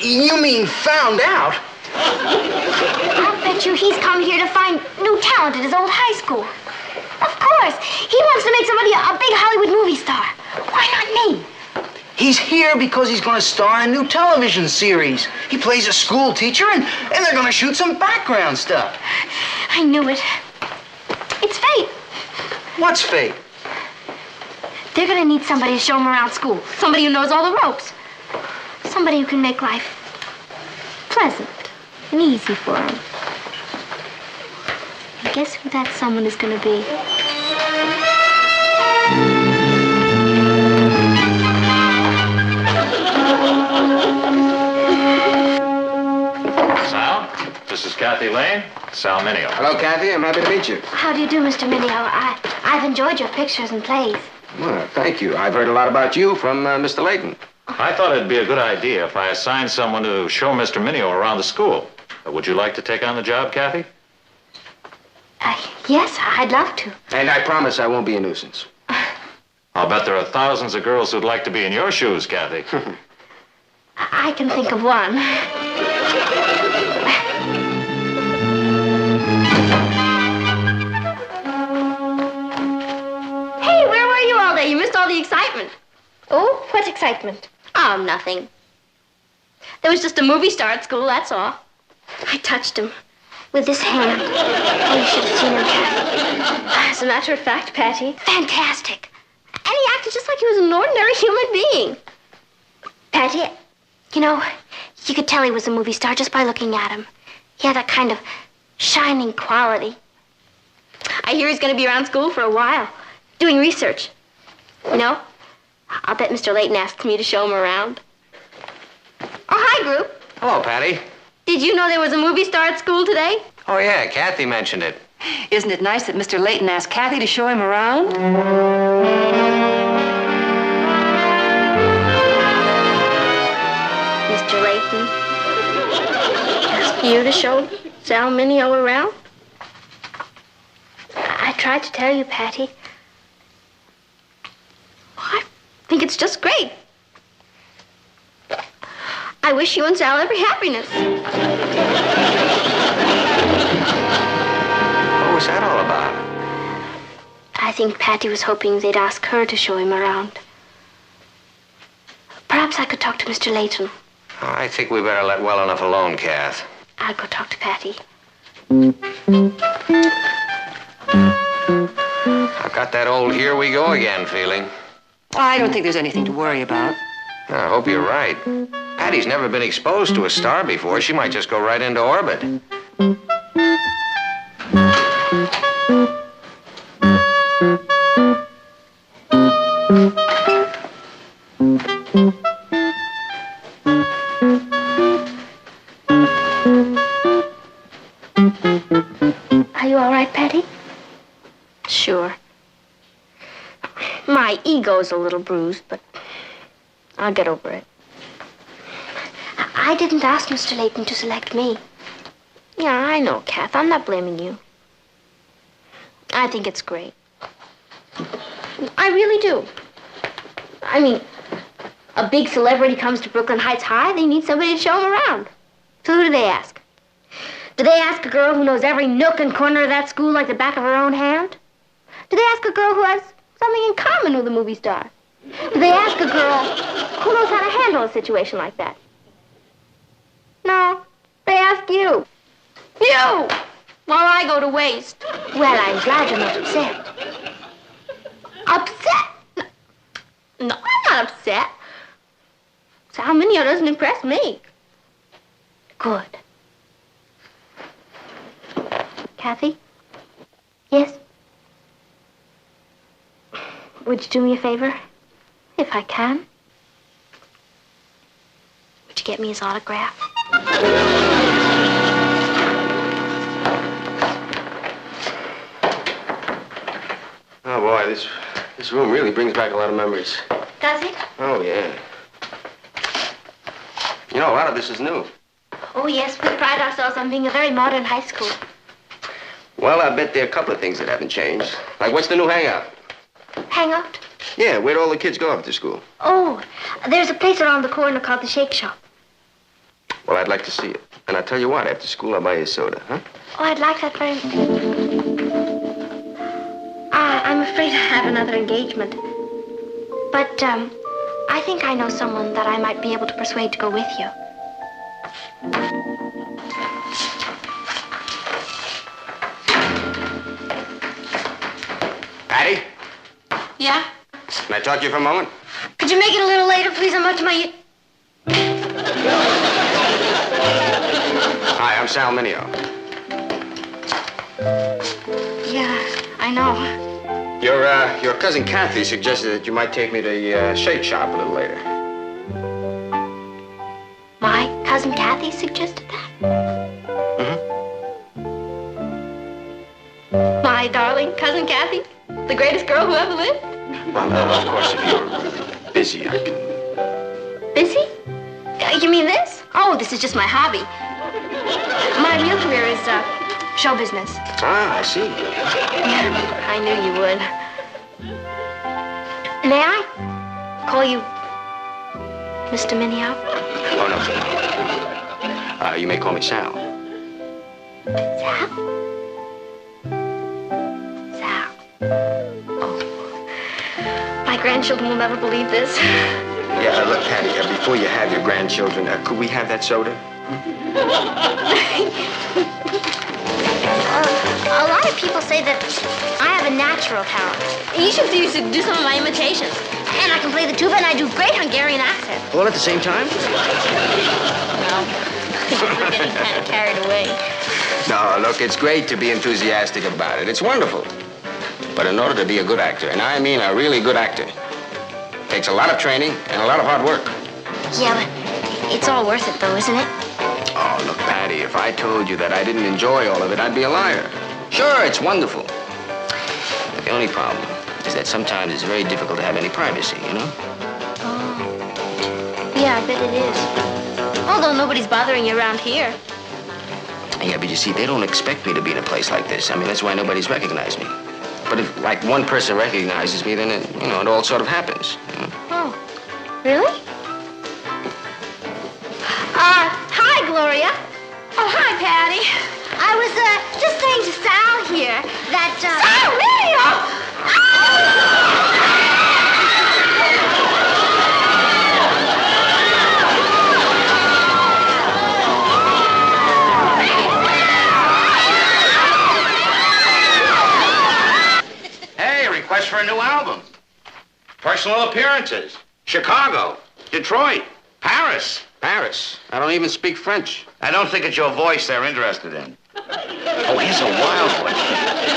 You mean found out? I'll bet you he's come here to find new talent at his old high school. Of course. He wants to make somebody a big Hollywood movie star. Why not me? He's here because he's going to star in a new television series. He plays a school teacher, and they're going to shoot some background stuff. I knew it. It's fate. What's fate? They're going to need somebody to show them around school. Somebody who knows all the ropes. Somebody who can make life pleasant and easy for them. And guess who that someone is going to be? Sal, this is Kathy Lane, Sal Mineo. Hello, Kathy. I'm happy to meet you. How do you do, Mr. Mineo? I've enjoyed your pictures and plays. Well, thank you. I've heard a lot about you from Mr. Layton. I thought it'd be a good idea if I assigned someone to show Mr. Mineo around the school. Would you like to take on the job, Kathy? Yes, I'd love to. And I promise I won't be a nuisance. I'll bet there are thousands of girls who'd like to be in your shoes, Kathy. I can think of one. Hey, where were you all day? You missed all the excitement. Oh, what excitement? Oh, nothing. There was just a movie star at school, that's all. I touched him with this hand. Oh, you should have seen him, Kathy. As a matter of fact, Patty. Fantastic. And he acted just like he was an ordinary human being. Patty, you know, you could tell he was a movie star just by looking at him. He had that kind of shining quality. I hear he's going to be around school for a while, doing research. You know, I'll bet Mr. Layton asked me to show him around. Oh, hi, group. Hello, Patty. Did you know there was a movie star at school today? Oh, yeah, Kathy mentioned it. Isn't it nice that Mr. Layton asked Kathy to show him around? you to show Sal Mineo around? I tried to tell you, Patty. I think it's just great. I wish you and Sal every happiness. What was that all about? I think Patty was hoping they'd ask her to show him around. Perhaps I could talk to Mr. Layton. I think we better let well enough alone, Kath. I'll go talk to Patty. I've got that old here we go again feeling. I don't think there's anything to worry about. I hope you're right. Patty's never been exposed to a star before. She might just go right into orbit. Are you all right, Patty? Sure. My ego's a little bruised, but I'll get over it. I didn't ask Mr. Layton to select me. Yeah, I know, Kath. I'm not blaming you. I think it's great. I really do. I mean, a big celebrity comes to Brooklyn Heights High, they need somebody to show them around. So who do they ask? Do they ask a girl who knows every nook and corner of that school like the back of her own hand? Do they ask a girl who has something in common with a movie star? Do they ask a girl who knows how to handle a situation like that? No, they ask you. You! While I go to waste. Well, I'm glad you're not upset. Upset? No, I'm not upset. Sal Mineo doesn't impress me. Good. Kathy? Yes? Would you do me a favor? If I can? Would you get me his autograph? Oh, boy, this room really brings back a lot of memories. Does it? Oh, yeah. You know, a lot of this is new. Oh, yes, we pride ourselves on being a very modern high school. Well, I bet there are a couple of things that haven't changed. Like, what's the new hangout? Hangout? Yeah, where'd all the kids go after school? Oh, there's a place around the corner called the Shake Shop. Well, I'd like to see it. And I'll tell you what, after school, I'll buy you a soda, huh? Oh, I'd like that very much. I'm afraid I have another engagement. But, I think I know someone that I might be able to persuade to go with you. Patty, Yeah? can I talk to you for a moment? Could you make it a little later, please? I'm up to my... Hi, I'm Sal Mineo. Yeah, I know. Your cousin Kathy suggested that you might take me to the Shake Shop a little later. My cousin Kathy suggested that? My darling cousin Kathy? The greatest girl who ever lived? Well, of course, if you're busy, I can... Busy? You mean this? Oh, this is just my hobby. My real career is, show business. Ah, I see. I knew you would. May I call you Mr. Mineo? Oh, no. You may call me Sal. Sal? Sal. Oh. My grandchildren will never believe this. Yeah, look, Patty, before you have your grandchildren, could we have that soda? A lot of people say that I have a natural talent. You should do some of my imitations. And I can play the tuba and I do great Hungarian accent. All at the same time? No. We're getting kind of carried away. No, look, it's great to be enthusiastic about it. It's wonderful. But in order to be a good actor, and I mean a really good actor, takes a lot of training and a lot of hard work. Yeah, but it's all worth it, though, isn't it? Oh, look, Patty, if I told you that I didn't enjoy all of it, I'd be a liar. Sure, it's wonderful. But the only problem is that sometimes it's very difficult to have any privacy, you know? Oh. Yeah, I bet it is. Although nobody's bothering you around here. Yeah, but you see, they don't expect me to be in a place like this. I mean, that's why nobody's recognized me. But if, like, one person recognizes me, then, it all sort of happens. Oh, really? Hi, Gloria. Oh, hi, Patty. I was, just saying to Sal here that, Sal, Hey, request for a new album. Personal appearances. Chicago, Detroit, Paris. Paris? I don't even speak French. I don't think it's your voice they're interested in. Oh, here's a wild one.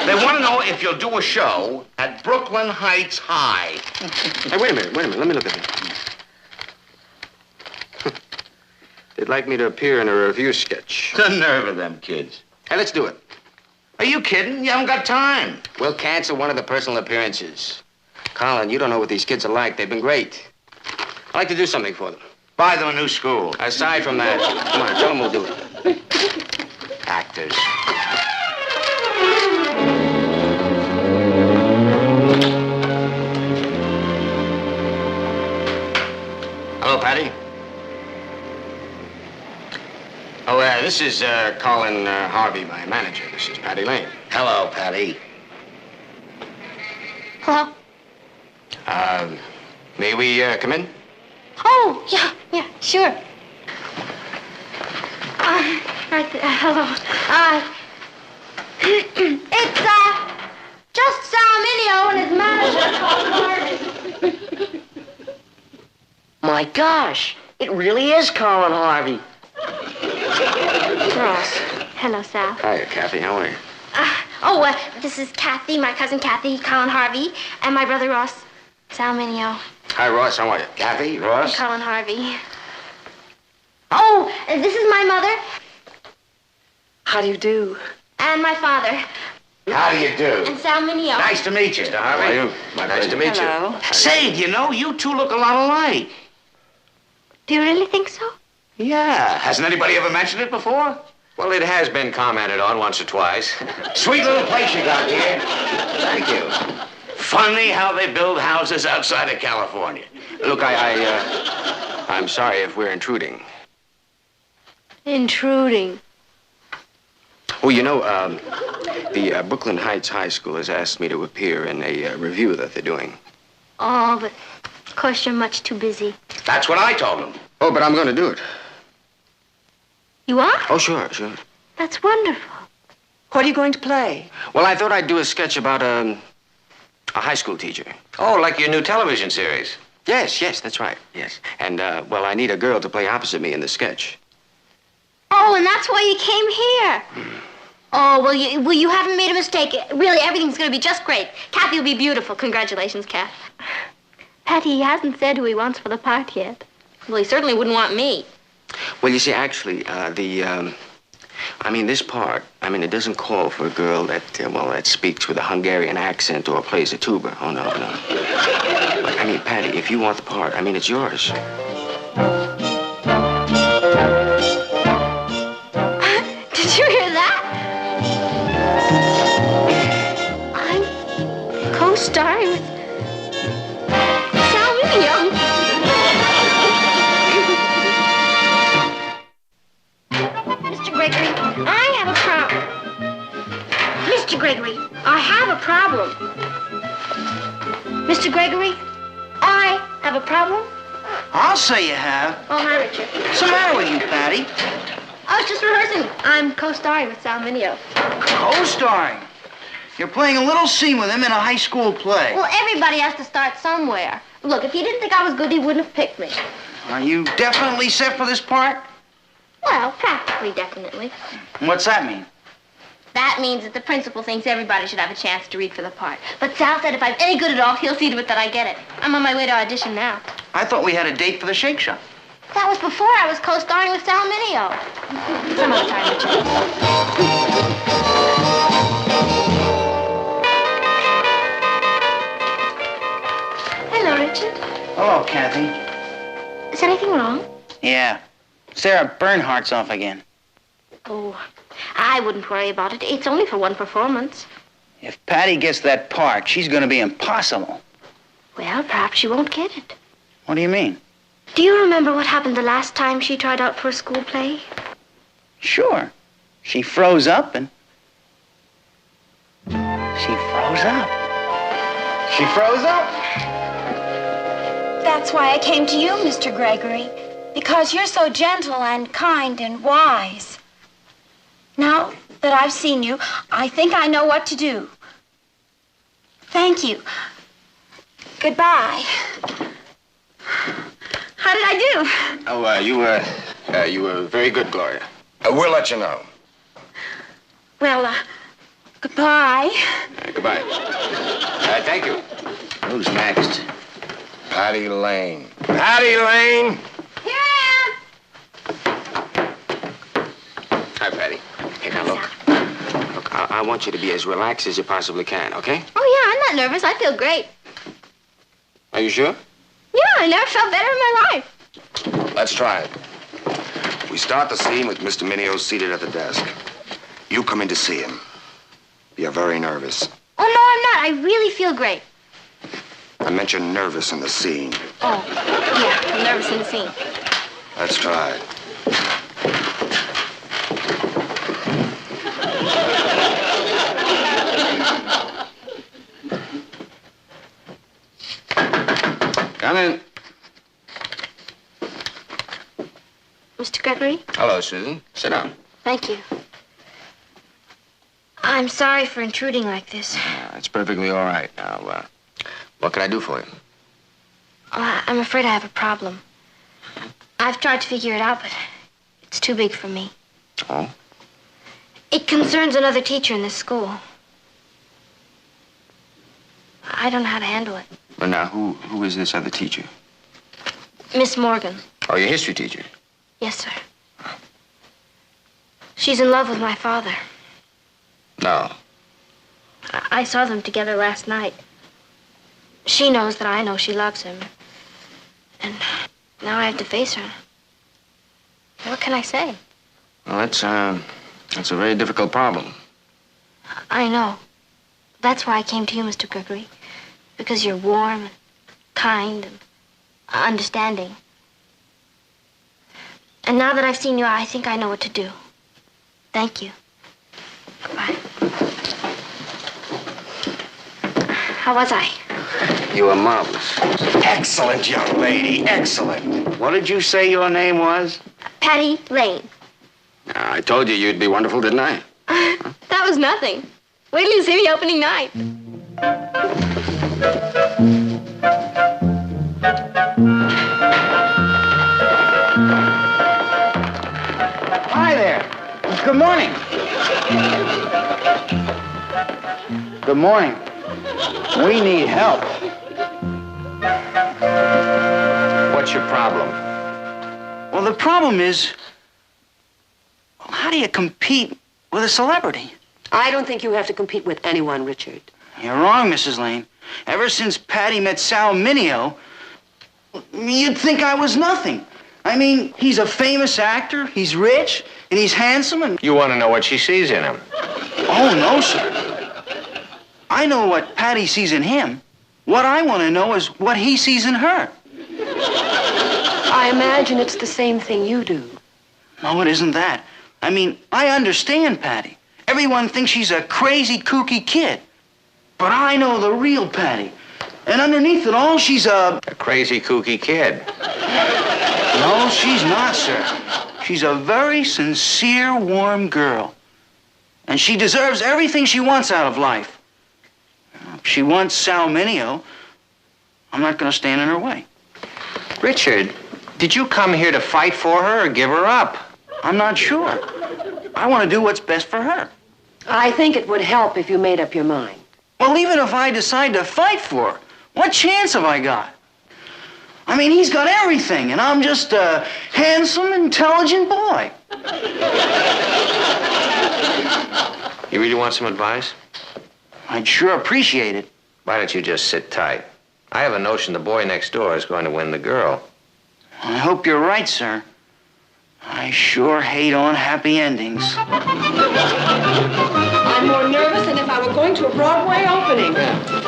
They want to know if you'll do a show at Brooklyn Heights High. Hey, wait a minute. Let me look at it. They'd like me to appear in a review sketch. The nerve of them kids. Hey, let's do it. Are you kidding? You haven't got time. We'll cancel one of the personal appearances. Colin, you don't know what these kids are like. They've been great. I'd like to do something for them. Buy them a new school. Aside from that, come on, tell them we'll do it. Actors. Hello, Patty. Oh, this is Colin Harvey, my manager. This is Patty Lane. Hello, Patty. Hello? May we come in? Oh, yeah, sure. Right there. Hello. It's, just Sal Mineo and his manager. My gosh, it really is Colin Harvey. Ross. Hello, Sal. Hi, Kathy. How are you? This is Kathy, my cousin Kathy, Colin Harvey, and my brother Ross, Sal Mineo. Hi, Ross. How are you? Kathy, Ross? Colin Harvey. Oh, this is my mother. How do you do? And my father. How do you do? And Sal Mineo. Nice to meet you. How are you? Nice to meet Hello. Say, do you know, you two look a lot alike. Do you really think so? Yeah. Hasn't anybody ever mentioned it before? Well, it has been commented on once or twice. Sweet little place you got here. Thank you. Funny how they build houses outside of California. Look, I'm sorry if we're intruding. Intruding. Well, you know, the Brooklyn Heights High School has asked me to appear in a review that they're doing. Oh, but of course you're much too busy. That's what I told them. Oh, but I'm going to do it. You are? Oh, sure. That's wonderful. What are you going to play? Well, I thought I'd do a sketch about a high school teacher. Oh, like your new television series. Yes, that's right. Yes. And, well, I need a girl to play opposite me in the sketch. Oh, and that's why you came here. Oh, well, you haven't made a mistake. Really, everything's going to be just great. Kathy will be beautiful. Congratulations, Kath. Patty, he hasn't said who he wants for the part yet. Well, he certainly wouldn't want me. Well, you see, actually, this part, it doesn't call for a girl that speaks with a Hungarian accent or plays a tuba. Oh, no. But, Patty, if you want the part, it's yours. Did you hear that? I'm co-starring with Sal Mineo. Mr. Gregory, I have a problem. Mr. Gregory, I have a problem. Mr. Gregory, I have a problem. I'll say you have. Oh, hi, Richard. What's the matter with you, Patty? I was just rehearsing. I'm co-starring with Sal Mineo. Co-starring. You're playing a little scene with him in a high school play. Well, everybody has to start somewhere. Look, if he didn't think I was good, he wouldn't have picked me. Are you definitely set for this part? Well, practically, definitely. What's that mean? That means that the principal thinks everybody should have a chance to read for the part. But Sal said if I'm any good at all, he'll see to it that I get it. I'm on my way to audition now. I thought we had a date for the Shake Shop. That was before I was co-starring with Sal Mineo. Some other time, Richard. Hello, Richard. Hello, Kathy. Is anything wrong? Yeah. Sarah Bernhardt's off again. Oh, I wouldn't worry about it. It's only for one performance. If Patty gets that part, she's going to be impossible. Well, perhaps she won't get it. What do you mean? Do you remember what happened the last time she tried out for a school play? Sure. She froze up and... She froze up. She froze up. That's why I came to you, Mr. Gregory. Because you're so gentle and kind and wise. Now that I've seen you, I think I know what to do. Thank you. Goodbye. How did I do? Oh, you were very good, Gloria. We'll let you know. Well, goodbye. Goodbye. Thank you. Who's next? Patty Lane. Patty Lane! Here I Hi, Patty. Hey, now look. Look, I want you to be as relaxed as you possibly can, okay? Oh, yeah, I'm not nervous. I feel great. Are you sure? Yeah, I never felt better in my life. Let's try it. We start the scene with Mr. Minio seated at the desk. You come in to see him. You're very nervous. Oh, no, I'm not. I really feel great. I meant you're nervous in the scene. Oh, yeah, I'm nervous in the scene. Let's try it. Come in. Mr. Gregory? Hello, Susan. Sit down. Thank you. I'm sorry for intruding like this. It's perfectly all right. Now, what can I do for you? I'm afraid I have a problem. I've tried to figure it out, but it's too big for me. Oh? It concerns another teacher in this school. I don't know how to handle it. But now, who is this other teacher? Miss Morgan. Oh, your history teacher. Yes, sir. She's in love with my father. No. I saw them together last night. She knows that I know she loves him. And now I have to face her. What can I say? Well, that's a very difficult problem. I know. That's why I came to you, Mr. Gregory. Because you're warm and kind and understanding. And now that I've seen you, I think I know what to do. Thank you. Goodbye. How was I? You were marvelous. Excellent, young lady. Excellent. What did you say your name was? Patty Lane. I told you you'd be wonderful, didn't I? That was nothing. Wait till you see me opening night. Hi there. Good morning. Good morning. We need help. What's your problem? Well, the problem is, how do you compete with a celebrity? I don't think you have to compete with anyone, Richard. You're wrong, Mrs. Lane. Ever since Patty met Sal Mineo, you'd think I was nothing. I mean, he's a famous actor, he's rich, and he's handsome, and... You want to know what she sees in him. Oh, no, sir. I know what Patty sees in him. What I want to know is what he sees in her. I imagine it's the same thing you do. No, it isn't that. I mean, I understand Patty. Everyone thinks she's a crazy, kooky kid. But I know the real Patty. And underneath it all, she's a crazy, kooky kid. No, she's not, sir. She's a very sincere, warm girl. And she deserves everything she wants out of life. If she wants Sal Mineo, I'm not going to stand in her way. Richard, did you come here to fight for her or give her up? I'm not sure. I want to do what's best for her. I think it would help if you made up your mind. Well, even if I decide to fight for her, what chance have I got? I mean, he's got everything, and I'm just a handsome, intelligent boy. You really want some advice? I'd sure appreciate it. Why don't you just sit tight? I have a notion the boy next door is going to win the girl. I hope you're right, sir. I sure hate unhappy endings. I'm more nervous than if I were going to a Broadway opening.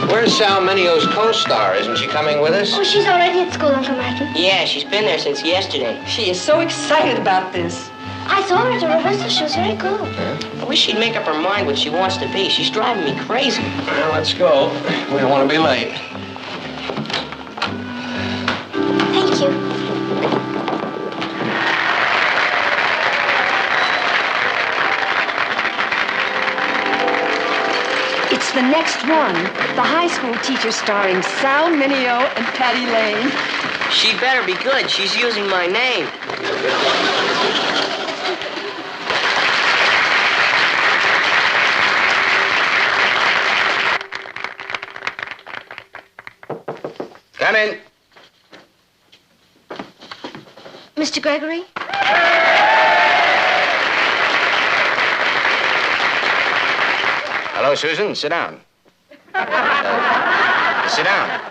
Where's Sal Minio's co-star? Isn't she coming with us? Oh, she's already at school, Uncle Matthew. Yeah, she's been there since yesterday. She is so excited about this. I saw her at the rehearsal. She was very good. I wish she'd make up her mind what she wants to be. She's driving me crazy. Well, let's go. We don't want to be late. Thank you. It's the next one. The high school teacher starring Sal Mineo and Patty Lane. She better be good. She's using my name. Come in. Mr. Gregory? Hello, Susan. Sit down. Sit down.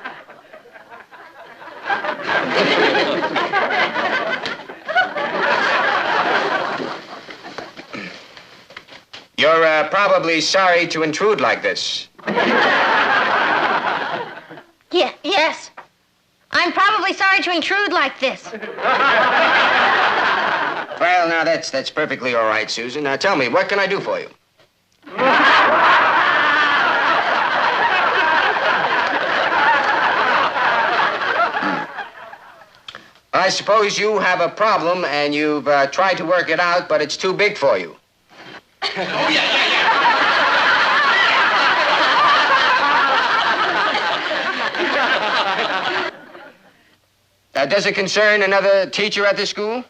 You're probably sorry to intrude like this. Yes. I'm probably sorry to intrude like this. Well, now, that's perfectly all right, Susan. Now, tell me, what can I do for you? I suppose you have a problem and you've tried to work it out, but it's too big for you. Does it concern another teacher at the school?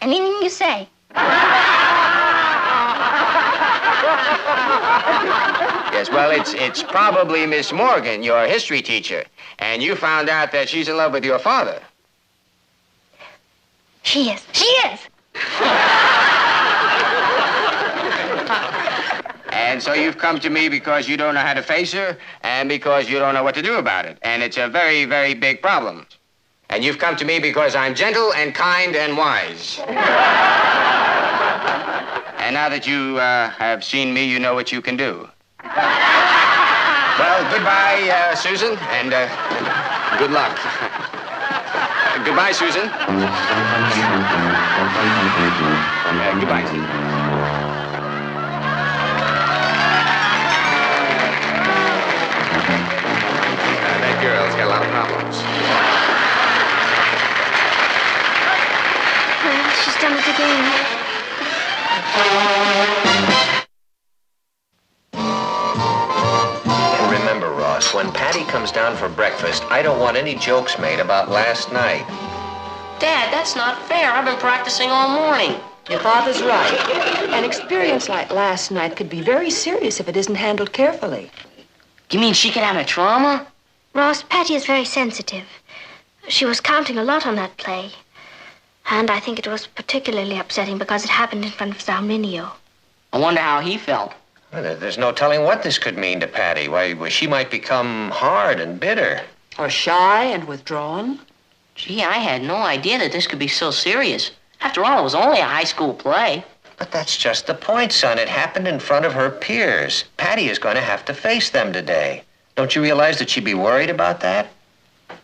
Anything you say. Yes, well, it's probably Miss Morgan, your history teacher, and you found out that she's in love with your father. She is. And so you've come to me because you don't know how to face her and because you don't know what to do about it. And it's a very, very big problem. And you've come to me because I'm gentle and kind and wise. And now that you have seen me, you know what you can do. Well, goodbye, Susan, and good luck. Goodbye, Susan. Goodbye, Susan. That girl's got a lot of problems. Well, she's done it again. And remember, Ross, when Patty comes down for breakfast, I don't want any jokes made about last night. Dad, that's not fair. I've been practicing all morning. Your father's right. An experience like last night could be very serious if it isn't handled carefully. You mean she could have a trauma? Ross, Patty is very sensitive. She was counting a lot on that play. And I think it was particularly upsetting because it happened in front of Sal Mineo. I wonder how he felt. Well, there's no telling what this could mean to Patty. Why, she might become hard and bitter. Or shy and withdrawn. Gee, I had no idea that this could be so serious. After all, it was only a high school play. But that's just the point, son. It happened in front of her peers. Patty is going to have to face them today. Don't you realize that she'd be worried about that? I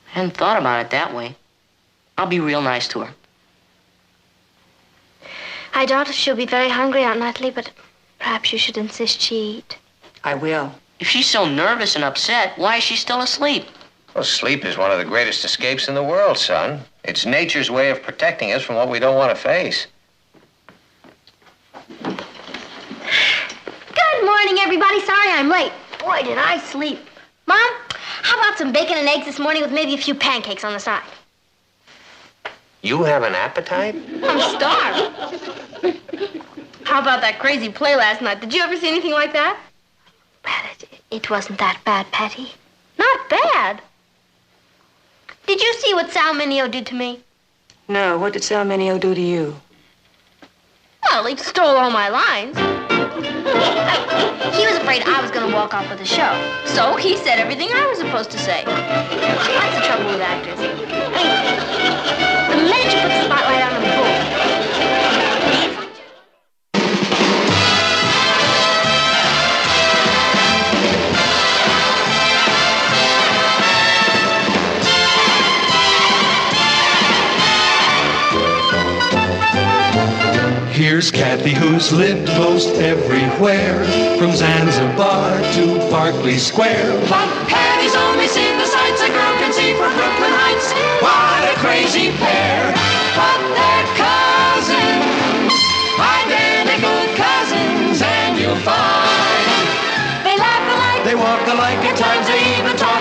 hadn't thought about it that way. I'll be real nice to her. I doubt if she'll be very hungry, Aunt Natalie, but perhaps you should insist she eat. I will. If she's so nervous and upset, why is she still asleep? Well, sleep is one of the greatest escapes in the world, son. It's nature's way of protecting us from what we don't want to face. Good morning, everybody. Sorry I'm late. Boy, did I sleep. Mom, how about some bacon and eggs this morning with maybe a few pancakes on the side? You have an appetite? I'm starved. How about that crazy play last night? Did you ever see anything like that? Well, it wasn't that bad, Patty. Not bad. Did you see what Sal Mineo did to me? No, what did Sal Mineo do to you? Well, he stole all my lines. I He was afraid I was going to walk off with the show. So he said everything I was supposed to say. That's the trouble with actors. I mean, the minute you put the spotlight on them, boom. Here's Kathy, who's lived most everywhere, from Zanzibar to Berkeley Square. But Patty's only seen the sights a girl can see from Brooklyn Heights. What a crazy pair. But they're cousins, identical cousins, and you'll find they laugh alike, They walk alike, at times they even talk